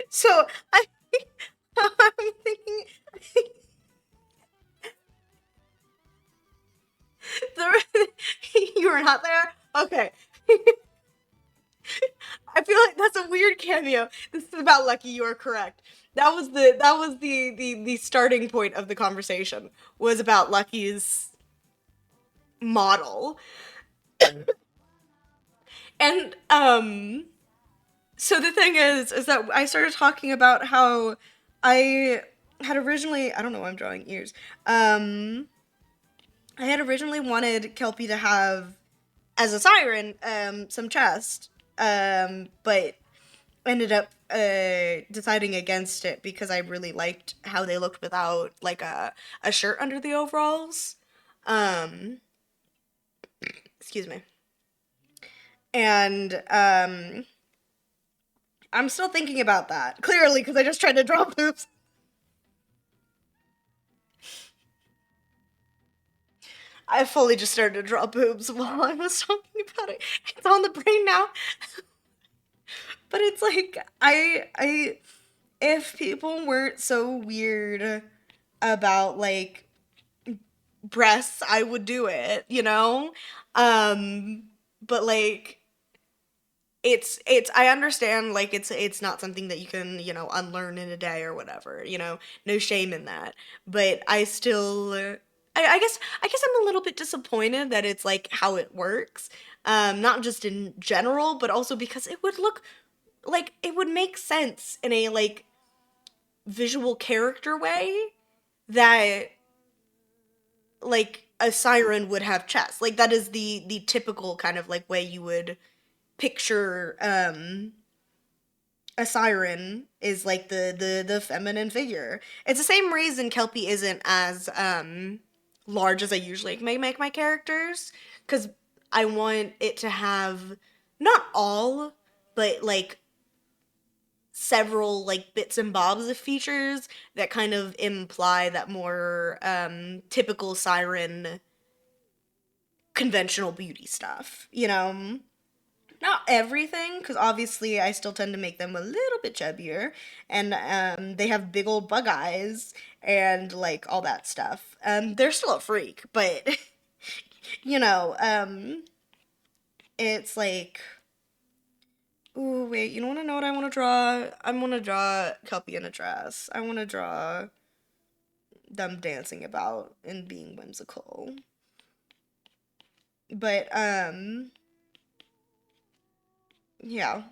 So I'm thinking you were not there. Okay. I feel like that's a weird cameo. This is about Lucky. You are correct. That was the starting point of the conversation was about Lucky's model. And so the thing is that I started talking about how I had originally I don't know why I'm drawing ears. I had originally wanted Kelpie to have as a siren some chest. But ended up deciding against it because I really liked how they looked without like a shirt under the overalls. Um, Excuse me. And I'm still thinking about that. Clearly, because I just tried to draw boobs. I fully just started to draw boobs while I was talking about it. It's on the brain now. But it's like if people weren't so weird about like breasts, I would do it, you know? Um but like it's I understand like it's not something that you can, you know, unlearn in a day or whatever, you know. No shame in that. But I still I guess I'm a little bit disappointed that it's like how it works. Not just in general, but also because it would look like it would make sense in a like visual character way that like a siren would have chest. Like that is the typical kind of like way you would picture a siren is like the feminine figure. It's the same reason Kelpie isn't as large as I usually make my characters, cuz I want it to have not all but like several like bits and bobs of features that kind of imply that more typical siren conventional beauty stuff, you know? Not everything, because obviously I still tend to make them a little bit chubbier, and they have big old bug eyes and like all that stuff. They're still a freak, but you know, it's like, ooh, wait, you don't want to know what I want to draw? I want to draw Kelpie in a dress. I want to draw them dancing about and being whimsical. But yeah,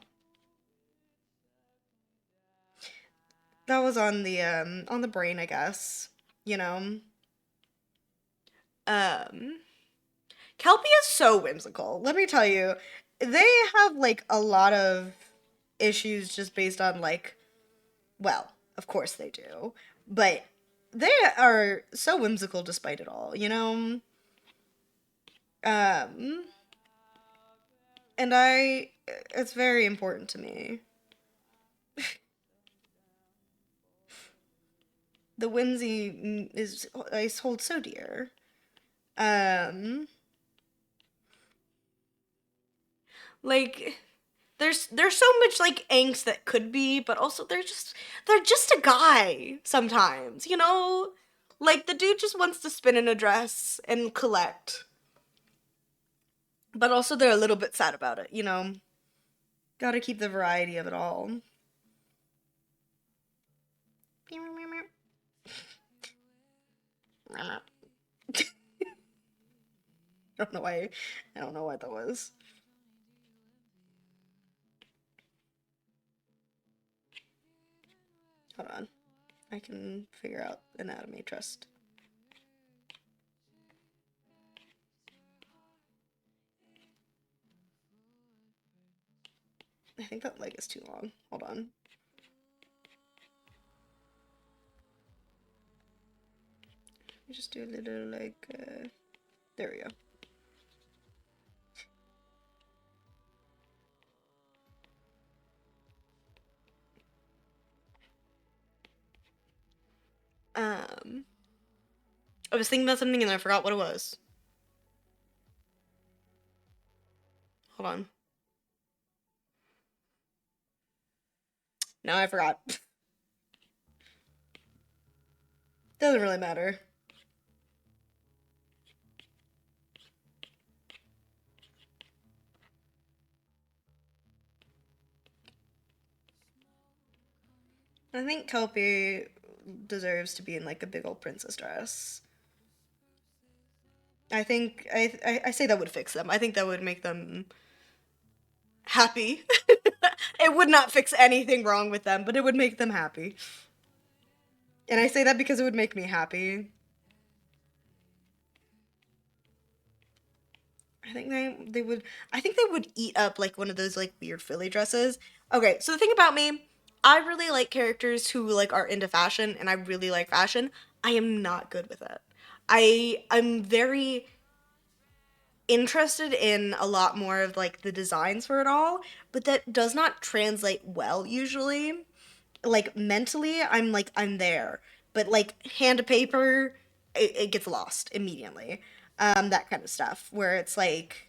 that was on the brain, I guess. You know. Um, Kelpie is so whimsical. Let me tell you, they have like a lot of issues just based on like, well, of course they do, but they are so whimsical despite it all, you know? Um, and it's very important to me. The whimsy I hold so dear. Um, like there's so much like angst that could be, but also they're just a guy sometimes, you know? Like the dude just wants to spin in a dress and collect. But also they're a little bit sad about it, you know? Gotta keep the variety of it all. I don't know why I don't know what that was. Hold on. I can figure out anatomy, trust. I think that leg is too long. Hold on. Let me just do a little like there we go. Um I was thinking about something and I forgot what it was. Hold on. Now I forgot. Doesn't really matter. I think Kelpie deserves to be in like a big old princess dress. I think I say that would fix them. I think that would make them happy. It would not fix anything wrong with them, but it would make them happy. And I say that because it would make me happy. I think they would eat up like one of those like weird Philly dresses. Okay, so the thing about me, I really like characters who like are into fashion and I really like fashion. I am not good with it. I'm very interested in a lot more of like the designs for it all, but that does not translate well usually. Like mentally, I'm there, but like hand to paper, it gets lost immediately. that kind of stuff, where it's like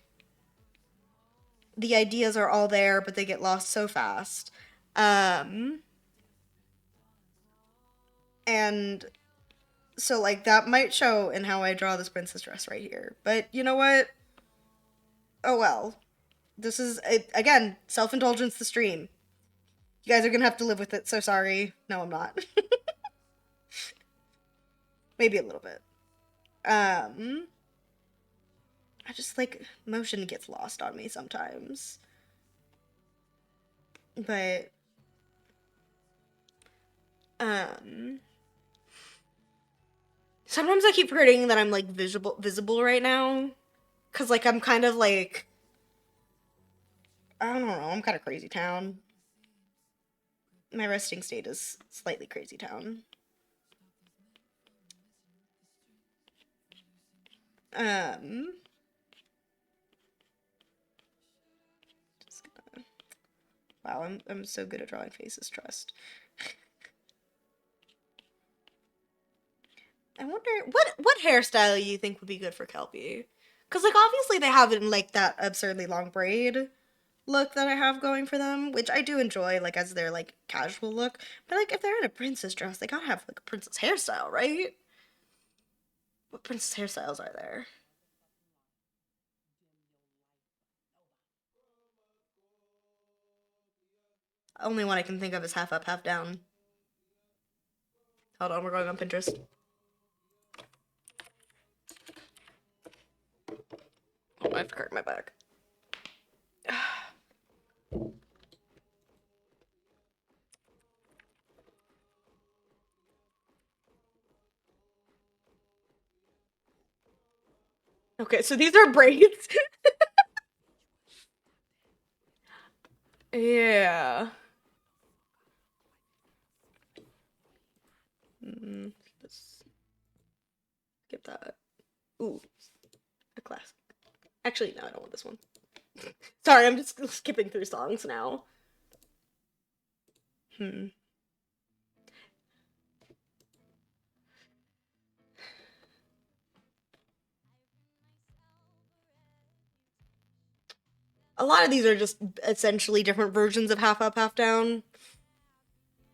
the ideas are all there, but they get lost so fast. Um, and so, like, that might show in how I draw this princess dress right here. But you know what? Oh well. This is, again, self indulgence the stream. You guys are gonna have to live with it, so sorry. No, I'm not. Maybe a little bit. I just, like, motion gets lost on me sometimes. But, sometimes I keep forgetting that I'm, like, visible right now. Cause, like, I'm kind of, like, I don't know, I'm kind of crazy town. My resting state is slightly crazy town. Just gonna... Wow, I'm so good at drawing faces, trust. I wonder what hairstyle you think would be good for Kelpie? Cause like obviously they have it in like that absurdly long braid look that I have going for them, which I do enjoy like as their like casual look. But like if they're in a princess dress, they gotta have like a princess hairstyle, right? What princess hairstyles are there? Only one I can think of is half up, half down. Hold on, we're going on Pinterest. Oh, I have to cart my back. Okay, so these are braids. Yeah. Let's skip that. Ooh, a classic. Actually, no, I don't want this one. Sorry, I'm just skipping through songs now. A lot of these are just essentially different versions of half up, half down.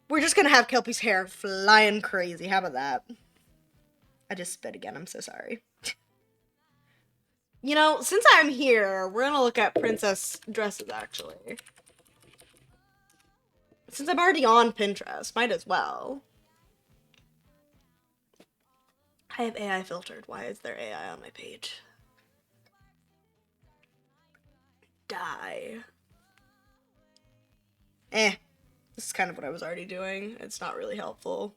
We're just gonna have Kelpie's hair flying crazy. How about that? I just spit again. I'm so sorry. You know, since I'm here, we're gonna look at princess dresses actually. Since I'm already on Pinterest, might as well. I have AI filtered. Why is there AI on my page? Die. This is kind of what I was already doing. It's not really helpful.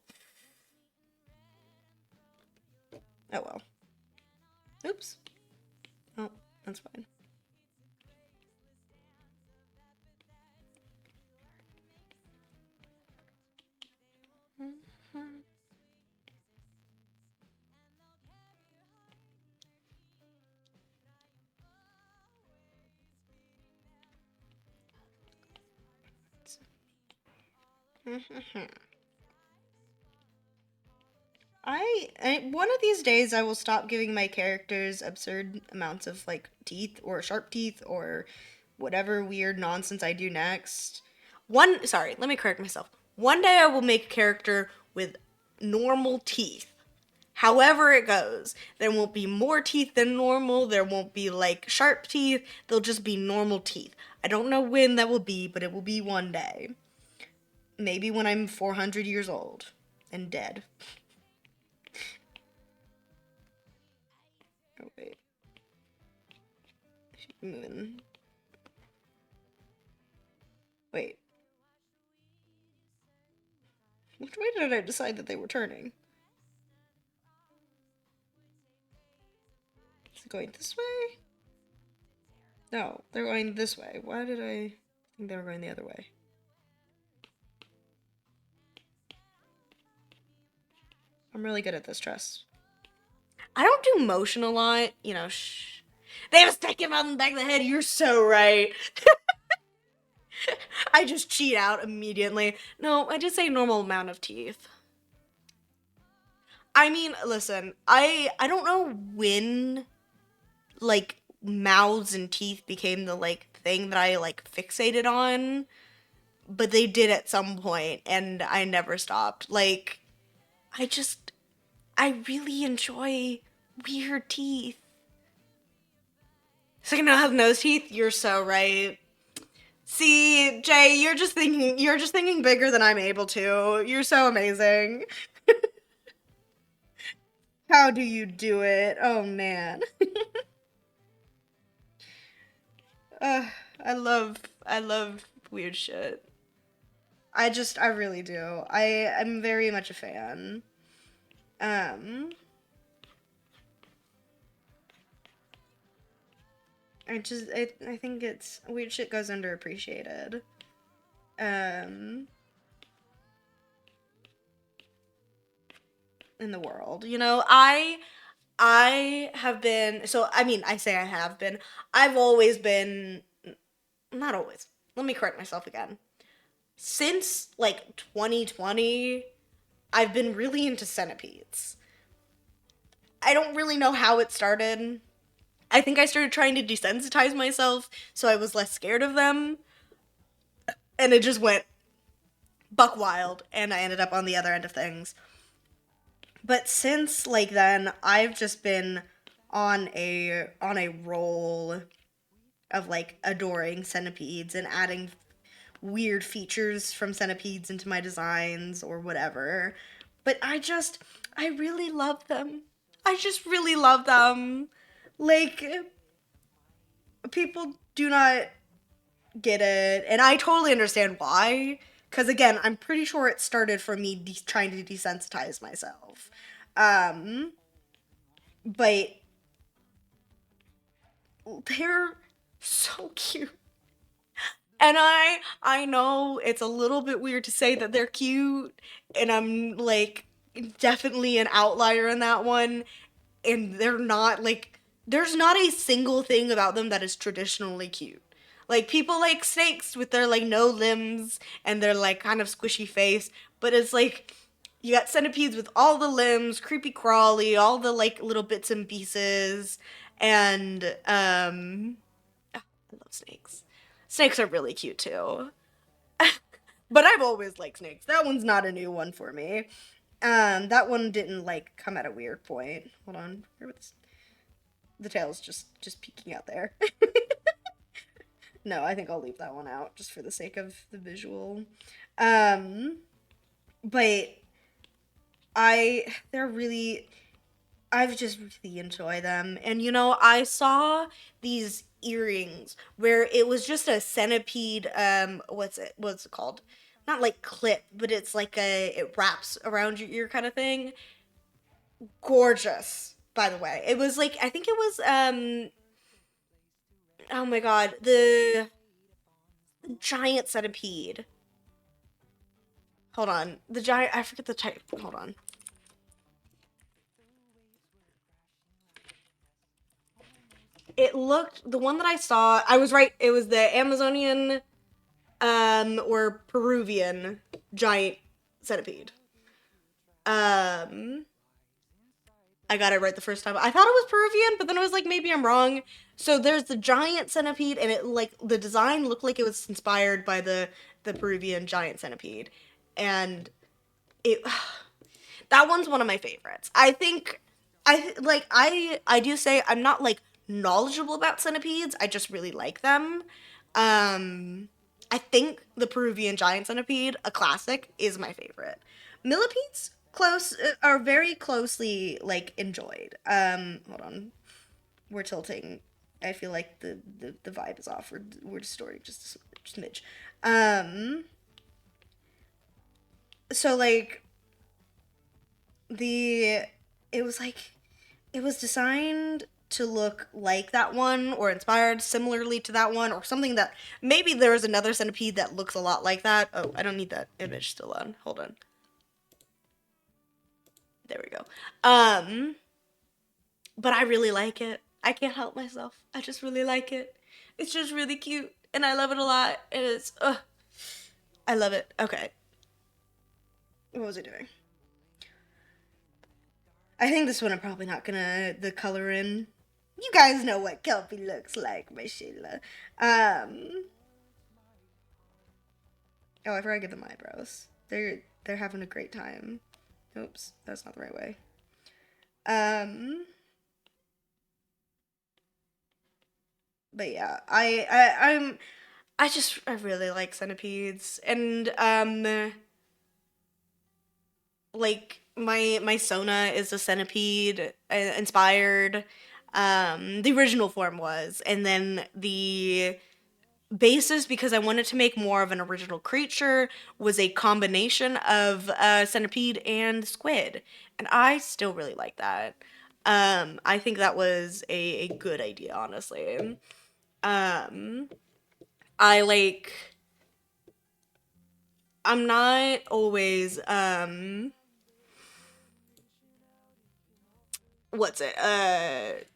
Oh well. Oops. Oh, that's fine. One of these days I will stop giving my characters absurd amounts of like teeth or sharp teeth or whatever weird nonsense I do next. Sorry, let me correct myself. One day I will make a character with normal teeth. However it goes. There won't be more teeth than normal. There won't be like sharp teeth. They'll just be normal teeth. I don't know when that will be, but it will be one day. Maybe when I'm 400 years old and dead. Oh, wait. I should be moving. Wait. Which way did I decide that they were turning? Is it going this way? No, they're going this way. Why did I think they were going the other way? I'm really good at this, trust. I don't do motion a lot, you know, shh. They have a stick him on the back of the head, you're so right. I just cheat out immediately. No, I just say normal amount of teeth. I mean, listen, I don't know when like mouths and teeth became the like thing that I like fixated on, but they did at some point and I never stopped. Like I just I really enjoy weird teeth. Second to have nose teeth, you're so right. See, Jay, you're just thinking bigger than I'm able to. You're so amazing. How do you do it? Oh man. uh, I love weird shit. I really do. I'm very much a fan. Um, I think it's weird shit goes underappreciated. Um, in the world, you know, I have been so I mean I say I have been. I've always been not always. Let me correct myself again. Since like 2020, I've been really into centipedes. I don't really know how it started. I think I started trying to desensitize myself so I was less scared of them. And it just went buck wild and I ended up on the other end of things. But since like then, I've just been on a roll of like adoring centipedes and adding weird features from centipedes into my designs or whatever. But I really love them. I just really love them. Like, people do not get it, and I totally understand why. Because again, I'm pretty sure it started from me trying to desensitize myself. Um, but they're so cute. And I know it's a little bit weird to say that they're cute, and I'm like definitely an outlier in that one. And they're not like there's not a single thing about them that is traditionally cute. Like people like snakes with their like no limbs and their like kind of squishy face, but it's like you got centipedes with all the limbs, creepy crawly, all the like little bits and pieces, and I love snakes. Snakes are really cute too. But I've always liked snakes. That one's not a new one for me. That one didn't like come at a weird point. Hold on, the tail's just peeking out there. No, I think I'll leave that one out just for the sake of the visual. Um, but they're really, I've just really enjoy them. And you know, I saw these earrings where it was just a centipede. What's it called? Not like clip, but it's like it wraps around your ear kind of thing. Gorgeous, by the way. It was like I think it was oh my god, the giant centipede. Hold on. The giant I forget the type. Hold on. It looked the one that I saw, I was right. It was the Amazonian or Peruvian giant centipede. Um I got it right the first time. I thought it was Peruvian, but then I was like, maybe I'm wrong. So there's the giant centipede, and it like the design looked like it was inspired by the Peruvian giant centipede, and it that one's one of my favorites. I think I do say I'm not like knowledgeable about centipedes. I just really like them. I think the Peruvian giant centipede, a classic, is my favorite. Millipedes are very closely like enjoyed. Hold on, we're tilting. I feel like the vibe is off. We're distorting just a smidge. So like the it was like it was designed to look like that one or inspired similarly to that one or something that maybe there is another centipede that looks a lot like that. Oh, I don't need that image still on. Hold on. There we go. But I really like it. I can't help myself. I just really like it. It's just really cute and I love it a lot. And it's I love it. Okay. What was I doing? I think this one I'm probably not gonna the color in. You guys know what Kelpie looks like, my Sheila. Oh, I forgot to give them eyebrows. They're having a great time. Oops, that's not the right way. Um, but yeah, I really like centipedes, and like my Sona is a centipede inspired. The original form was, and then the basis, because I wanted to make more of an original creature, was a combination of centipede and squid, and I still really like that. I think that was a good idea, honestly. Um, I like. I'm not always what's it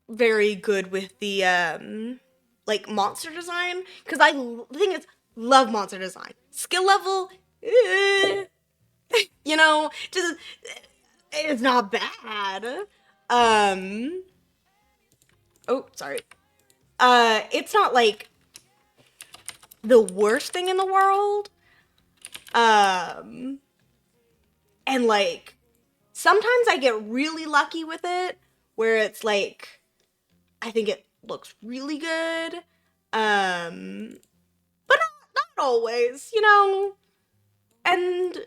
very good with the like monster design, because the thing is, love monster design. Skill level, just it's not bad. Um, oh, sorry. It's not like the worst thing in the world. Um, and like sometimes I get really lucky with it, where it's like I think it looks really good. But not always, and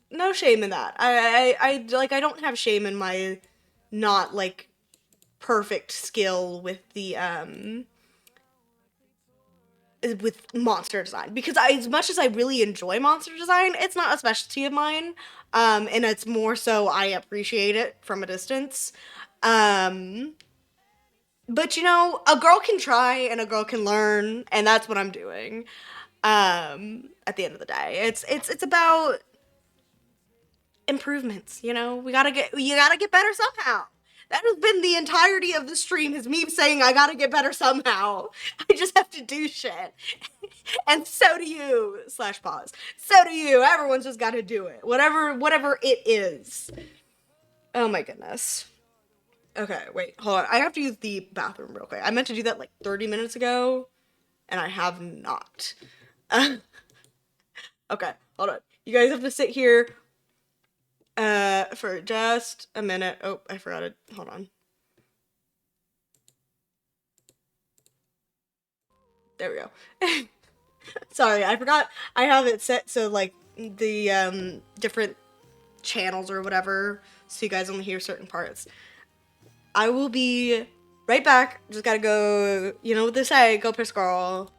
no shame in that. I don't have shame in my not like perfect skill with monster design, because as much as I really enjoy monster design, it's not a specialty of mine, and it's more so I appreciate it from a distance. Um, but a girl can try and a girl can learn, and that's what I'm doing. At the end of the day, it's about improvements. You gotta get better somehow. That has been the entirety of the stream, is me saying I gotta get better somehow. I just have to do shit. And so do you, slash pause. So do you. Everyone's just gotta do it. Whatever it is. Oh my goodness. Okay, wait, hold on. I have to use the bathroom real quick. I meant to do that like 30 minutes ago, and I have not. Okay, hold on. You guys have to sit here for just a minute. Oh, I forgot it. Hold on. There we go. Sorry, I forgot I have it set so like the different channels or whatever, so you guys only hear certain parts. I will be right back. Just gotta go, you know what they say, go piss girl.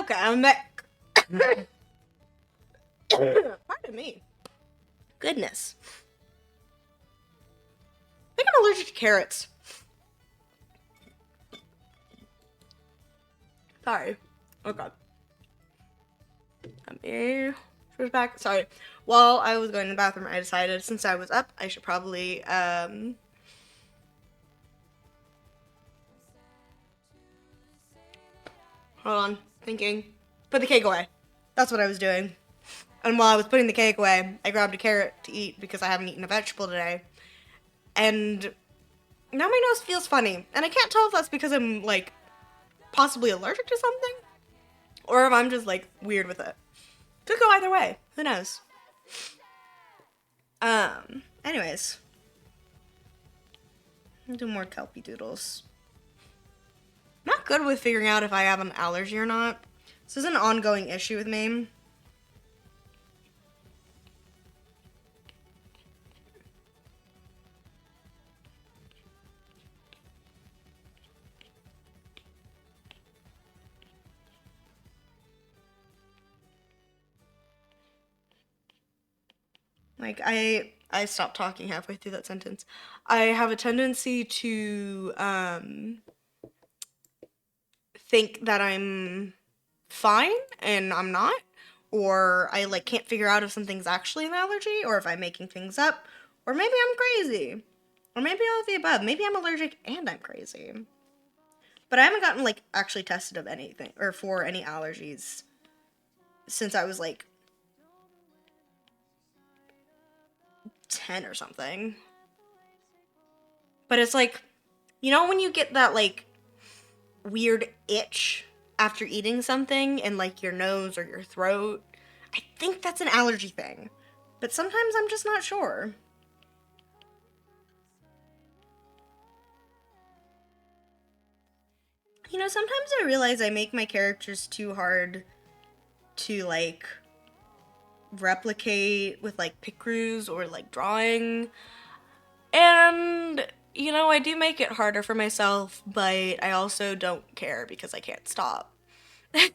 Okay, I'm back. Pardon me. Goodness. I think I'm allergic to carrots. Sorry. Okay. Let me switch back. Sorry. While I was going to the bathroom, I decided since I was up, I should probably, hold on. Thinking. Put the cake away. That's what I was doing. And while I was putting the cake away, I grabbed a carrot to eat because I haven't eaten a vegetable today. And now my nose feels funny. And I can't tell if that's because I'm, like, possibly allergic to something, or if I'm just, like, weird with it. Could go either way. Who knows? Anyways. I'll do more Kelpie doodles. I'm not good with figuring out if I have an allergy or not. This is an ongoing issue with me. Like, I stopped talking halfway through that sentence. I have a tendency to, think that I'm fine and I'm not. Or I, like, can't figure out if something's actually an allergy, or if I'm making things up, or maybe I'm crazy. Or maybe all of the above. Maybe I'm allergic and I'm crazy. But I haven't gotten, like, actually tested of anything, or for any allergies since I was, like, 10 or something. But it's like, you know when you get that, like, weird itch after eating something in, like, your nose or your throat? I think that's an allergy thing. But sometimes I'm just not sure. You know, sometimes I realize I make my characters too hard to, like, replicate with, like, Picroos or, like, drawing. And, you know, I do make it harder for myself, but I also don't care because I can't stop. Because,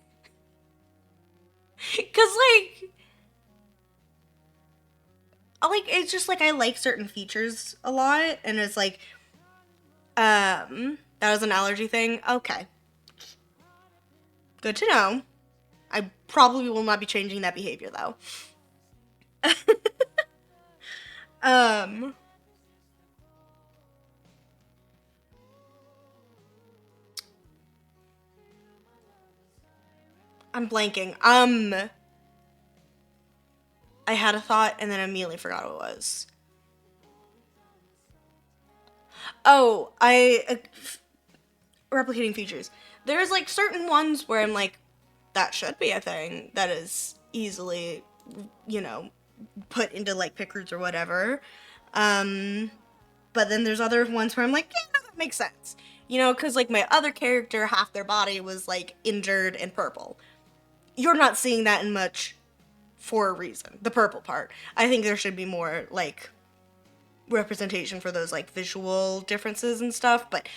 it's just, like, I like certain features a lot, and it's, like, that was an allergy thing? Okay. Good to know. I probably will not be changing that behavior, though. I'm blanking. I had a thought and then I immediately forgot what it was. Oh, replicating features. There's, like, certain ones where I'm like, that should be a thing that is easily, you know, put into, like, Picroos or whatever. But then there's other ones where I'm like, yeah, that makes sense. You know, because, like, my other character, half their body was, like, injured and purple. you're not seeing that in much for a reason. The purple part. I think there should be more, like, representation for those, like, visual differences and stuff, but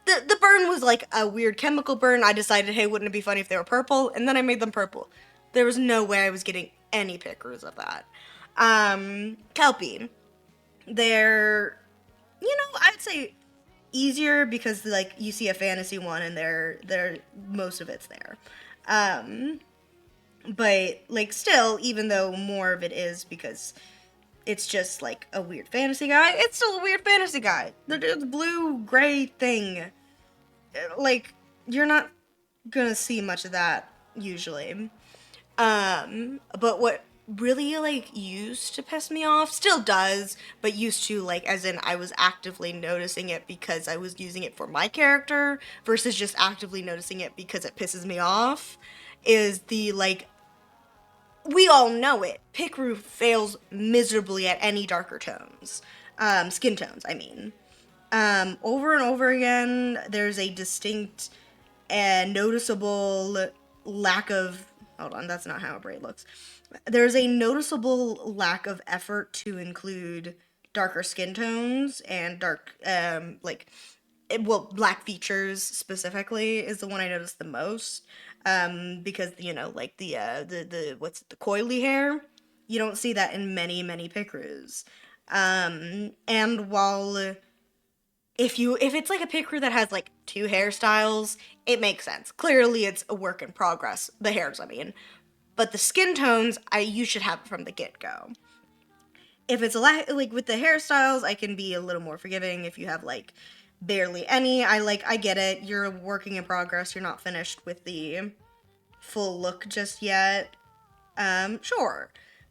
the burn was like a weird chemical burn. I decided, hey, wouldn't it be funny if they were purple? And then I made them purple. There was no way I was getting any pictures of that. Kelpie. They're, I'd say easier because, like, you see a fantasy one and they're most of it's there. But, like, still, even though more of it is because it's just, like, a weird fantasy guy, it's still a weird fantasy guy. The blue, gray thing. Like, you're not gonna see much of that, usually. But what really, like, used to piss me off, still does, but used to, like, as in I was actively noticing it because I was using it for my character versus just actively noticing it because it pisses me off, is the, like, we all know it. Pickroof fails miserably at any darker tones. Skin tones, I mean. Over and over again, there's a distinct and noticeable lack of. Hold on, that's not how a braid looks. There's a noticeable lack of effort to include darker skin tones and dark, black features specifically is the one I noticed the most. Because like the what's it, the coily hair, you don't see that in many Picroos. And while if it's like a picture that has like two hairstyles, it makes sense. Clearly, it's a work in progress. The hairs, I mean, but the skin tones, you should have it from the get go. If it's like with the hairstyles, I can be a little more forgiving. If you have like barely any, I get it. You're a working in progress. You're not finished with the full look just yet. Sure.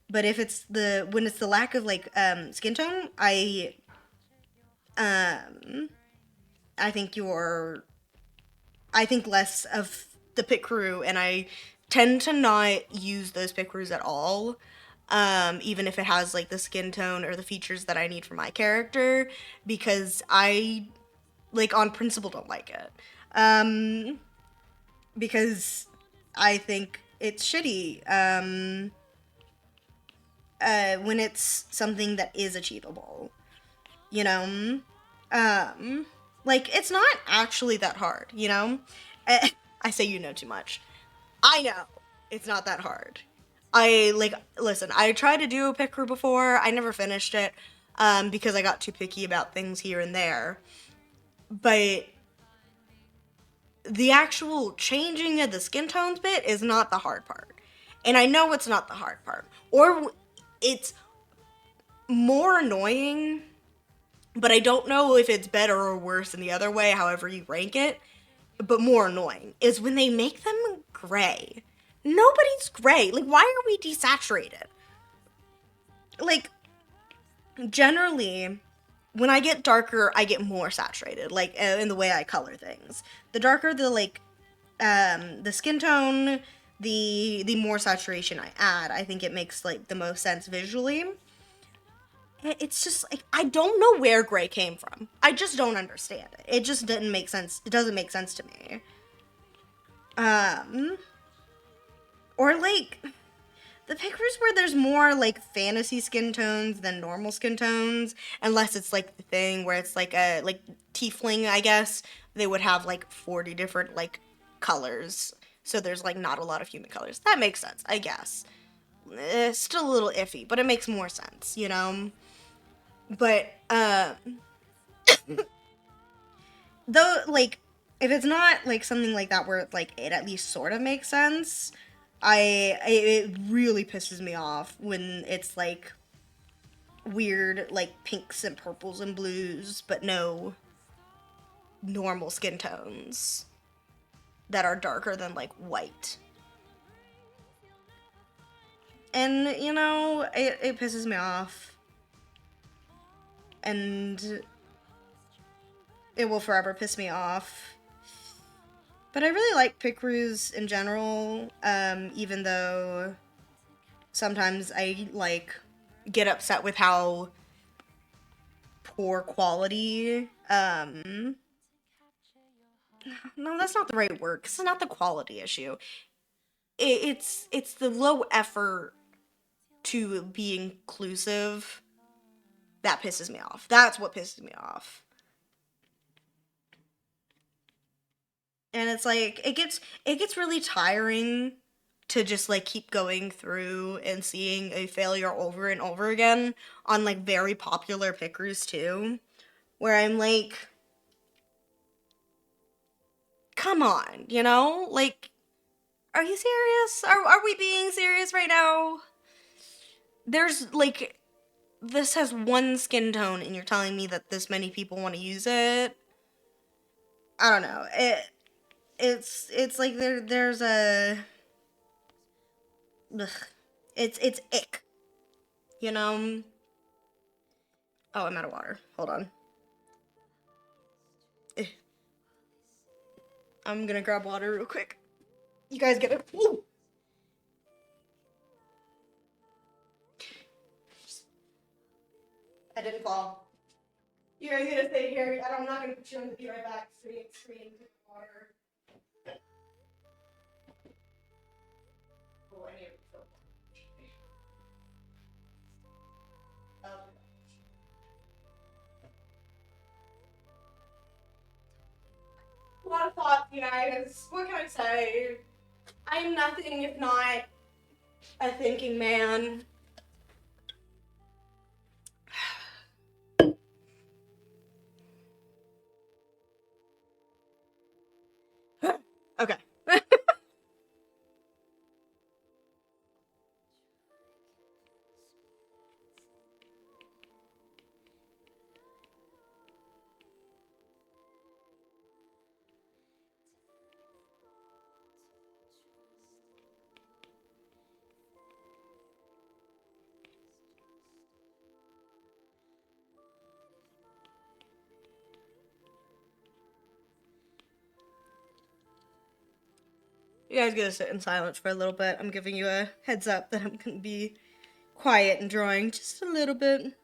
But if it's when it's the lack of like skin tone, I think I think less of the pit crew, and I tend to not use those pit crews at all. Even if it has like the skin tone or the features that I need for my character, because I, like, on principle don't like it. Because I think it's shitty. When it's something that is achievable, you know. Like, it's not actually that hard, you know? I say you know too much. I know. It's not that hard. Listen, I tried to do a pick crew before. I never finished it, because I got too picky about things here and there. But the actual changing of the skin tones bit is not the hard part. And I know it's not the hard part. Or it's more annoying, but I don't know if it's better or worse in the other way, however you rank it, but more annoying, is when they make them gray. Nobody's gray. Like, why are we desaturated? Like, generally, when I get darker, I get more saturated, like, in the way I color things. The darker the skin tone, the more saturation I add. I think it makes, like, the most sense visually. It's just, like, I don't know where gray came from. I just don't understand it. It just didn't make sense. It doesn't make sense to me. Or, like, the pictures where there's more, like, fantasy skin tones than normal skin tones, unless it's, like, the thing where it's, like, a, like, tiefling, I guess, they would have, like, 40 different, like, colors, so there's, like, not a lot of human colors. That makes sense, I guess. Still a little iffy, but it makes more sense, you know? But, though, like, if it's not, like, something like that where, like, it at least sort of makes sense, it really pisses me off when it's, like, weird, like, pinks and purples and blues, but no normal skin tones that are darker than, like, white. And, you know, it pisses me off. And it will forever piss me off. But I really like Picroos in general, even though sometimes I, like, get upset with how poor quality, no, that's not the right word, 'cause it's not the quality issue. it's the low effort to be inclusive that pisses me off. That's what pisses me off. And it's like it gets really tiring to just like keep going through and seeing a failure over and over again on like very popular pickers too, where I'm like, come on, like, are you serious? Are we being serious right now? There's like, this has one skin tone and you're telling me that this many people want to use it. I don't know. It's like there's a ugh, it's ick, you know? Oh, I'm out of water. Hold on. Eh, I'm gonna grab water real quick. You guys get it? Woo! I didn't fall. You guys gonna stay here? I'm not gonna put you on the be right back screen to water. Oh, I need to refill. A lot of thoughts, you guys. What can I say? I'm nothing if not a thinking man. Okay. You guys gonna sit in silence for a little bit. I'm giving you a heads up that I'm gonna be quiet and drawing just a little bit.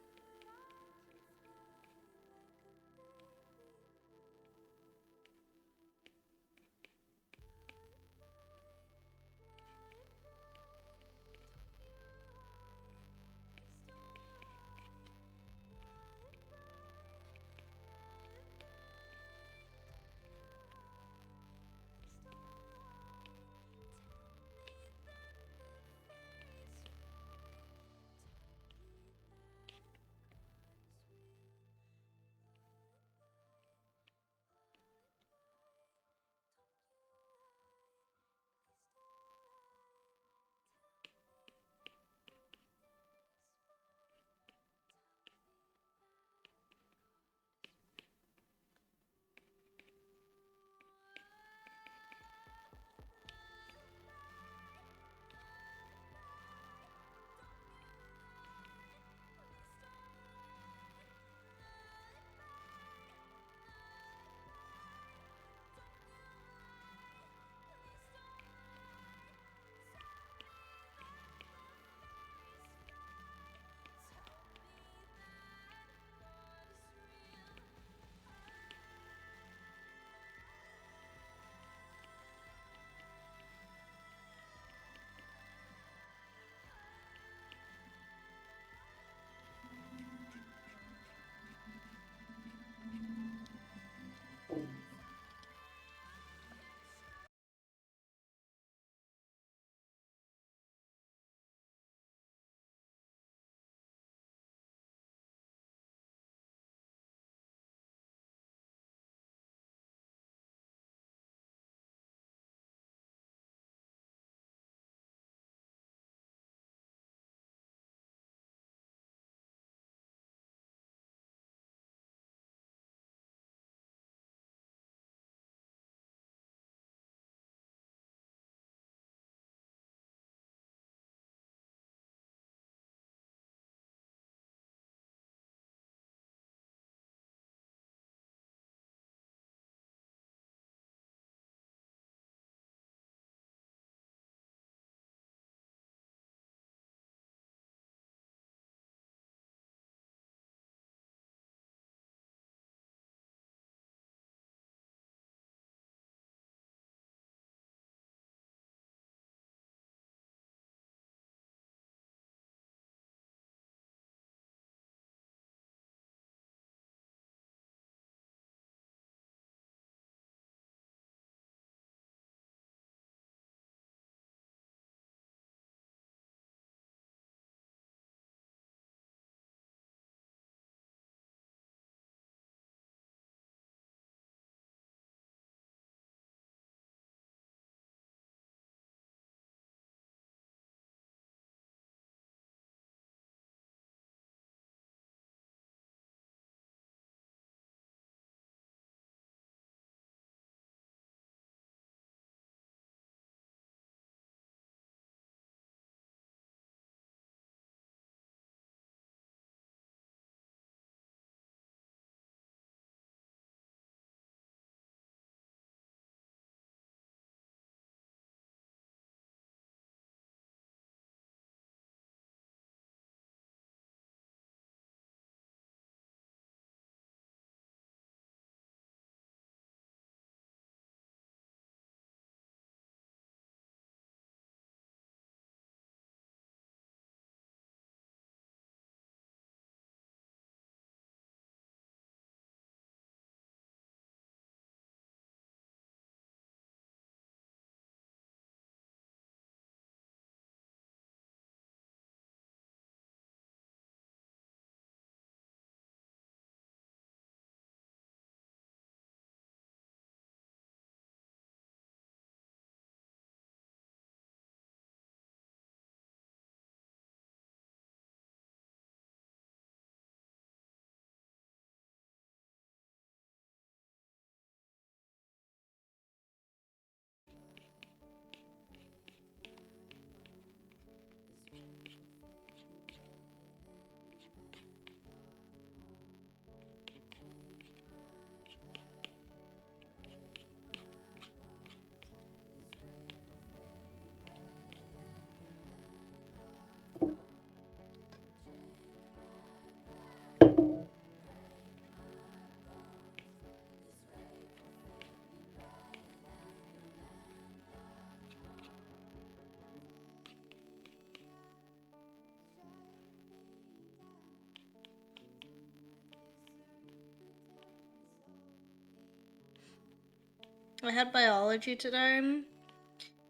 I had biology today,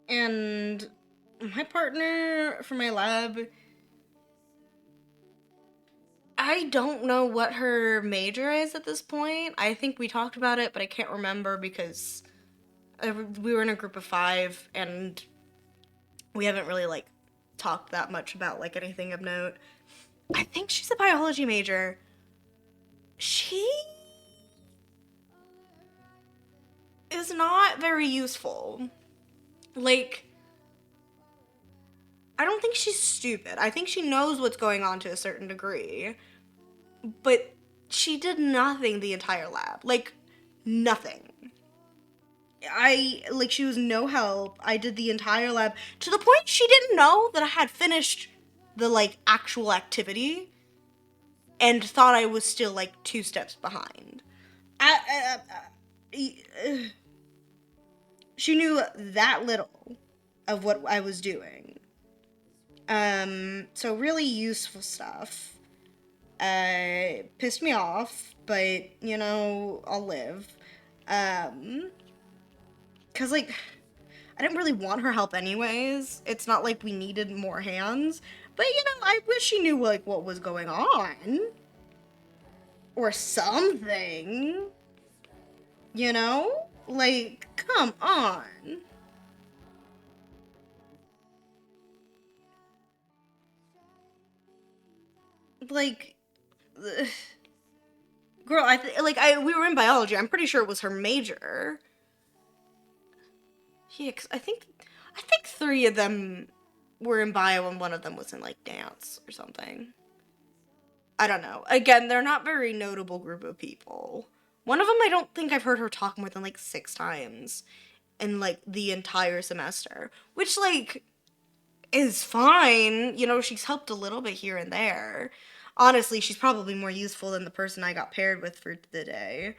and my partner for my lab, I don't know what her major is at this point. I think we talked about it, but I can't remember because we were in a group of 5, and we haven't really like talked that much about like anything of note. I think she's a biology major. She is not very useful. Like, I don't think she's stupid. I think she knows what's going on to a certain degree. But she did nothing the entire lab. Like, nothing. She was no help. I did the entire lab to the point she didn't know that I had finished the, like, actual activity and thought I was still, like, 2 steps behind. She knew that little of what I was doing. So really useful stuff. Pissed me off, but, you know, I'll live. Cause, like, I didn't really want her help anyways. It's not like we needed more hands. But, you know, I wish she knew, like, what was going on. Or something. You know? Like, come on. Like, girl, we were in biology. I'm pretty sure it was her major. Yeah, 'cause I think 3 of them were in bio and one of them was in like dance or something. I don't know. Again, they're not very notable group of people. One of them I don't think I've heard her talk more than like 6 times in like the entire semester, which like is fine. You know, she's helped a little bit here and there. Honestly, she's probably more useful than the person I got paired with for the day.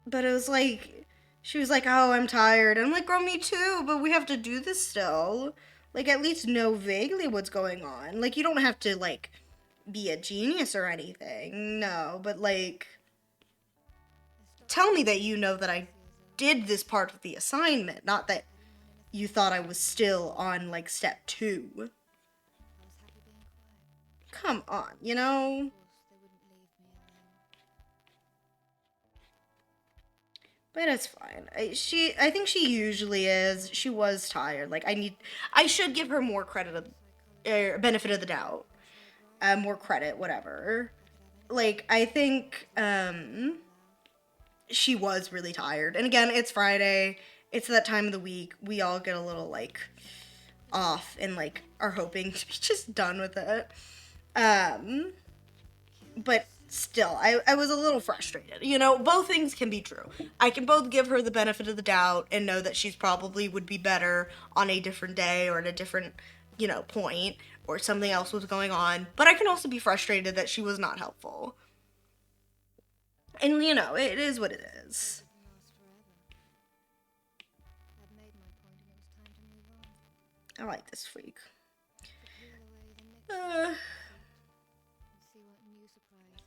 But it was like, she was like, oh, I'm tired. And I'm like, girl, me too, but we have to do this still. Like, at least know vaguely what's going on. Like, you don't have to, like, be a genius or anything. No, but, like, tell me that you know that I did this part of the assignment, not that you thought I was still on, like, step 2. Come on, you know? But it's fine. I think she usually is. She was tired. Like, I should give her more credit, benefit of the doubt. More credit, whatever. Like, I think, she was really tired. And again, it's Friday. It's that time of the week. We all get a little, like, off and, like, are hoping to be just done with it. But still, I was a little frustrated. You know, both things can be true. I can both give her the benefit of the doubt and know that she's probably would be better on a different day or at a different, you know, point, or something else was going on. But I can also be frustrated that she was not helpful. And, you know, it is what it is. I like this freak.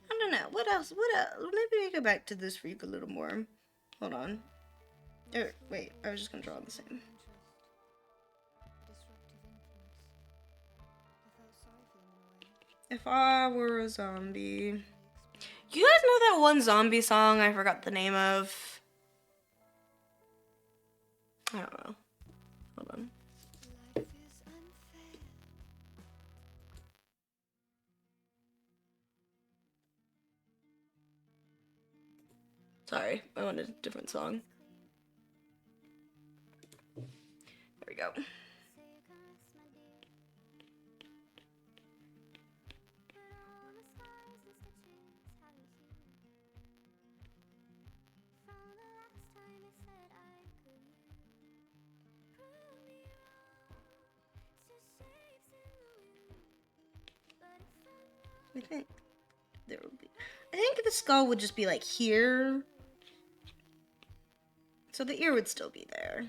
I don't know. What else? Maybe we go back to this freak a little more. Hold on. Wait, I was just gonna draw the same. If I were a zombie. You guys know that one zombie song I forgot the name of? I don't know. Hold on. Sorry, I wanted a different song. There we go. I think there would be. I think the skull would just be like here. So the ear would still be there.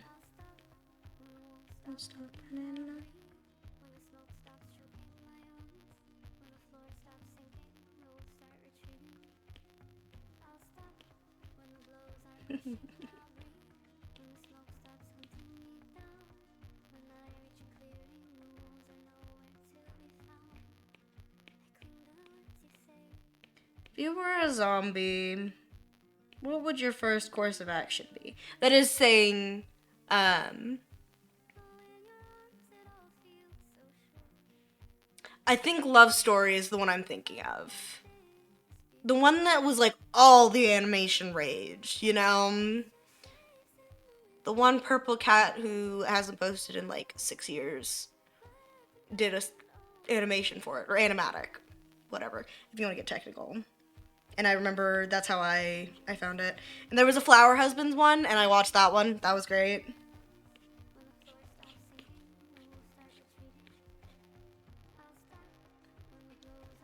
If you were a zombie, what would your first course of action be? That is saying, um, I think Love Story is the one I'm thinking of. The one that was like all the animation rage, you know? The one purple cat who hasn't posted in like 6 years did a animation for it, or animatic, whatever, if you want to get technical. And I remember that's how I found it. And there was a Flower Husbands one, and I watched that one. That was great.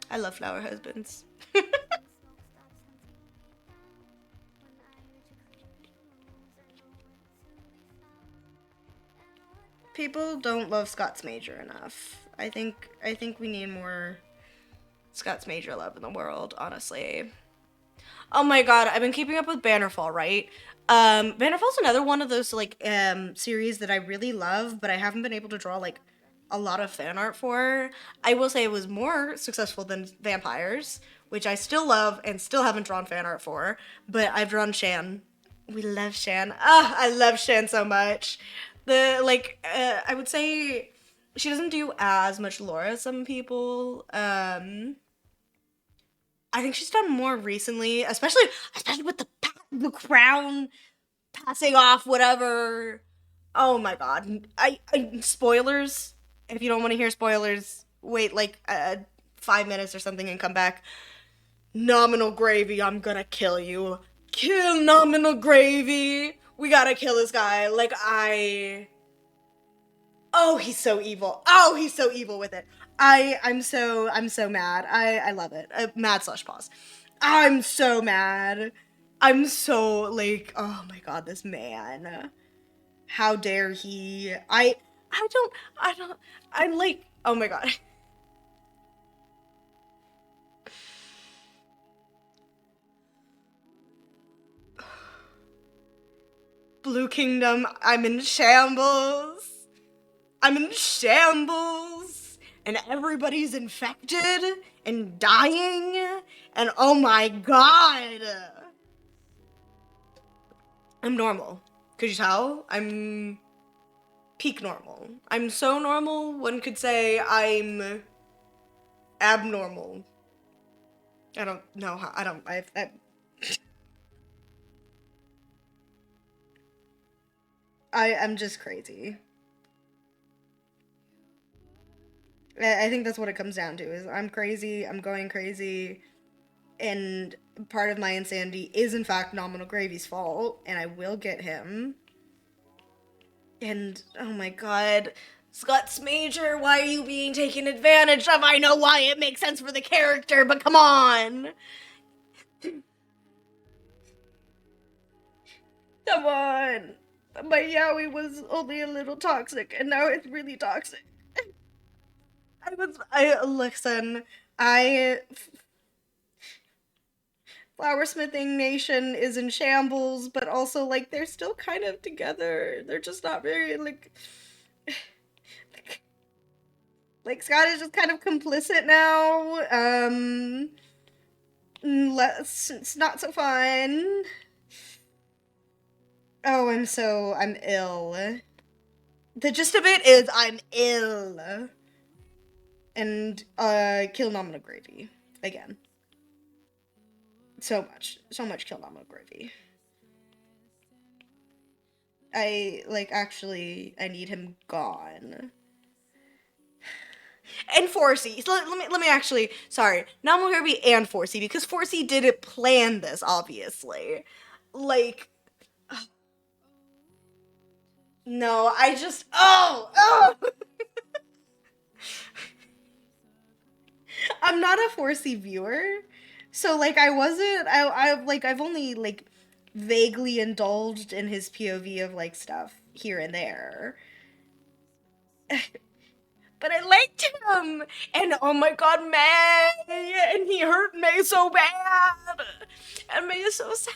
I love Flower Husbands. People don't love Scott's Major enough. I think we need more Scott's Major love in the world, honestly. Oh my god, I've been keeping up with Bannerfall, right? Bannerfall's another one of those like series that I really love, but I haven't been able to draw like a lot of fan art for. I will say it was more successful than Vampires, which I still love and still haven't drawn fan art for, but I've drawn Shan. We love Shan. Ah, I love Shan so much. I would say she doesn't do as much lore as some people. I think she's done more recently, especially with the crown passing off, whatever. Oh my god! I spoilers. If you don't want to hear spoilers, wait like 5 minutes or something and come back. Nominal Gravy, I'm gonna kill you. Kill Nominal Gravy. We gotta kill this guy. Oh, he's so evil. Oh, he's so evil with it. I'm so mad. I love it. Mad slash pause. I'm so mad. I'm so like, oh my god, this man. How dare he? I don't I'm like, oh my god. Blue Kingdom, I'm in shambles. I'm in shambles, and everybody's infected and dying, and oh my god. I'm normal. Could you tell? I'm peak normal. I'm so normal, one could say I'm abnormal. I don't know how, I don't, I I'm just crazy. I think that's what it comes down to is I'm crazy, I'm going crazy, and part of my insanity is in fact Nominal Gravy's fault, and I will get him. And oh my god, Scott's Major, why are you being taken advantage of? I know why it makes sense for the character, but come on. Come on. My Yaoi was only a little toxic, and now it's really toxic. I listen. I Flowersmithing Nation is in shambles, but also like they're still kind of together. They're just not very like Scott is just kind of complicit now. Less it's not so fun. Oh, I'm ill. The gist of it is I'm ill. And kill Nominal Gravy again. So much kill Nominal Gravy. I need him gone. And Forcey. So let me actually, sorry, Nominal Gravy and Forcey, because Forcey didn't plan this, obviously. Like, no, I just, oh. I'm not a Forcey viewer, so like I wasn't. I've only like vaguely indulged in his POV of like stuff here and there. But I liked him, and oh my god, May, and he hurt May so bad, and May is so sad.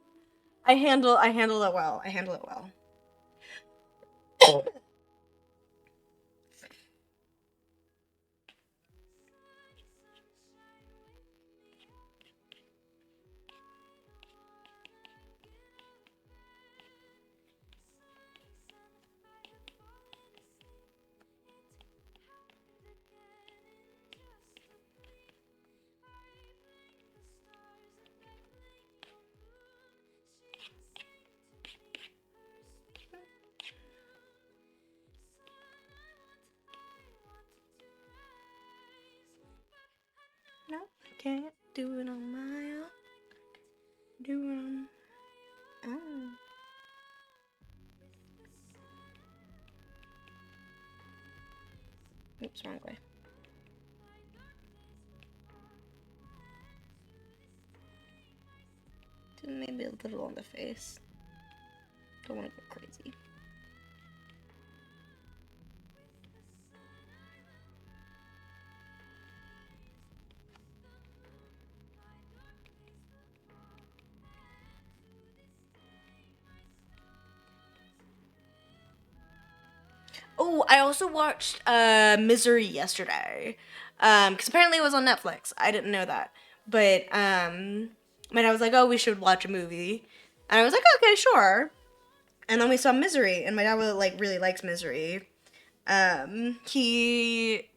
I handle it well. I handle it well. No, I can't do it on my own. Do it on my own. Oops, wrong way. Maybe a little on the face. Don't want to go crazy. Oh, I also watched Misery yesterday. Because apparently it was on Netflix. I didn't know that. But I was like, oh, we should watch a movie. And I was like, okay, sure. And then we saw Misery, and my dad really likes Misery. He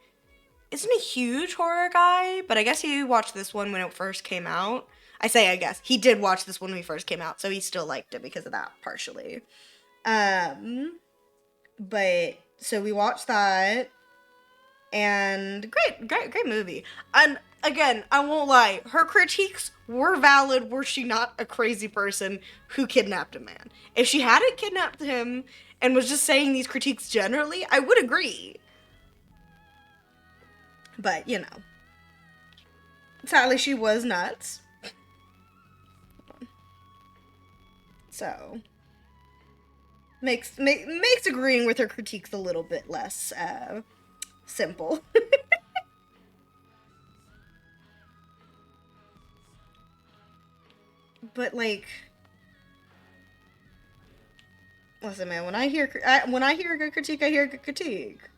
isn't a huge horror guy, but I guess he watched this one when it first came out. I say I guess. He did watch this one when it first came out, so he still liked it because of that, partially. Um, but so we watched that, and great movie. And again, I won't lie, her critiques were valid were she not a crazy person who kidnapped a man. If she hadn't kidnapped him and was just saying these critiques generally, I would agree. But, sadly she was nuts. So makes agreeing with her critiques a little bit less simple. But listen, man. When I hear a good critique, I hear a good critique.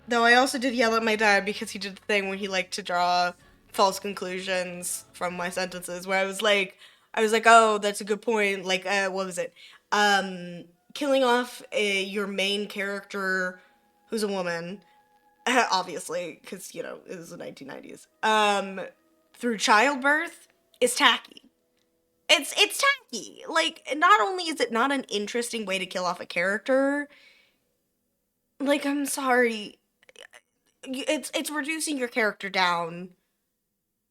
Though I also did yell at my dad because he did the thing when he liked to draw false conclusions from my sentences, where I was like, oh, that's a good point. What was it? Killing off your main character, who's a woman, obviously, because it was the 1990s. Through childbirth is tacky. It's tacky. Not only is it not an interesting way to kill off a character, I'm sorry, it's reducing your character down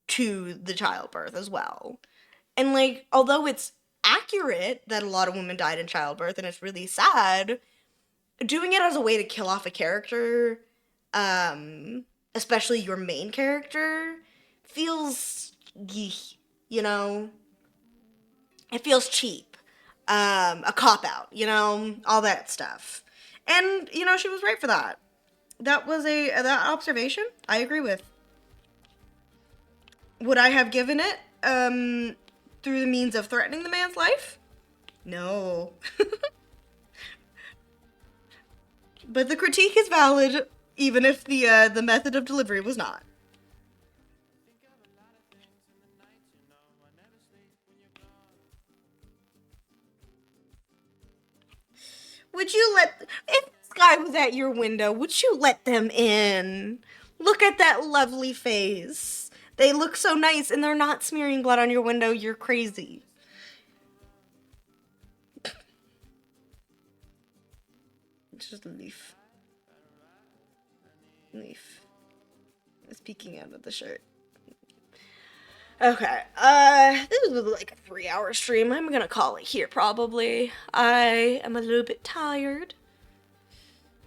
to the childbirth as well. And although it's accurate that a lot of women died in childbirth and it's really sad, doing it as a way to kill off a character, especially your main character, feels yeesh, it feels cheap. A cop out, all that stuff. And, she was right for that. That observation I agree with. Would I have given it through the means of threatening the man's life? No. But the critique is valid, even if the method of delivery was not. Would you if this guy was at your window, would you let them in? Look at that lovely face. They look so nice and they're not smearing blood on your window. You're crazy. It's just a leaf. Leaf. It's peeking out of the shirt. Okay, this was like a 3-hour stream. I'm gonna call it here probably. I am a little bit tired.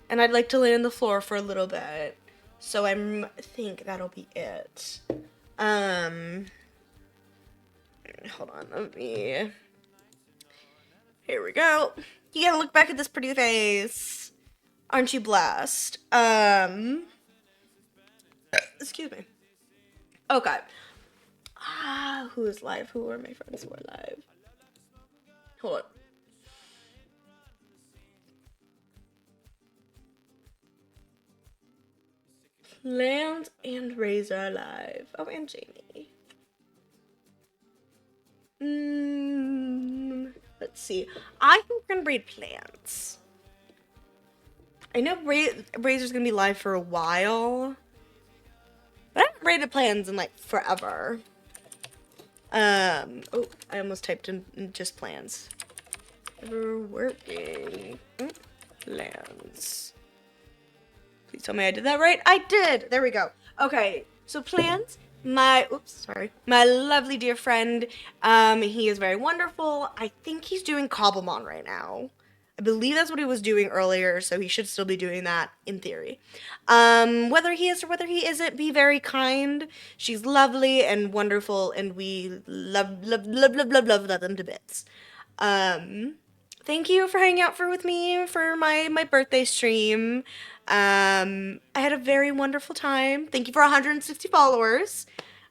And I'd like to lay on the floor for a little bit. So I think that'll be it. Hold on, let me... Here we go. You gotta look back at this pretty face. Aren't you blessed? Excuse me. Okay. Who is live? Who are my friends who are live? Hold on. Plants and Razor alive. Oh, and Jamie. Let's see. I think we're gonna breed plants. I know Razor's gonna be live for a while, but I haven't raided plants in like forever. Oh, I almost typed in just plans. Never working. Plans. Please tell me I did that right. I did. There we go. Okay, so plans. My lovely dear friend. He is very wonderful. I think he's doing Cobblemon right now. I believe that's what he was doing earlier, so he should still be doing that in theory. Whether he is or whether he isn't, be very kind. She's lovely and wonderful, and we love them to bits. Thank you for hanging out with me for my birthday stream. I had a very wonderful time. Thank you for 160 followers.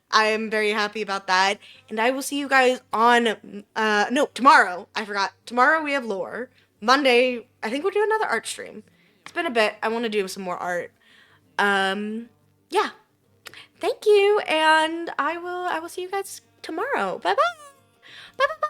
I am very happy about that. And I will see you guys on, no, tomorrow. I forgot. Tomorrow we have lore. Monday, I think we'll do another art stream. It's been a bit. I want to do some more art. Yeah. Thank you, and I will see you guys tomorrow. Bye-bye. Bye-bye.